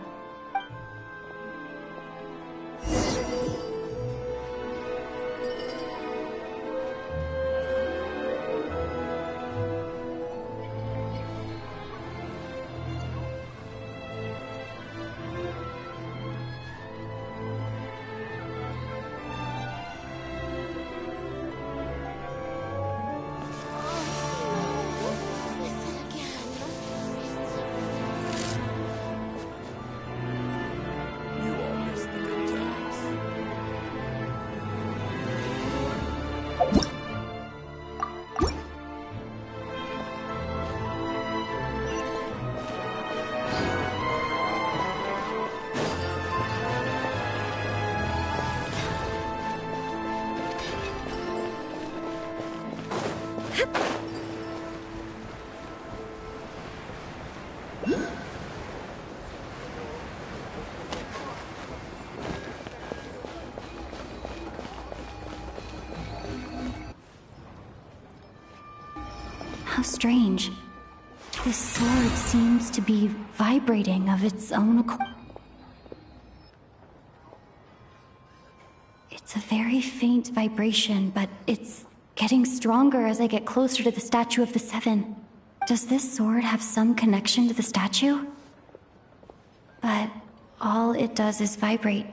How strange. This sword seems to be vibrating of its own accord. It's a very faint vibration, but it's getting stronger as I get closer to the Statue of the Seven. Does this sword have some connection to the statue? But all it does is vibrate,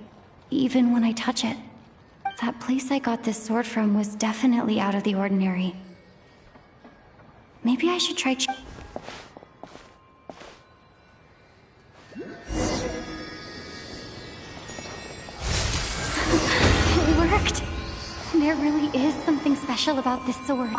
even when I touch it. That place I got this sword from was definitely out of the ordinary. Maybe I should try It worked! There really is something special about this sword.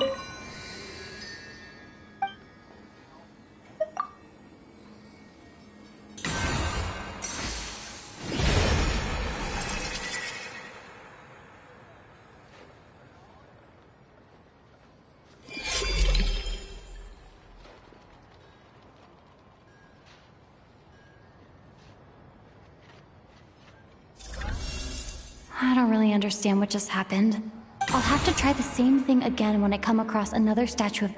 I don't really understand what just happened. I'll have to try the same thing again when I come across another statue of...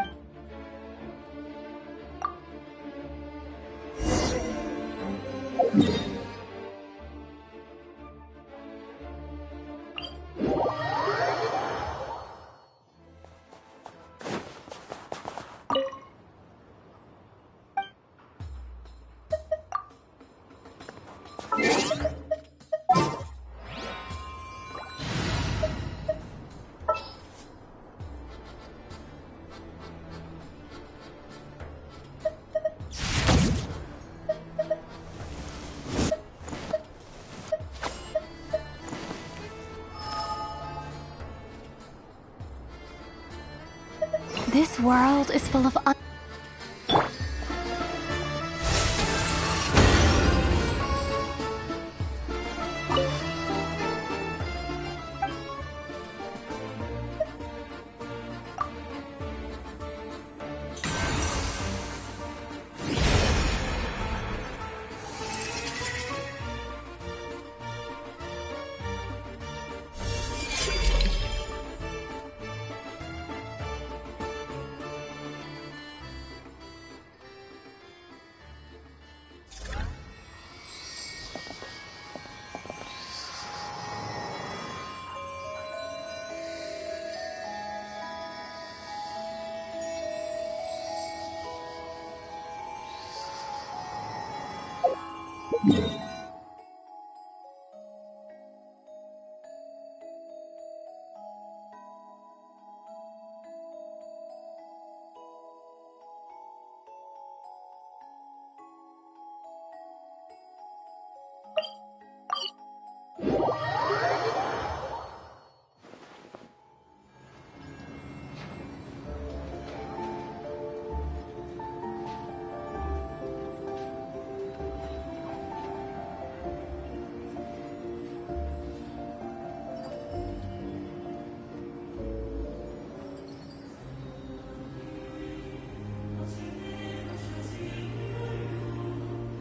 This world is full of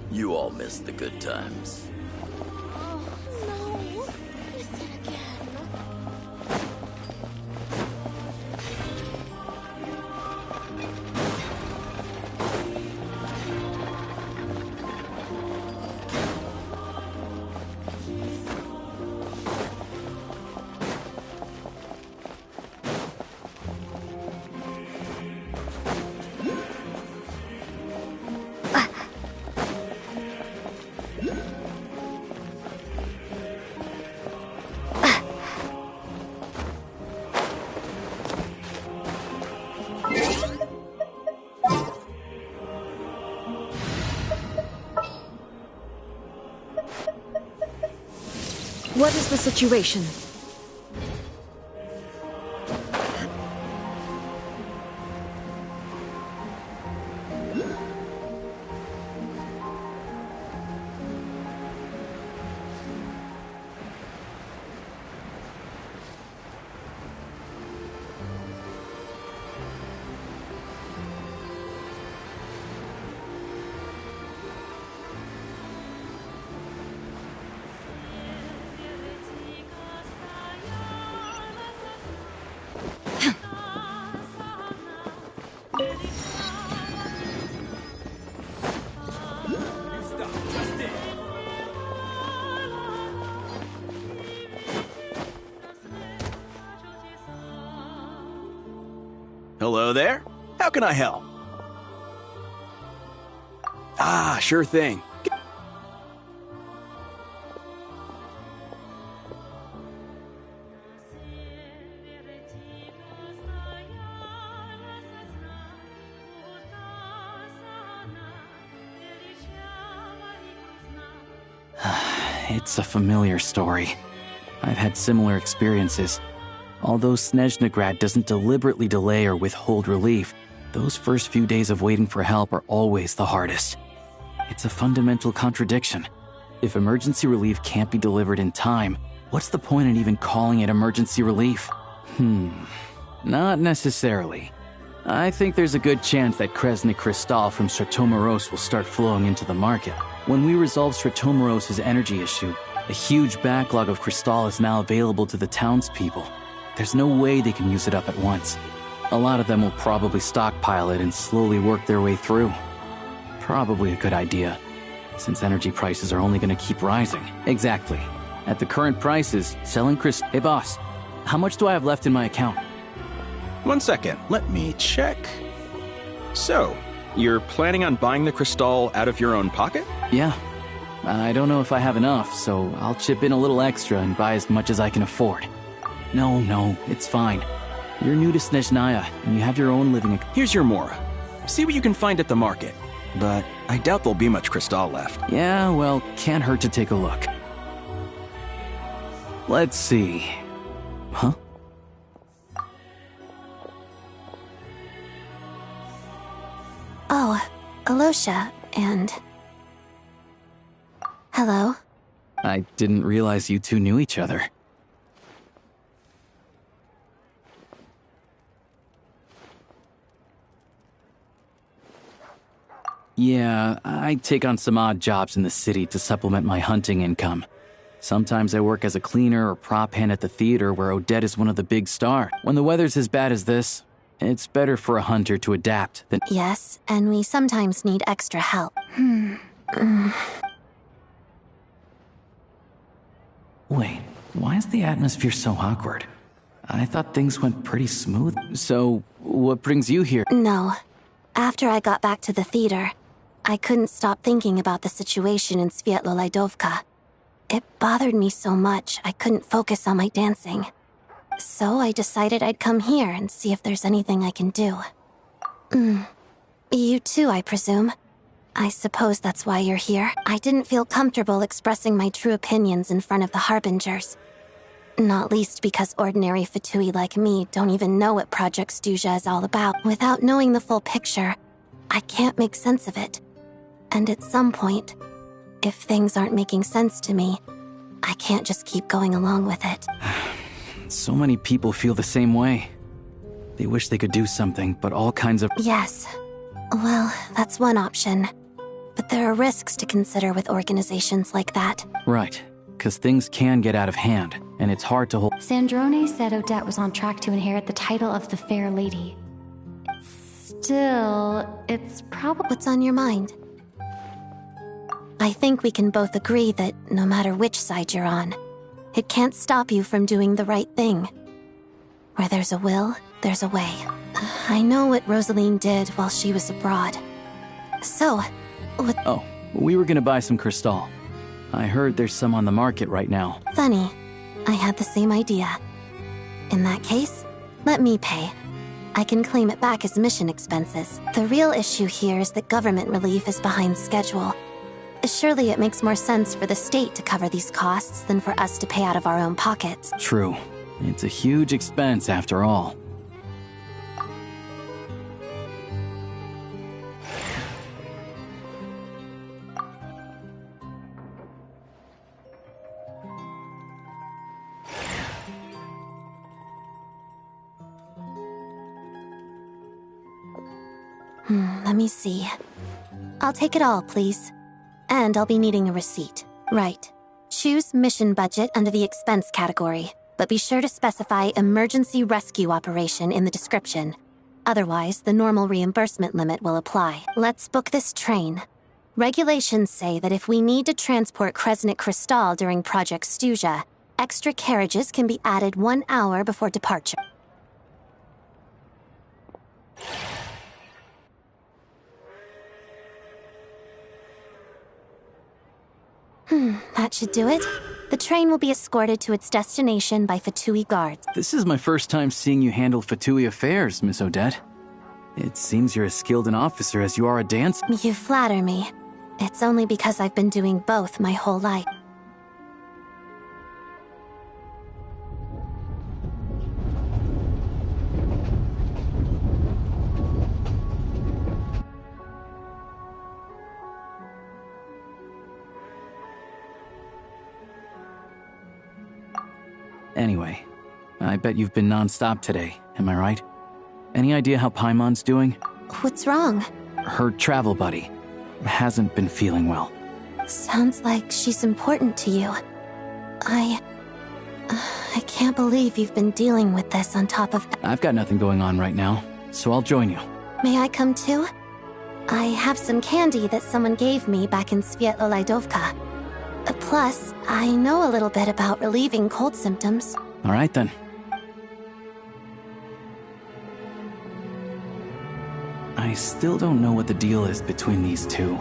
You all missed the good times. What is the situation? Hello there. How can I help? Ah, sure thing. It's a familiar story. I've had similar experiences. Although Snezhnaya doesn't deliberately delay or withhold relief, those first few days of waiting for help are always the hardest. It's a fundamental contradiction. If emergency relief can't be delivered in time, what's the point in even calling it emergency relief? Not necessarily. I think there's a good chance that Kresnik Crystal from Stratomeros will start flowing into the market. When we resolve Stratomeros' energy issue, a huge backlog of crystal is now available to the townspeople. There's no way they can use it up at once. A lot of them will probably stockpile it and slowly work their way through. Probably a good idea, since energy prices are only going to keep rising. Exactly. At the current prices, selling Hey boss, how much do I have left in my account? 1 second, let me check. So, you're planning on buying the crystal out of your own pocket? Yeah. I don't know if I have enough, so I'll chip in a little extra and buy as much as I can afford. No, it's fine. You're new to Snezhnaya, and you have your own living... Here's your Mora. See what you can find at the market. But I doubt there'll be much crystal left. Yeah, well, can't hurt to take a look. Let's see. Huh? Alosha, and... Hello. I didn't realize you two knew each other. Yeah, I take on some odd jobs in the city to supplement my hunting income. Sometimes I work as a cleaner or prop hand at the theater where Odette is one of the big stars. When the weather's as bad as this, it's better for a hunter to adapt than— Yes, and we sometimes need extra help. Wait, why is the atmosphere so awkward? I thought things went pretty smooth. So, what brings you here? No. After I got back to the theater, I couldn't stop thinking about the situation in Svietlolaidovka. It bothered me so much I couldn't focus on my dancing. So I decided I'd come here and see if there's anything I can do. You too, I presume. I suppose that's why you're here. I didn't feel comfortable expressing my true opinions in front of the Harbingers. Not least because ordinary Fatui like me don't even know what Project Stuzha is all about. Without knowing the full picture, I can't make sense of it. And at some point, if things aren't making sense to me, I can't just keep going along with it. So many people feel the same way. They wish they could do something, but all kinds of— Yes. Well, that's one option. But there are risks to consider with organizations like that. Right, because things can get out of hand, and it's hard to hold— Sandrone said Odette was on track to inherit the title of the Fair Lady. Still, it's probably— What's on your mind? I think we can both agree that no matter which side you're on, it can't stop you from doing the right thing. Where there's a will, there's a way. I know what Rosaline did while she was abroad. So, what— Oh, we were gonna buy some Crystal. I heard there's some on the market right now. Funny. I had the same idea. In that case, let me pay. I can claim it back as mission expenses. The real issue here is that government relief is behind schedule. Surely it makes more sense for the state to cover these costs than for us to pay out of our own pockets. True. It's a huge expense after all. Let me see. I'll take it all, please. And I'll be needing a receipt. Right. Choose mission budget under the expense category, but be sure to specify emergency rescue operation in the description. Otherwise, the normal reimbursement limit will apply. Let's book this train. Regulations say that if we need to transport Kresnik Crystal during Project Stuzha, extra carriages can be added 1 hour before departure. That should do it. The train will be escorted to its destination by Fatui guards. This is my first time seeing you handle Fatui affairs, Miss Odette. It seems you're as skilled an officer as you are a dancer. You flatter me. It's only because I've been doing both my whole life. Anyway, I bet you've been non-stop today, am I right? Any idea how Paimon's doing? What's wrong? Her travel buddy hasn't been feeling well. Sounds like she's important to you. I can't believe you've been dealing with this on top of— I've got nothing going on right now, so I'll join you. May I come too? I have some candy that someone gave me back in Svietlolaidovka. Plus, I know a little bit about relieving cold symptoms. All right then. I still don't know what the deal is between these two.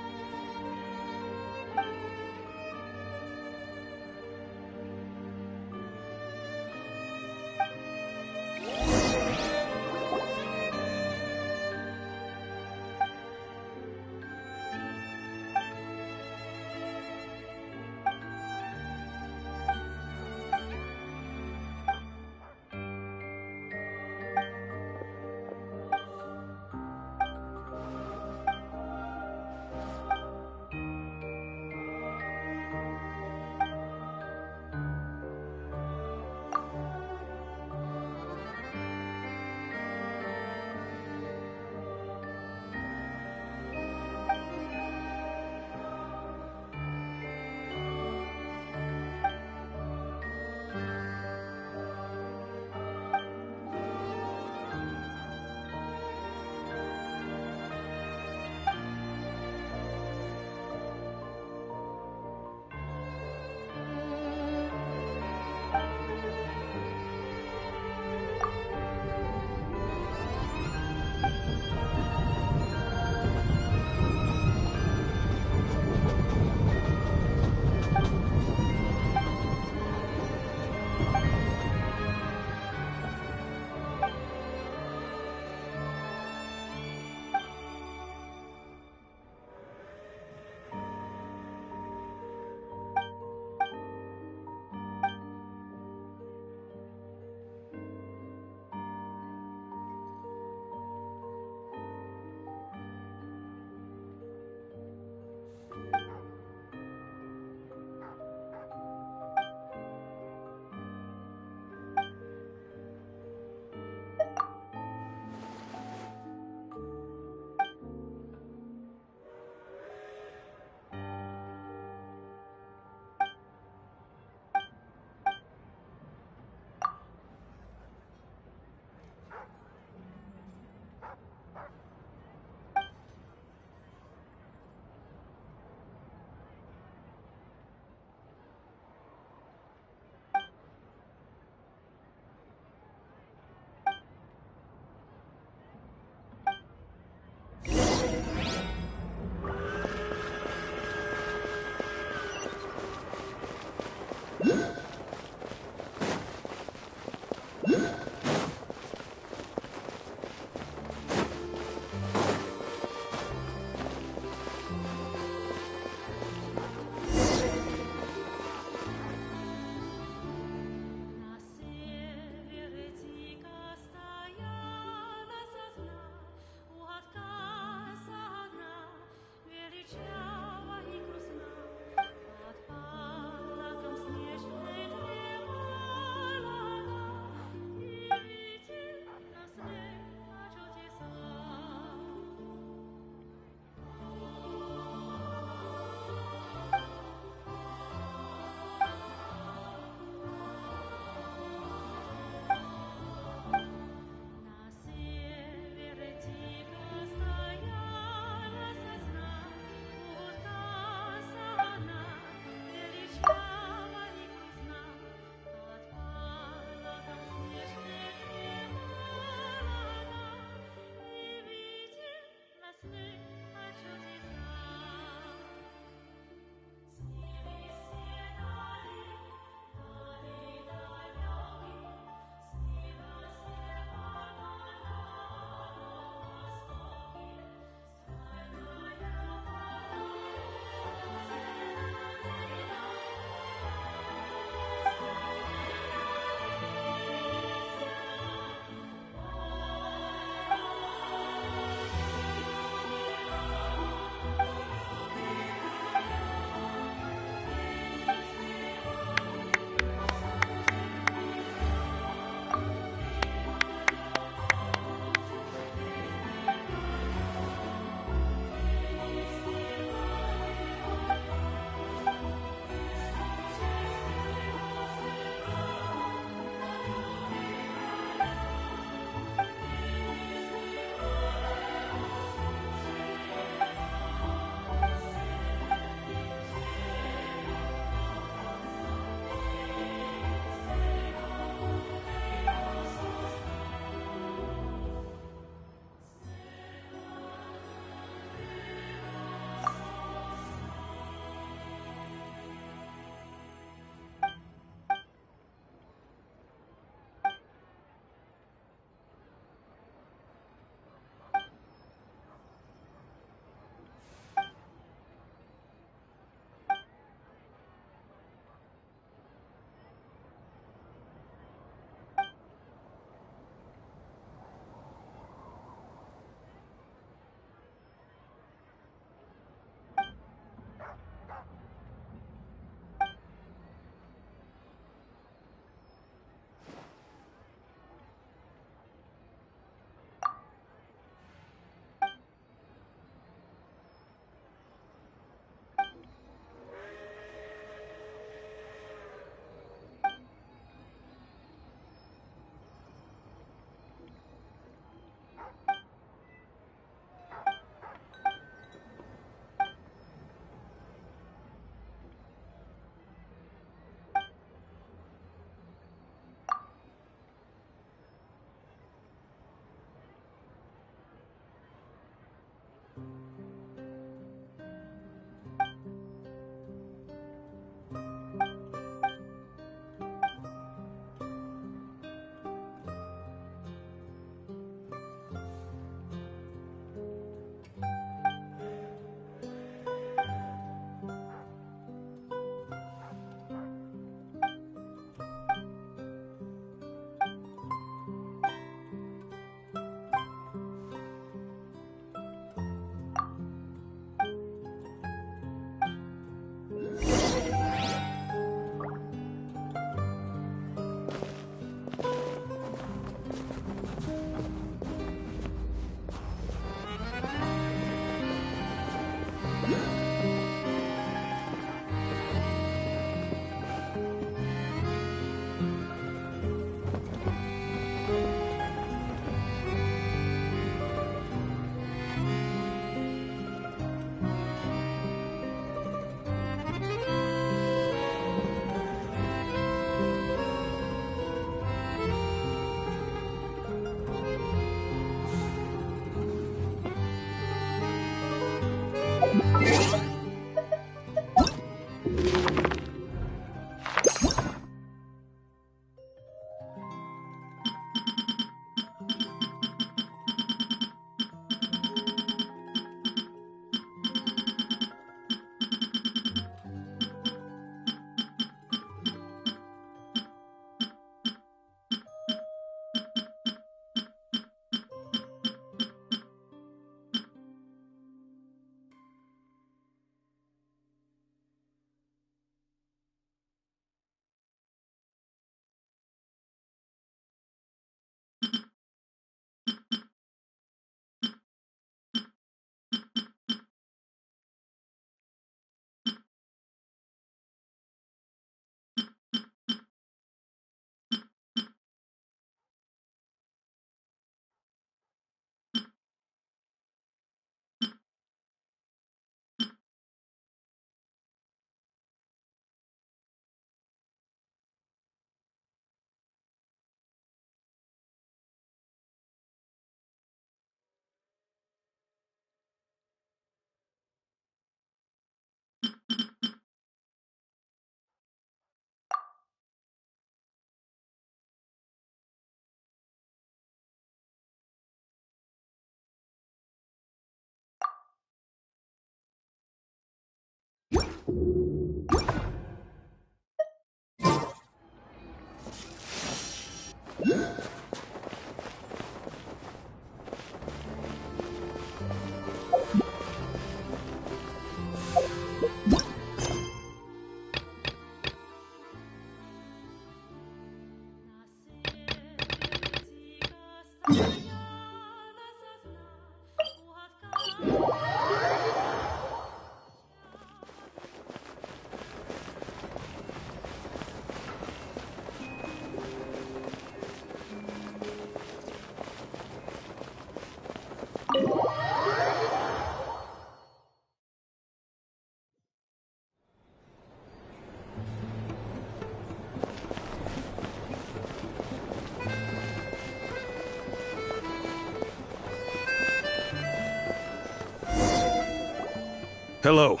Hello.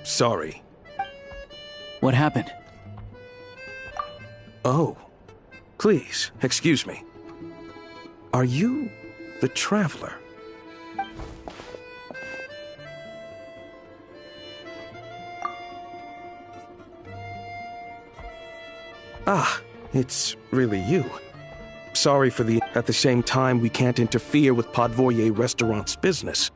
Sorry. What happened? Oh. Please, excuse me. Are you the Traveler? Ah, it's really you. Sorry for the... At the same time, we can't interfere with Podvoye Restaurant's business.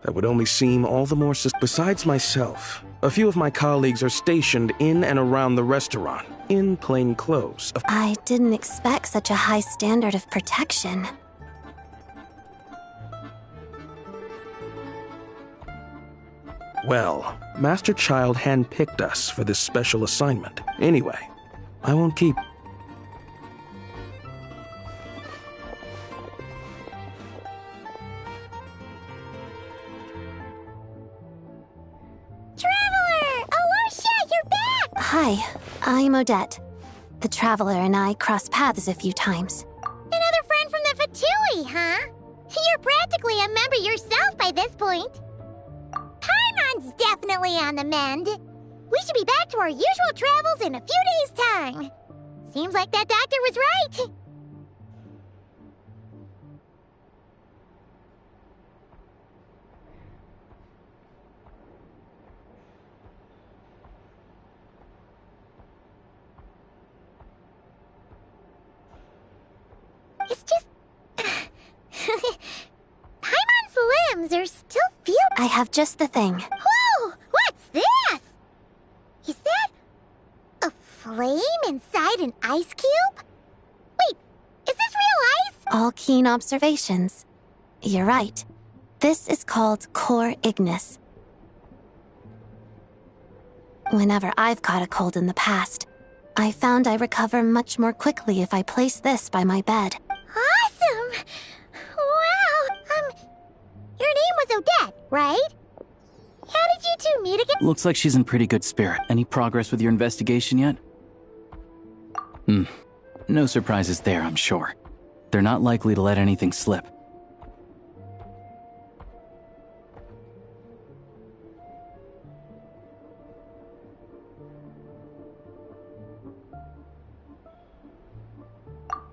That would only seem all the more besides myself. A few of my colleagues are stationed in and around the restaurant, in plain clothes. I didn't expect such a high standard of protection. Well, Master Child handpicked us for this special assignment. Anyway, I won't keep... Hi, I'm Odette. The Traveler and I crossed paths a few times. Another friend from the Fatui, huh? You're practically a member yourself by this point. Paimon's definitely on the mend. We should be back to our usual travels in a few days' time. Seems like that doctor was right. It's just... Paimon's limbs are still feel... I have just the thing. Whoa! What's this? Is that... a flame inside an ice cube? Wait, is this real ice? All keen observations. You're right. This is called Core Ignis. Whenever I've caught a cold in the past, I found I recover much more quickly if I place this by my bed. Awesome! Wow, your name was Odette, right? How did you two meet again? Looks like she's in pretty good spirit. Any progress with your investigation yet? No surprises there, I'm sure. They're not likely to let anything slip.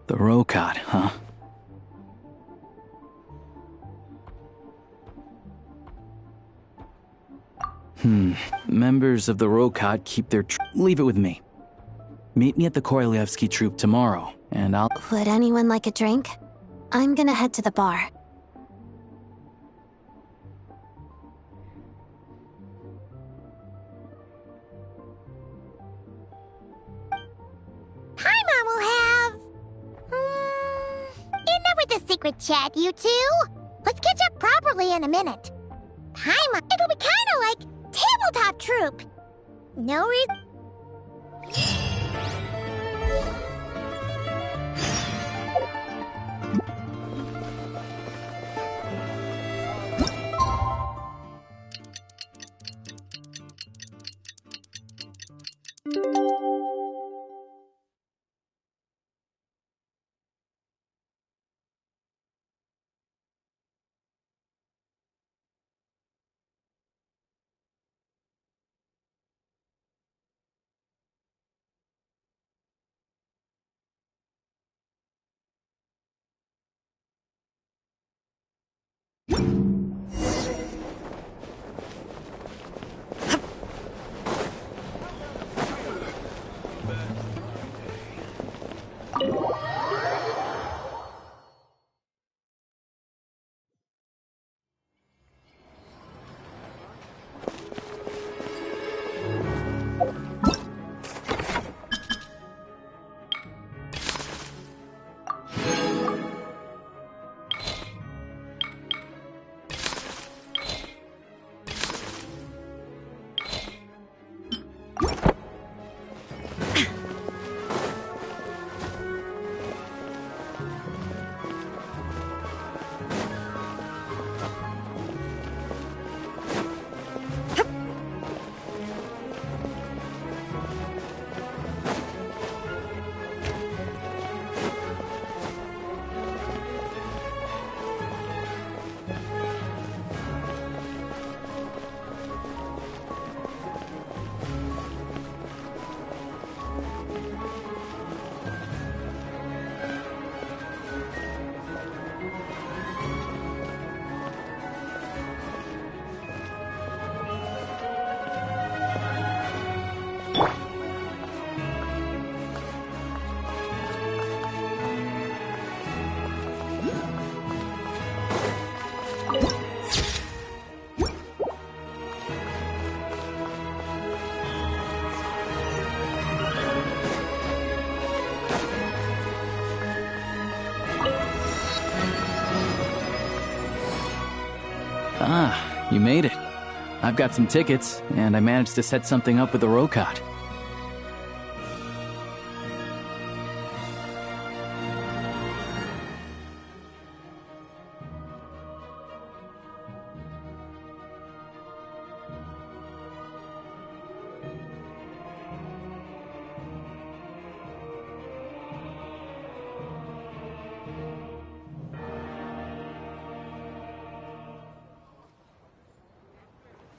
The Rokad, huh? Members of the Rokad keep their leave it with me. Meet me at the Korolyevsky troop tomorrow, and I'll... Would anyone like a drink? I'm gonna head to the bar. Paimon will have... enough with the secret chat, you two. Let's catch up properly in a minute. Paimon, it'll be kinda like tabletop troop. No reason... Ah, you made it. I've got some tickets, and I managed to set something up with the Rokot.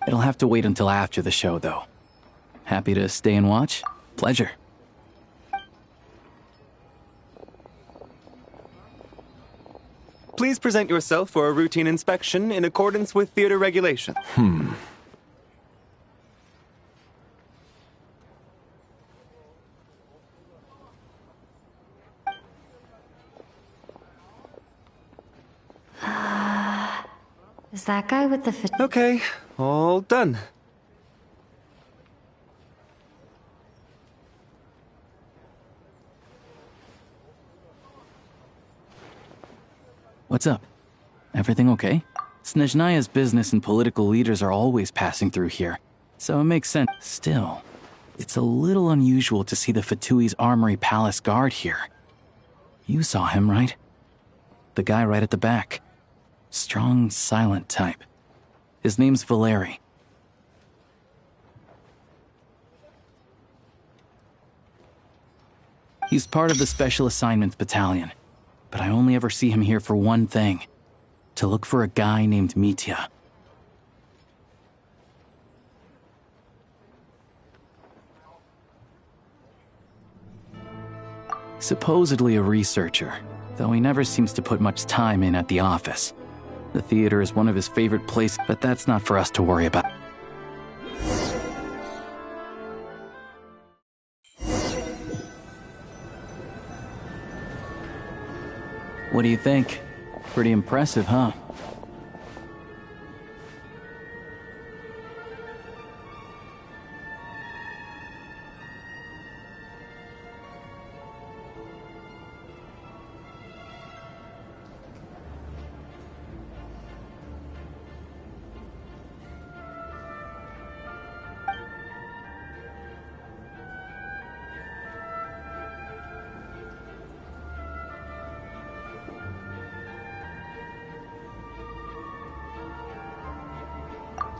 It'll have to wait until after the show, though. Happy to stay and watch? Pleasure. Please present yourself for a routine inspection in accordance with theater regulation. Is that guy with the Okay, all done. What's up? Everything okay? Snezhnaya's business and political leaders are always passing through here, so it makes sense. Still, it's a little unusual to see the Fatui's Armory Palace guard here. You saw him, right? The guy right at the back. Strong, silent type. His name's Valeri. He's part of the Special Assignments Battalion, but I only ever see him here for one thing. To look for a guy named Mitya. Supposedly a researcher, though he never seems to put much time in at the office. The theater is one of his favorite places, but that's not for us to worry about. What do you think? Pretty impressive, huh?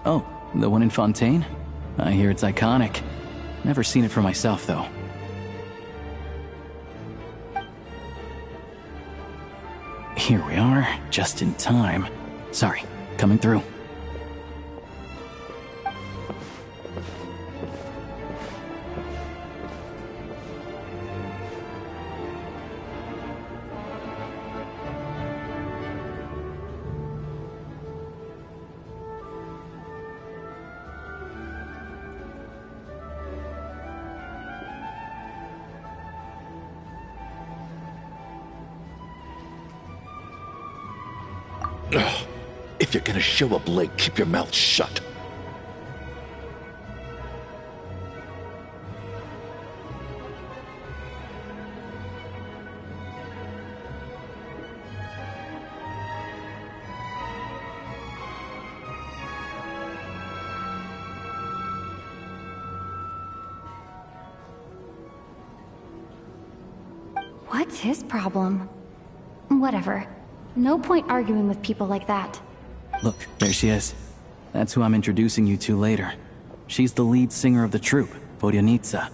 Oh, the one in Fontaine? I hear it's iconic. Never seen it for myself, though. Here we are, just in time. Sorry, coming through. Ugh. If you're gonna show up late, keep your mouth shut. What's his problem? Whatever. No point arguing with people like that. Look, there she is. That's who I'm introducing you to later. She's the lead singer of the troupe, Vodyanitsa.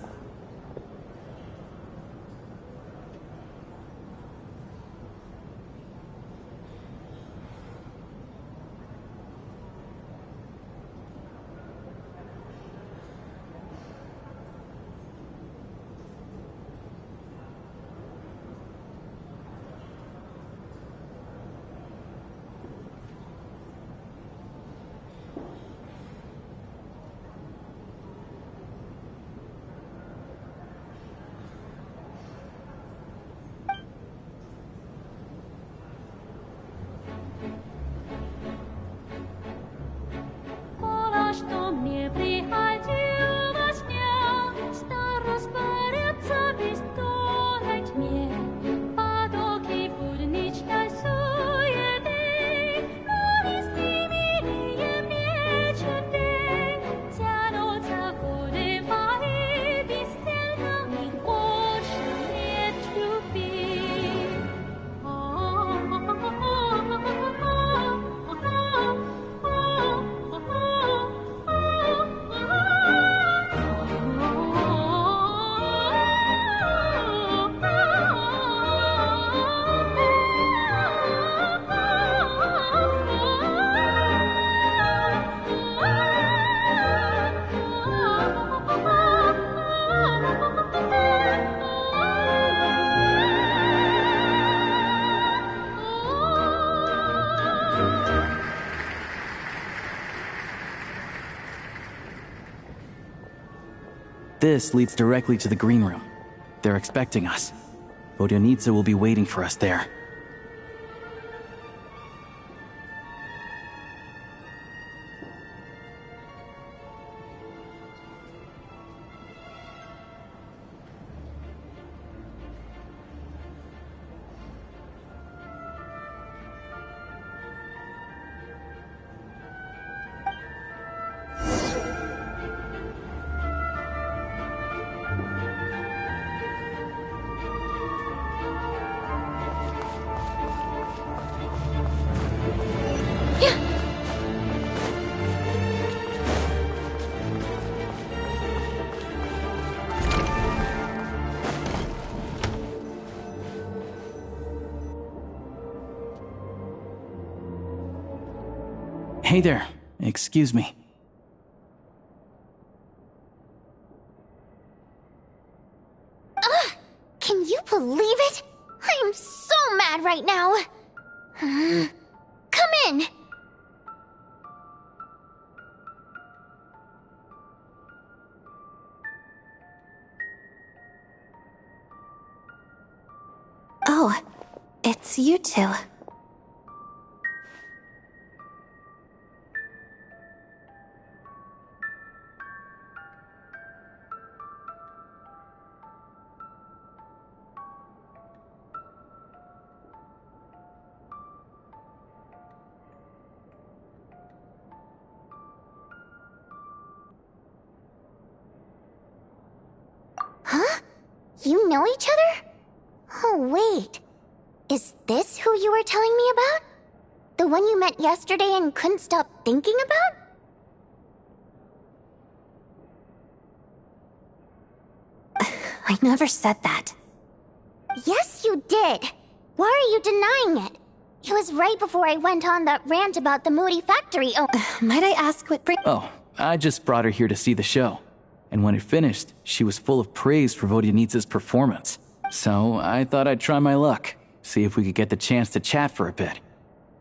This leads directly to the green room. They're expecting us. Vodyanitsa will be waiting for us there. Hey there. Excuse me. Ugh! Can you believe it? I am so mad right now. Come in. Oh, it's you two. Huh? You know each other? Oh, wait. Is this who you were telling me about? The one you met yesterday and couldn't stop thinking about? I never said that. Yes, you did. Why are you denying it? It was right before I went on that rant about the Moody Factory. Oh, might I ask what Oh, I just brought her here to see the show. And when it finished, she was full of praise for Vodyanitsa's performance. So I thought I'd try my luck, see if we could get the chance to chat for a bit.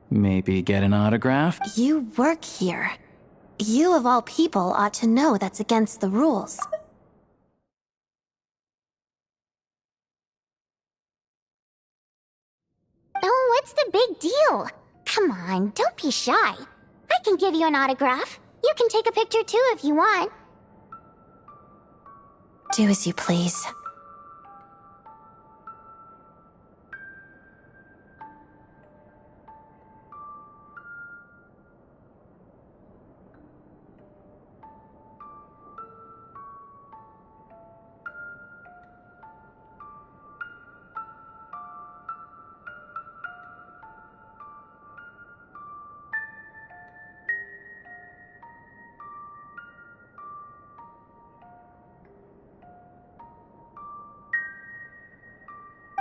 Maybe get an autograph? You work here. You of all people ought to know that's against the rules. Oh, what's the big deal? Come on, don't be shy. I can give you an autograph. You can take a picture too if you want. Do as you please.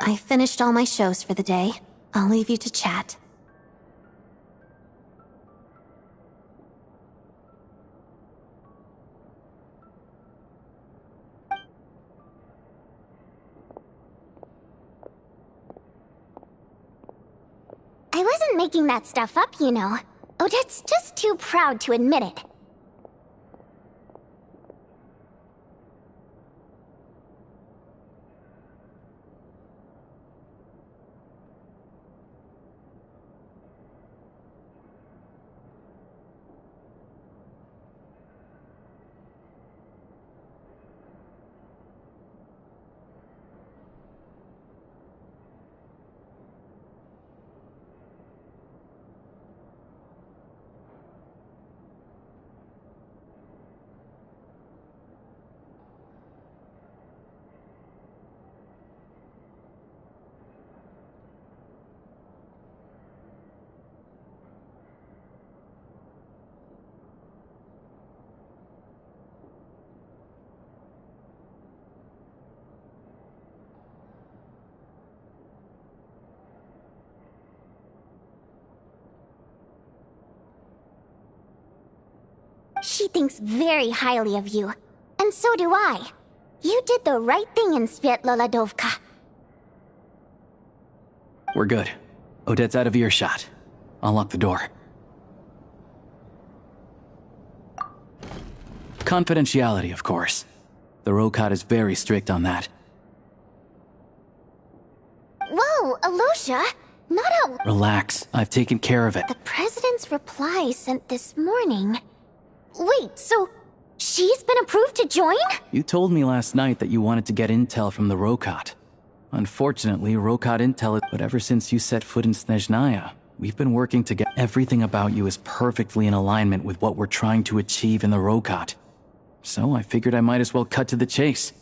I finished all my shows for the day. I'll leave you to chat. I wasn't making that stuff up, you know. Odette's just too proud to admit it. She thinks very highly of you. And so do I. You did the right thing in Svietloladovka. We're good. Odette's out of earshot. I'll lock the door. Confidentiality, of course. The Rokot is very strict on that. Whoa, Alosha! Not out. Relax, I've taken care of it. The president's reply sent this morning. Wait, so she's been approved to join? You told me last night that you wanted to get intel from the Rokot. Unfortunately, Rokot intel, but ever since you set foot in Snezhnaya, we've been working to get everything about you is perfectly in alignment with what we're trying to achieve in the Rokot. So I figured I might as well cut to the chase.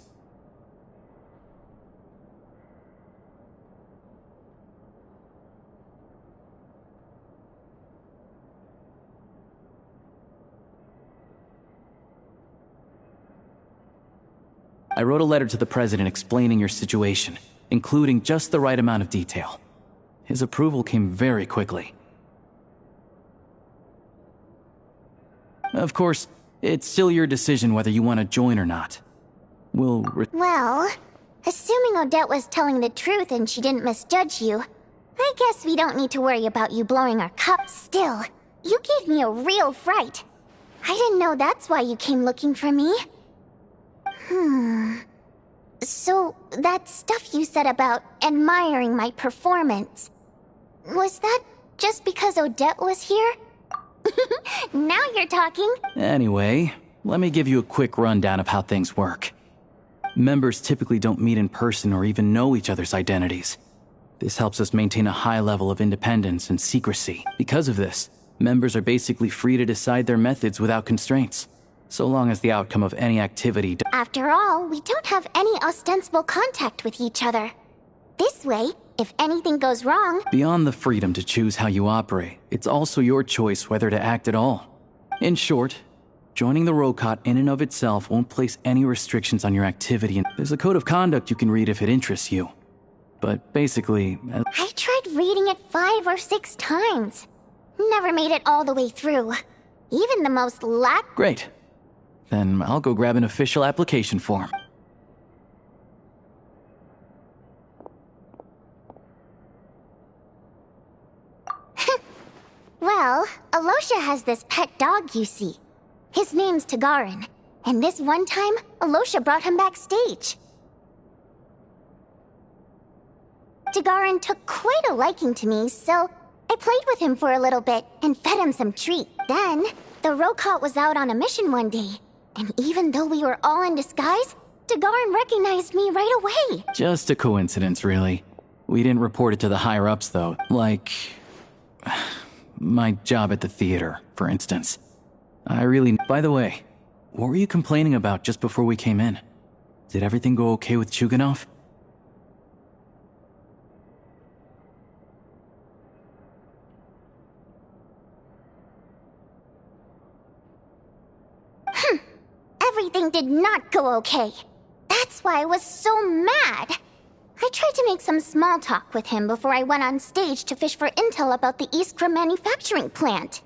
I wrote a letter to the president explaining your situation, including just the right amount of detail. His approval came very quickly. Of course, it's still your decision whether you want to join or not. Well, assuming Odette was telling the truth and she didn't misjudge you, I guess we don't need to worry about you blowing our cup. Still, you gave me a real fright. I didn't know that's why you came looking for me. So, that stuff you said about admiring my performance, was that just because Odette was here? Now you're talking. Anyway, let me give you a quick rundown of how things work. Members typically don't meet in person or even know each other's identities. This helps us maintain a high level of independence and secrecy. Because of this, members are basically free to decide their methods without constraints, so long as the outcome of any activity. After all, we don't have any ostensible contact with each other. This way, if anything goes wrong... Beyond the freedom to choose how you operate, it's also your choice whether to act at all. In short, joining the Rokot in and of itself won't place any restrictions on your activity, and there's a code of conduct you can read if it interests you. But basically... I tried reading it 5 or 6 times. Never made it all the way through. Even the most Great. Then I'll go grab an official application form. Well, Alosha has this pet dog, you see. His name's Tagarin, and this one time, Alosha brought him backstage. Tagarin took quite a liking to me, so I played with him for a little bit and fed him some treat. Then, the Rokot was out on a mission one day, and even though we were all in disguise, Tagarin recognized me right away. Just a coincidence, really. We didn't report it to the higher-ups, though. Like... my job at the theater, for instance. By the way, what were you complaining about just before we came in? Did everything go okay with Chuganov? Everything did not go okay. That's why I was so mad. I tried to make some small talk with him before I went on stage to fish for intel about the Iskra manufacturing plant.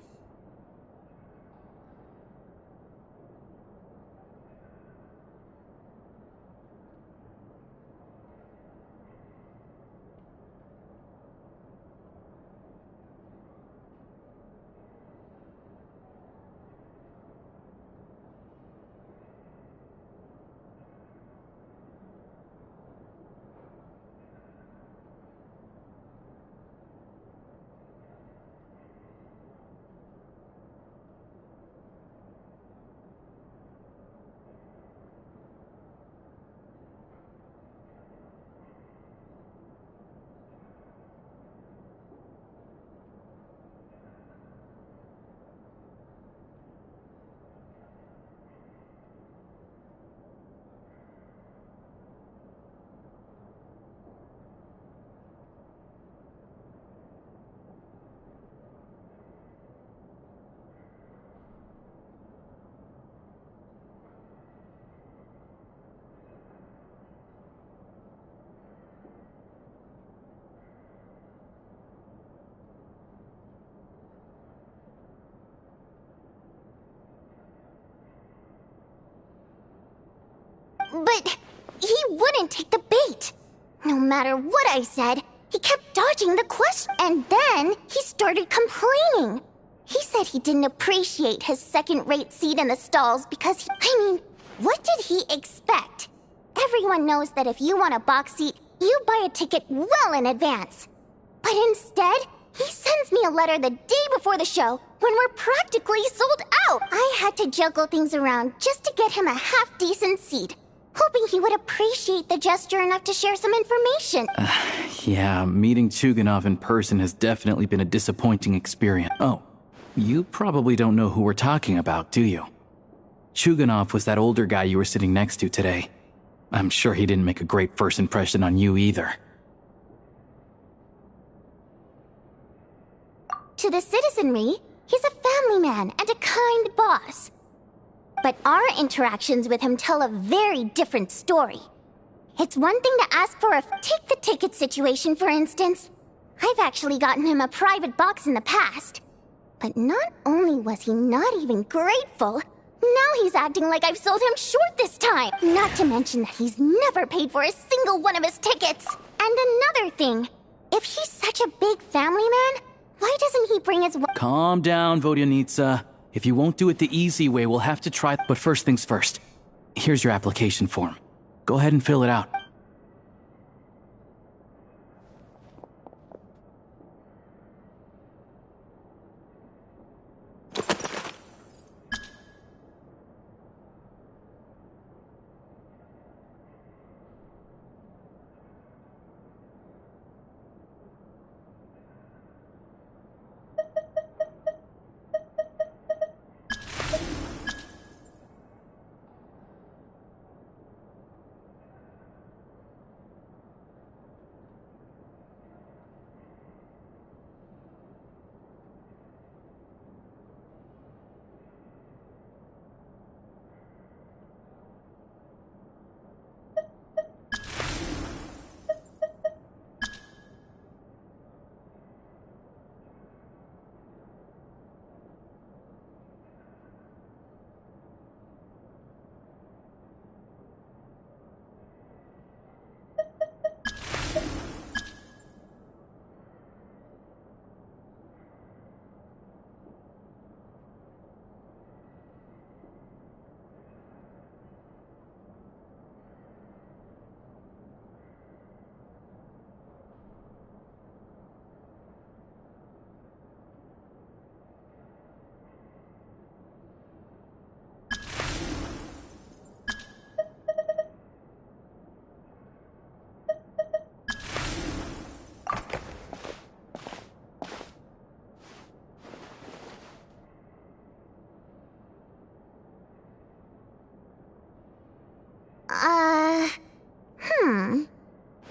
But he wouldn't take the bait. No matter what I said, He kept dodging the question, and then he started complaining. He said he didn't appreciate his second-rate seat in the stalls because what did he expect? Everyone knows that if you want a box seat, you buy a ticket well in advance. But instead, he sends me a letter the day before the show when we're practically sold out. I had to juggle things around just to get him a half-decent seat, hoping he would appreciate the gesture enough to share some information. Yeah, meeting Chuganov in person has definitely been a disappointing experience. Oh, you probably don't know who we're talking about, do you? Chuganov was that older guy you were sitting next to today. I'm sure he didn't make a great first impression on you either. To the citizenry, he's a family man and a kind boss. But our interactions with him tell a very different story. It's one thing to ask for a take-the-ticket situation, for instance. I've actually gotten him a private box in the past. But not only was he not even grateful, now he's acting like I've sold him short this time. Not to mention that he's never paid for a single one of his tickets. And another thing, if he's such a big family man, why doesn't he bring his... Calm down, Vodyanitsa. If you won't do it the easy way, we'll have to try... But first things first. Here's your application form. Go ahead and fill it out.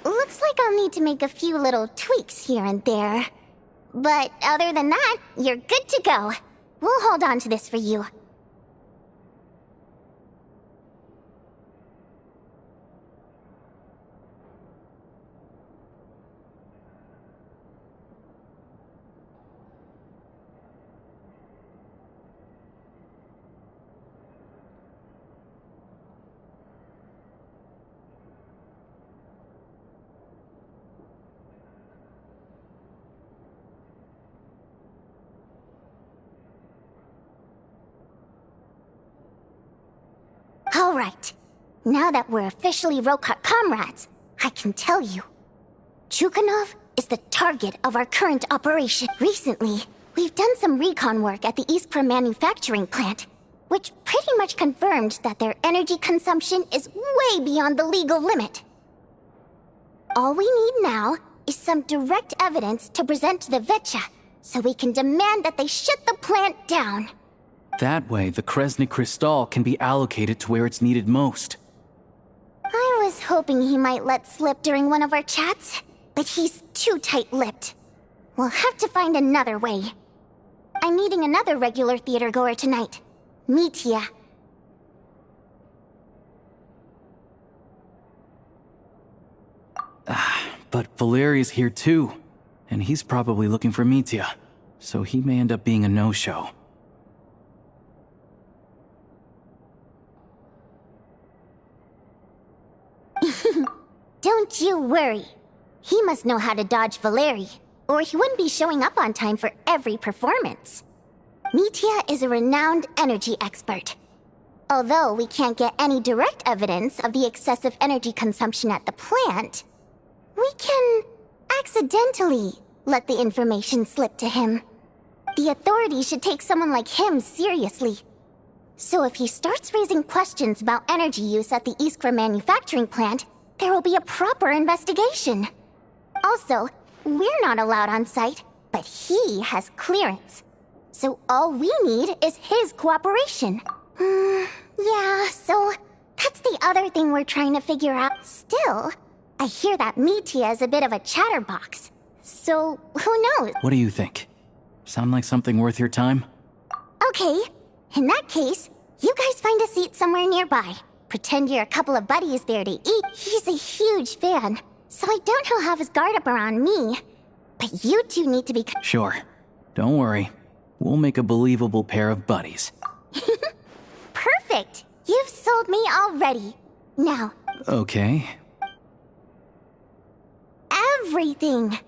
Looks like I'll need to make a few little tweaks here and there. But other than that, you're good to go. We'll hold on to this for you. All right. Now that we're officially Rokot comrades, I can tell you. Chuganov is the target of our current operation. Recently, we've done some recon work at the Iskra manufacturing plant, which pretty much confirmed that their energy consumption is way beyond the legal limit. All we need now is some direct evidence to present to the Vetcha, so we can demand that they shut the plant down. That way, the Kresny Crystal can be allocated to where it's needed most. I was hoping he might let slip during one of our chats, but he's too tight-lipped. We'll have to find another way. I'm meeting another regular theater-goer tonight, Mitya. But Valeria's here too, and he's probably looking for Mitya, so he may end up being a no-show. Don't you worry. He must know how to dodge Valeri, or he wouldn't be showing up on time for every performance. Mitya is a renowned energy expert. Although we can't get any direct evidence of the excessive energy consumption at the plant, we can accidentally let the information slip to him. The authorities should take someone like him seriously. So if he starts raising questions about energy use at the Iskra manufacturing plant, there will be a proper investigation. Also, we're not allowed on site, but he has clearance. So all we need is his cooperation. Yeah, so that's the other thing we're trying to figure out. Still, I hear that Mitya is a bit of a chatterbox. So, who knows? What do you think? Sound like something worth your time? Okay, in that case, you guys find a seat somewhere nearby. Pretend you're a couple of buddies there to eat. He's a huge fan, so I doubt he'll have his guard up around me. But you two need to be... Sure. Don't worry. We'll make a believable pair of buddies. Perfect! You've sold me already. Now... Okay. Everything!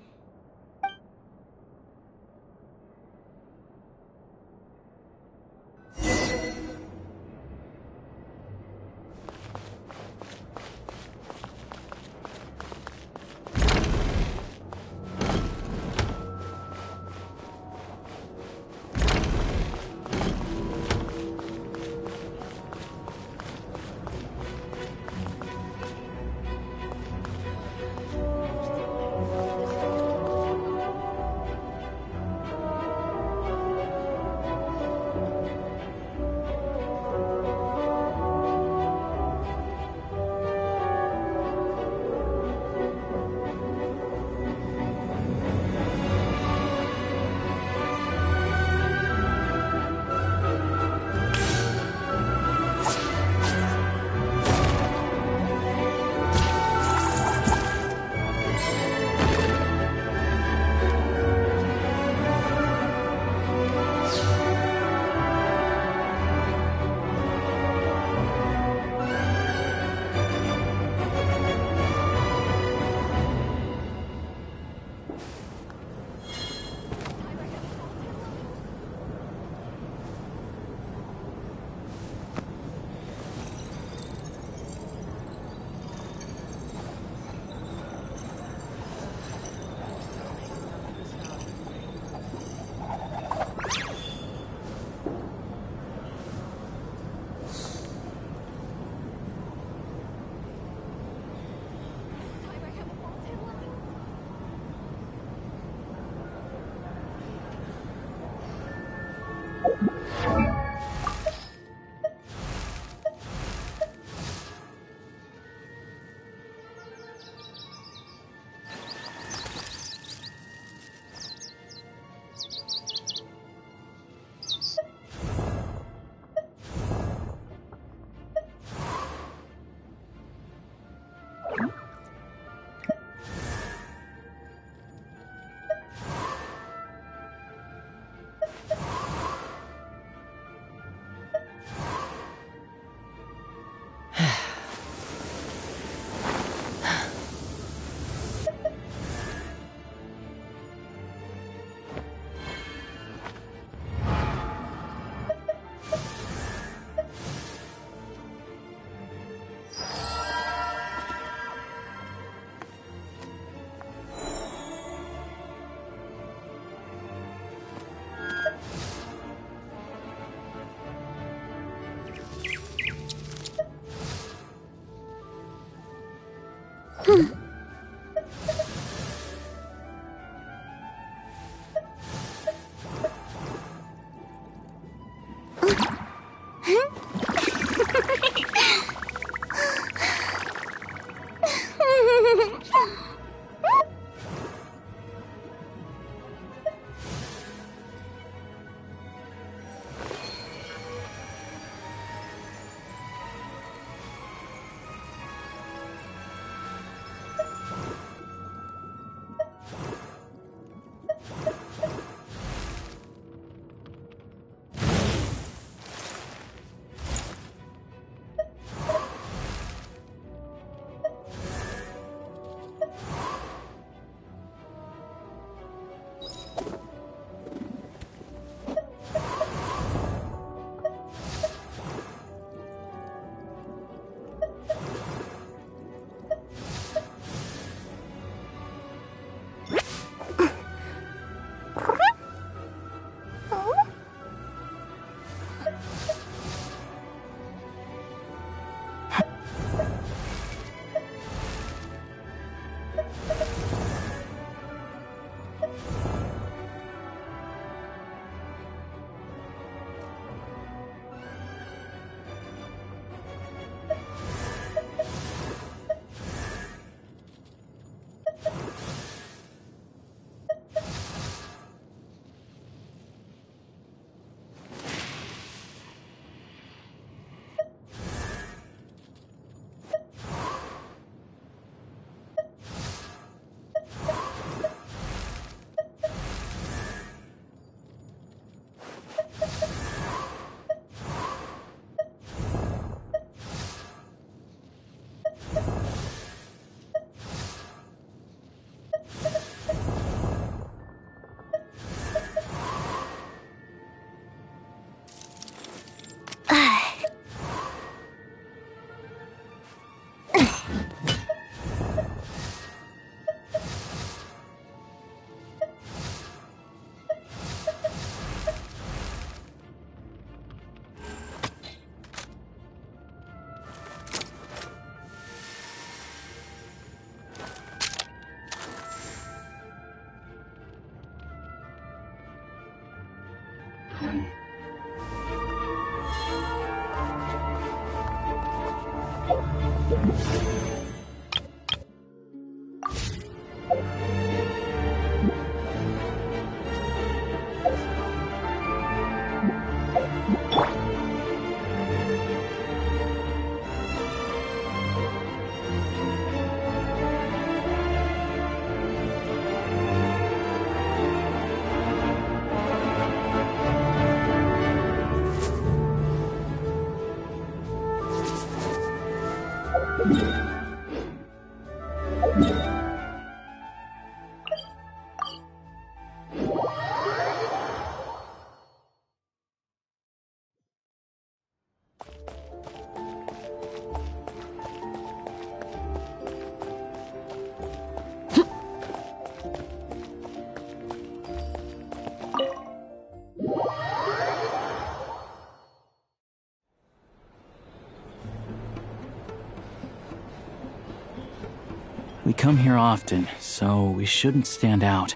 We come here often, so we shouldn't stand out.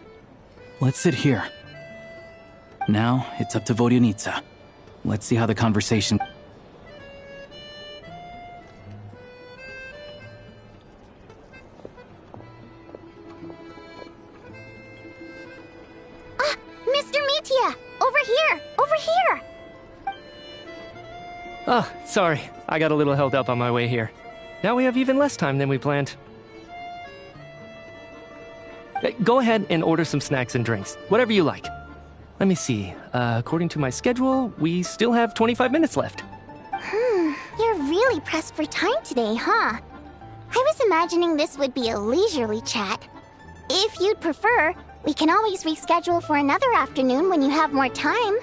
Let's sit here. Now, it's up to Vodyanica. Let's see how the conversation... Mr. Mitya! Over here! Over here! Oh, sorry. I got a little held up on my way here. Now we have even less time than we planned. Go ahead and order some snacks and drinks. Whatever you like. Let me see. According to my schedule, we still have 25 minutes left. You're really pressed for time today, huh? I was imagining this would be a leisurely chat. If you'd prefer, we can always reschedule for another afternoon when you have more time.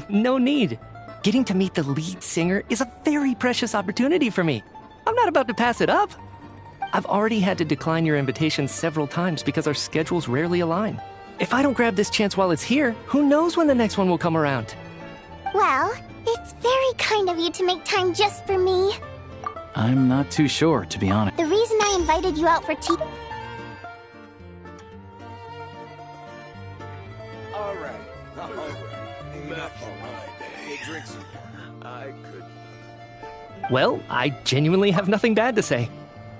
No need. Getting to meet the lead singer is a very precious opportunity for me. I'm not about to pass it up. I've already had to decline your invitation several times because our schedules rarely align. If I don't grab this chance while it's here, who knows when the next one will come around? Well, it's very kind of you to make time just for me. I'm not too sure, to be honest. The reason I invited you out for tea... All right. Back in my day. Drinks. I could... Well, I genuinely have nothing bad to say.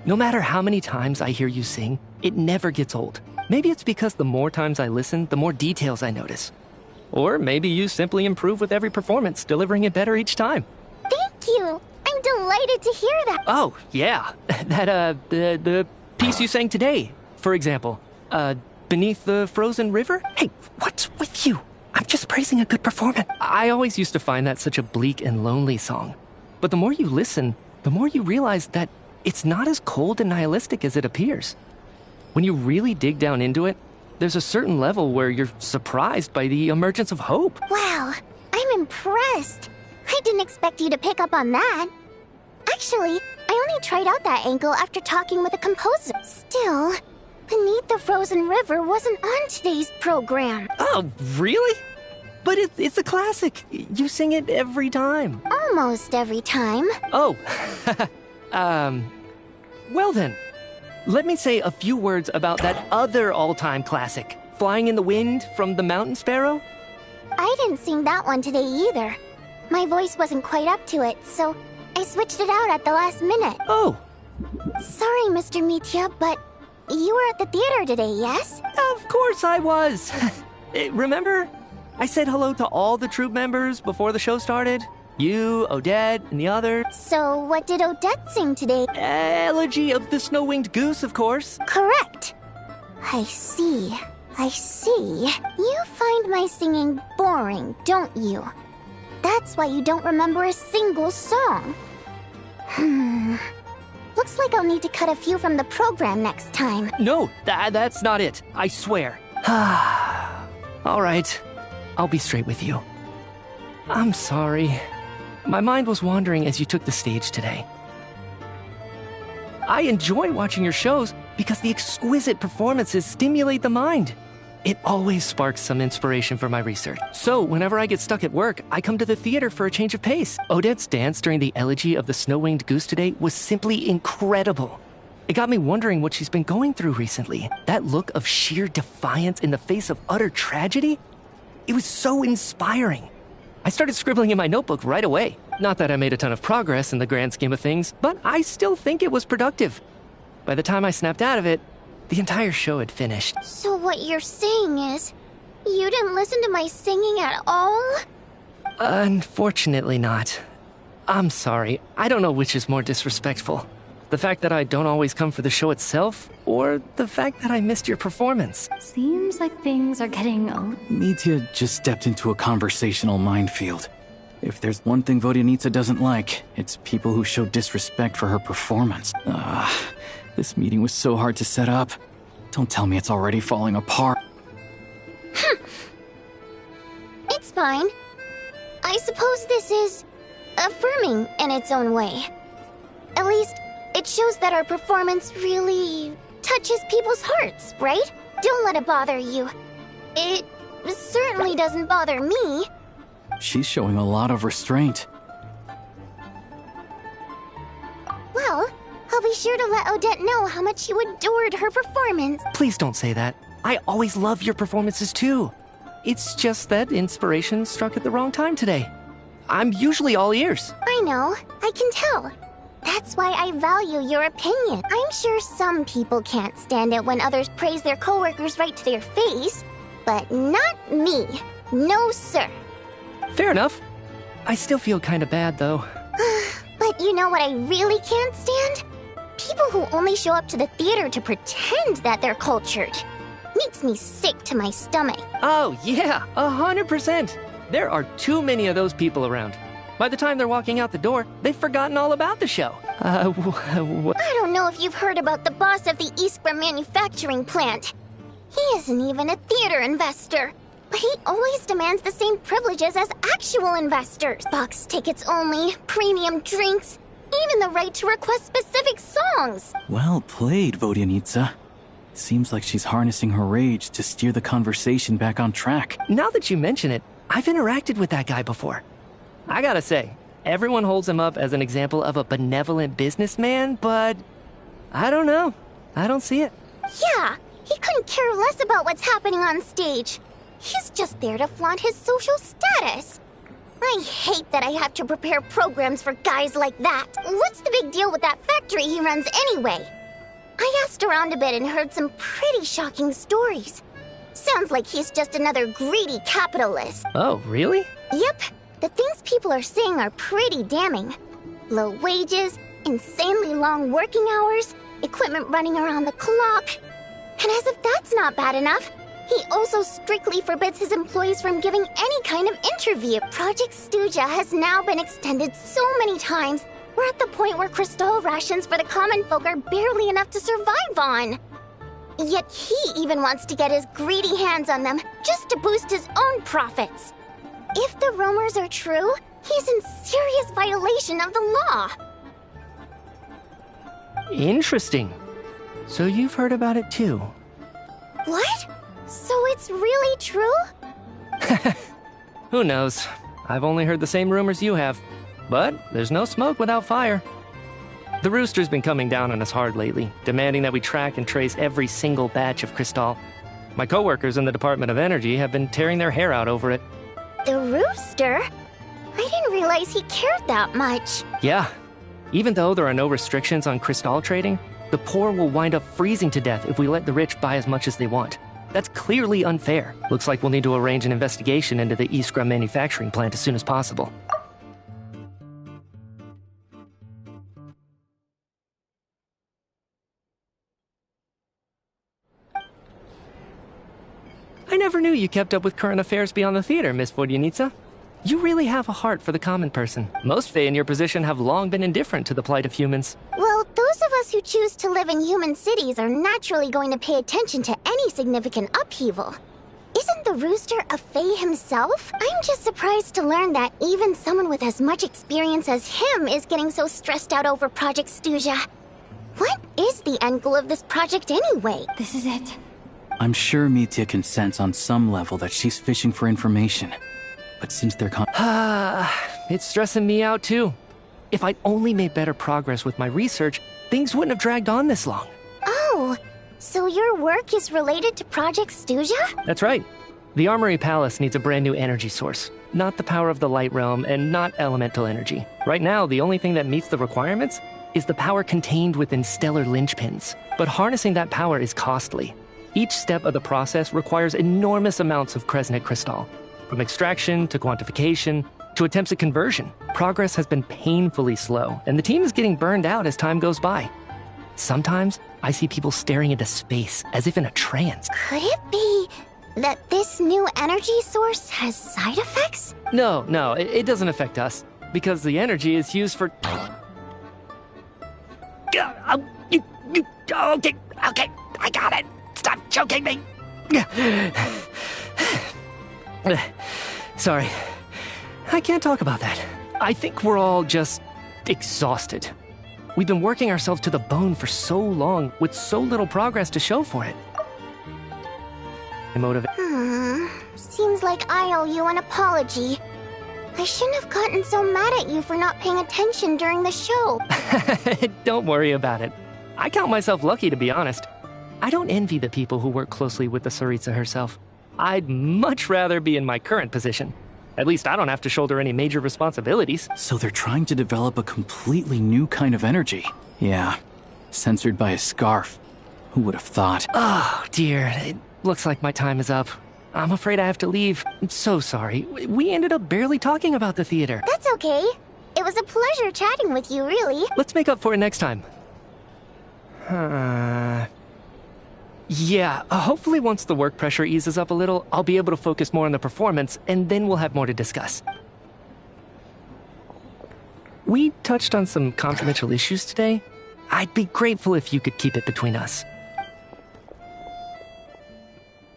No matter how many times I hear you sing, it never gets old. Maybe it's because the more times I listen, the more details I notice. Or maybe you simply improve with every performance, delivering it better each time. Thank you! I'm delighted to hear that! Oh, yeah. The piece you sang today, for example. Beneath the Frozen River? Hey, what's with you? I'm just praising a good performance. I always used to find that such a bleak and lonely song. But the more you listen, the more you realize that it's not as cold and nihilistic as it appears. When you really dig down into it, there's a certain level where you're surprised by the emergence of hope. Wow, I'm impressed. I didn't expect you to pick up on that. Actually, I only tried out that angle after talking with a composer. Still, Beneath the Frozen River wasn't on today's program. Oh, really? But it's a classic. You sing it every time. Almost every time. Oh, well then, let me say a few words about that other all-time classic, Flying in the Wind from the Mountain Sparrow. I didn't sing that one today either. My voice wasn't quite up to it, so I switched it out at the last minute. Oh. Sorry, Mr. Mitya, but you were at the theater today, yes? Of course I was. Remember? I said hello to all the troupe members before the show started. You, Odette, and the others. So what did Odette sing today? Elegy of the Snow-Winged Goose, of course. Correct. I see. You find my singing boring, don't you? That's why you don't remember a single song. Looks like I'll need to cut a few from the program next time. No, that's not it. I swear. All right. I'll be straight with you. I'm sorry. My mind was wandering as you took the stage today. I enjoy watching your shows because the exquisite performances stimulate the mind. It always sparks some inspiration for my research. So whenever I get stuck at work, I come to the theater for a change of pace. Odette's dance during the Elegy of the Snow-Winged Goose today was simply incredible. It got me wondering what she's been going through recently. That look of sheer defiance in the face of utter tragedy? It was so inspiring. I started scribbling in my notebook right away. Not that I made a ton of progress in the grand scheme of things, but I still think it was productive. By the time I snapped out of it, the entire show had finished. So what you're saying is, you didn't listen to my singing at all? Unfortunately not. I'm sorry. I don't know which is more disrespectful. The fact that I don't always come for the show itself, or the fact that I missed your performance. Seems like things are getting Mitya just stepped into a conversational minefield. If there's one thing Vodyanitsa doesn't like, it's people who show disrespect for her performance. This meeting was so hard to set up. Don't tell me it's already falling apart. It's fine. I suppose this is affirming in its own way. At least, it shows that our performance really touches people's hearts, right? Don't let it bother you. It certainly doesn't bother me. She's showing a lot of restraint. Well, I'll be sure to let Odette know how much you adored her performance. Please don't say that. I always love your performances too. It's just that inspiration struck at the wrong time today. I'm usually all ears. I know, I can tell. That's why I value your opinion. I'm sure some people can't stand it when others praise their coworkers right to their face, but not me. No, sir. Fair enough. I still feel kinda bad, though. But you know what I really can't stand? People who only show up to the theater to pretend that they're cultured. Makes me sick to my stomach. Oh, yeah, 100%. There are too many of those people around. By the time they're walking out the door, they've forgotten all about the show. I don't know if you've heard about the boss of the Iskra manufacturing plant. He isn't even a theater investor. But he always demands the same privileges as actual investors. Box tickets only, premium drinks, even the right to request specific songs. Well played, Vodyanitsa. Seems like she's harnessing her rage to steer the conversation back on track. Now that you mention it, I've interacted with that guy before. I gotta say, everyone holds him up as an example of a benevolent businessman, but I don't know. I don't see it. Yeah, he couldn't care less about what's happening on stage. He's just there to flaunt his social status. I hate that I have to prepare programs for guys like that. What's the big deal with that factory he runs anyway? I asked around a bit and heard some pretty shocking stories. Sounds like he's just another greedy capitalist. Oh, really? Yep. The things people are saying are pretty damning. Low wages, insanely long working hours, equipment running around the clock. And as if that's not bad enough, he also strictly forbids his employees from giving any kind of interview. Project Stuja has now been extended so many times, we're at the point where crystal rations for the common folk are barely enough to survive on. Yet he even wants to get his greedy hands on them just to boost his own profits. If the rumors are true, he's in serious violation of the law. Interesting. So you've heard about it too? What? So it's really true? Who knows? I've only heard the same rumors you have. But there's no smoke without fire. The Rooster's been coming down on us hard lately, demanding that we track and trace every single batch of Crystal. My coworkers in the Department of Energy have been tearing their hair out over it. The Rooster? I didn't realize he cared that much. Yeah. Even though there are no restrictions on Crystal trading, the poor will wind up freezing to death if we let the rich buy as much as they want. That's clearly unfair. Looks like we'll need to arrange an investigation into the Iskra manufacturing plant as soon as possible. I never knew you kept up with current affairs beyond the theater, Miss Vodyanitsa. You really have a heart for the common person. Most Fae in your position have long been indifferent to the plight of humans. Well, those of us who choose to live in human cities are naturally going to pay attention to any significant upheaval. Isn't the Rooster a Fae himself? I'm just surprised to learn that even someone with as much experience as him is getting so stressed out over Project Stuja. What is the end goal of this project anyway? This is it. I'm sure Mitya can sense on some level that she's fishing for information. But since they're it's stressing me out too. If I'd only made better progress with my research, things wouldn't have dragged on this long. Oh, so your work is related to Project Stuja? That's right. The Armory Palace needs a brand new energy source. not the power of the light realm, and not elemental energy. Right now, the only thing that meets the requirements is the power contained within stellar linchpins. But harnessing that power is costly. Each step of the process requires enormous amounts of Kresnik crystal. From extraction to quantification to attempts at conversion, progress has been painfully slow, and the team is getting burned out as time goes by. Sometimes, I see people staring into space as if in a trance. Could it be that this new energy source has side effects? No, it doesn't affect us, because the energy is used for... Okay, I got it. Stop choking me. Sorry. I can't talk about that. I think we're all just exhausted. We've been working ourselves to the bone for so long with so little progress to show for it. Seems like I owe you an apology. I shouldn't have gotten so mad at you for not paying attention during the show. Don't worry about it. I count myself lucky, to be honest. I don't envy the people who work closely with the Tsaritsa herself. I'd much rather be in my current position. At least I don't have to shoulder any major responsibilities. So they're trying to develop a completely new kind of energy. Yeah, censored by a scarf. Who would have thought? Oh, dear. It looks like my time is up. I'm afraid I have to leave. I'm so sorry. We ended up barely talking about the theater. That's okay. It was a pleasure chatting with you, really. Let's make up for it next time. Yeah, hopefully once the work pressure eases up a little, I'll be able to focus more on the performance, and then we'll have more to discuss. We touched on some confidential issues today. I'd be grateful if you could keep it between us.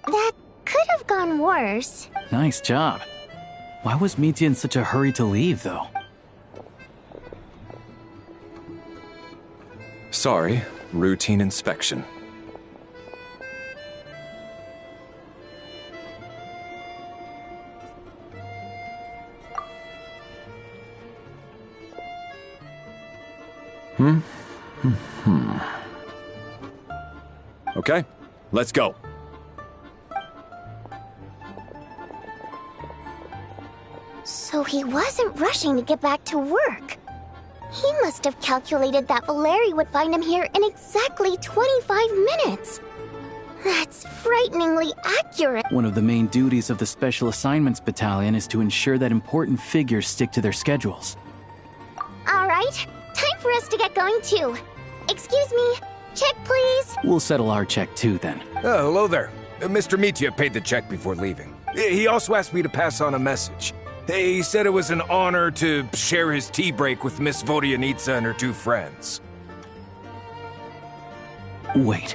That could have gone worse. Nice job. Why was Mitya in such a hurry to leave, though? Sorry, routine inspection. Okay, let's go. So he wasn't rushing to get back to work. He must have calculated that Valeri would find him here in exactly 25 minutes. That's frighteningly accurate. One of the main duties of the Special Assignments Battalion is to ensure that important figures stick to their schedules. All right, time for us to get going too. Excuse me, check please. We'll settle our check too, then. Oh, hello there. Mr. Mitya paid the check before leaving. He also asked me to pass on a message. He said it was an honor to share his tea break with Miss Vodyanitsa and her two friends. Wait.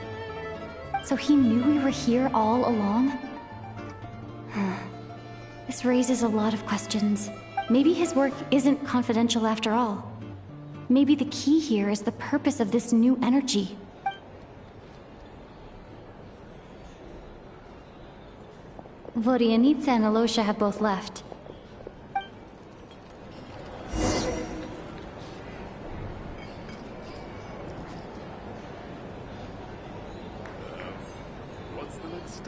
So he knew we were here all along? This raises a lot of questions. Maybe his work isn't confidential after all. Maybe the key here is the purpose of this new energy. Vodyanitsa and Alosha have both left.